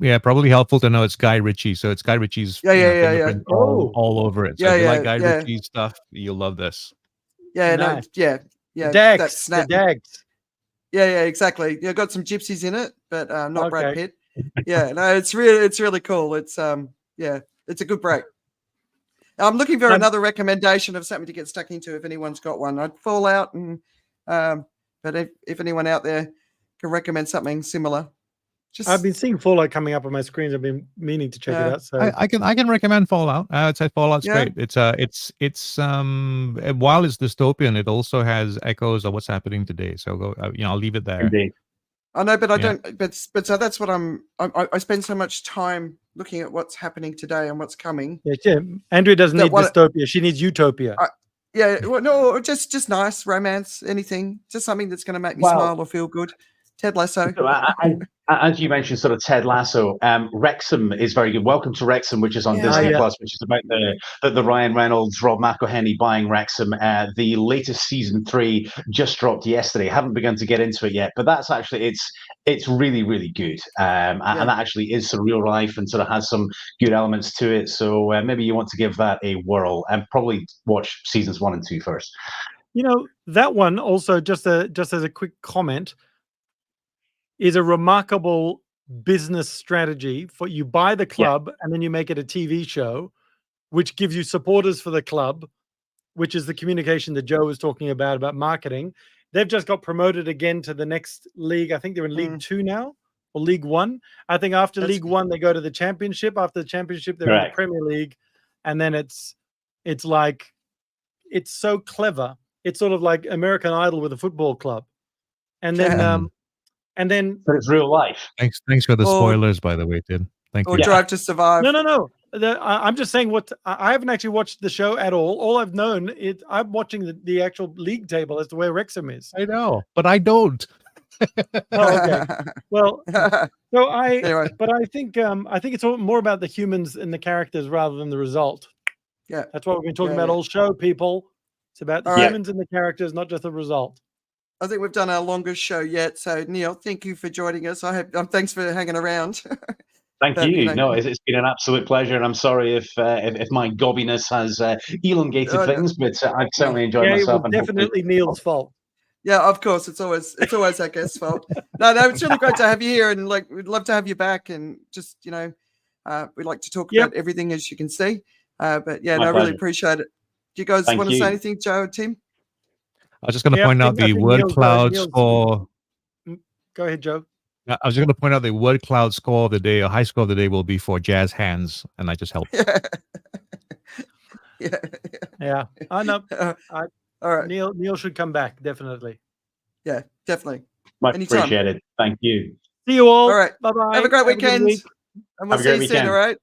Yeah, probably helpful to know it's Guy Ritchie. So it's Guy Ritchie's fingerprint all over it. So if you like Guy Ritchie stuff, you'll love this. Yeah, nice. Yeah. The Dags. Yeah, exactly. Yeah, got some gypsies in it, but not Brad Pitt. Yeah, no, it's really cool. It's it's a good break. I'm looking for another recommendation of something to get stuck into if anyone's got one. I'd Fallout, and but if anyone out there can recommend something similar. I've been seeing Fallout coming up on my screens. I've been meaning to check it out. So I can recommend Fallout. I'd say Fallout's great. It's while it's dystopian, it also has echoes of what's happening today. So go, I'll leave it there. Indeed. I know, but I don't. But so that's what I spend so much time looking at what's happening today and what's coming. Yeah. Andrea doesn't need dystopia. She needs utopia. Well, no, just nice romance, anything, just something that's going to make me smile or feel good. Ted Lasso. As you mentioned, sort of Ted Lasso, Wrexham is very good. Welcome to Wrexham, which is on Disney Plus, which is about the Ryan Reynolds, Rob McElhenney buying Wrexham. The latest season 3 just dropped yesterday. Haven't begun to get into it yet, but that's actually it's really, really good, and that actually is sort of real life and sort of has some good elements to it. So maybe you want to give that a whirl and probably watch seasons 1 and 2 first. That one also, just as a quick comment, is a remarkable business strategy for you buy the club and then you make it a TV show, which gives you supporters for the club, which is the communication that Joe was talking about marketing. They've just got promoted again to the next league. I think they're in League 2 now, or League 1. I think after League 1, they go to the Championship. After the Championship, they're in the Premier League. And then it's like, it's so clever. It's sort of like American Idol with a football club. And then, but it's real life. Thanks for the spoilers, by the way, Tim. Thank you. Or Drive to Survive. No. I'm just saying I haven't actually watched the show at all. All I've known is I'm watching the actual league table as to where Wrexham is. I know, but I don't. Oh, okay. Well, so Anyway. but I think it's more about the humans and the characters rather than the result. Yeah, that's what we've been talking about all show, people. It's about the humans and the characters, not just the result. I think we've done our longest show yet. So Neil, thank you for joining us. Thanks for hanging around. Thank you. No, it's been an absolute pleasure, and I'm sorry if my gobbiness has elongated things, but I've certainly enjoyed myself. It was definitely Neil's fault. Yeah, of course. It's always our guest's fault. No, it's really great to have you here, and we'd love to have you back. And just we like to talk about everything, as you can see. But yeah, I really appreciate it. Do you guys want to say anything, Joe and Tim? I was just going to point out the word cloud score. Go ahead, Joe. I was just going to point out the word cloud score of the day, or high score of the day, will be for jazz hands, and I just helped. Yeah. I know. All right. Neil should come back, definitely. Yeah, definitely. Much appreciated. Thank you. See you all. All right. Bye-bye. Have a great weekend. And we'll see you soon, all right?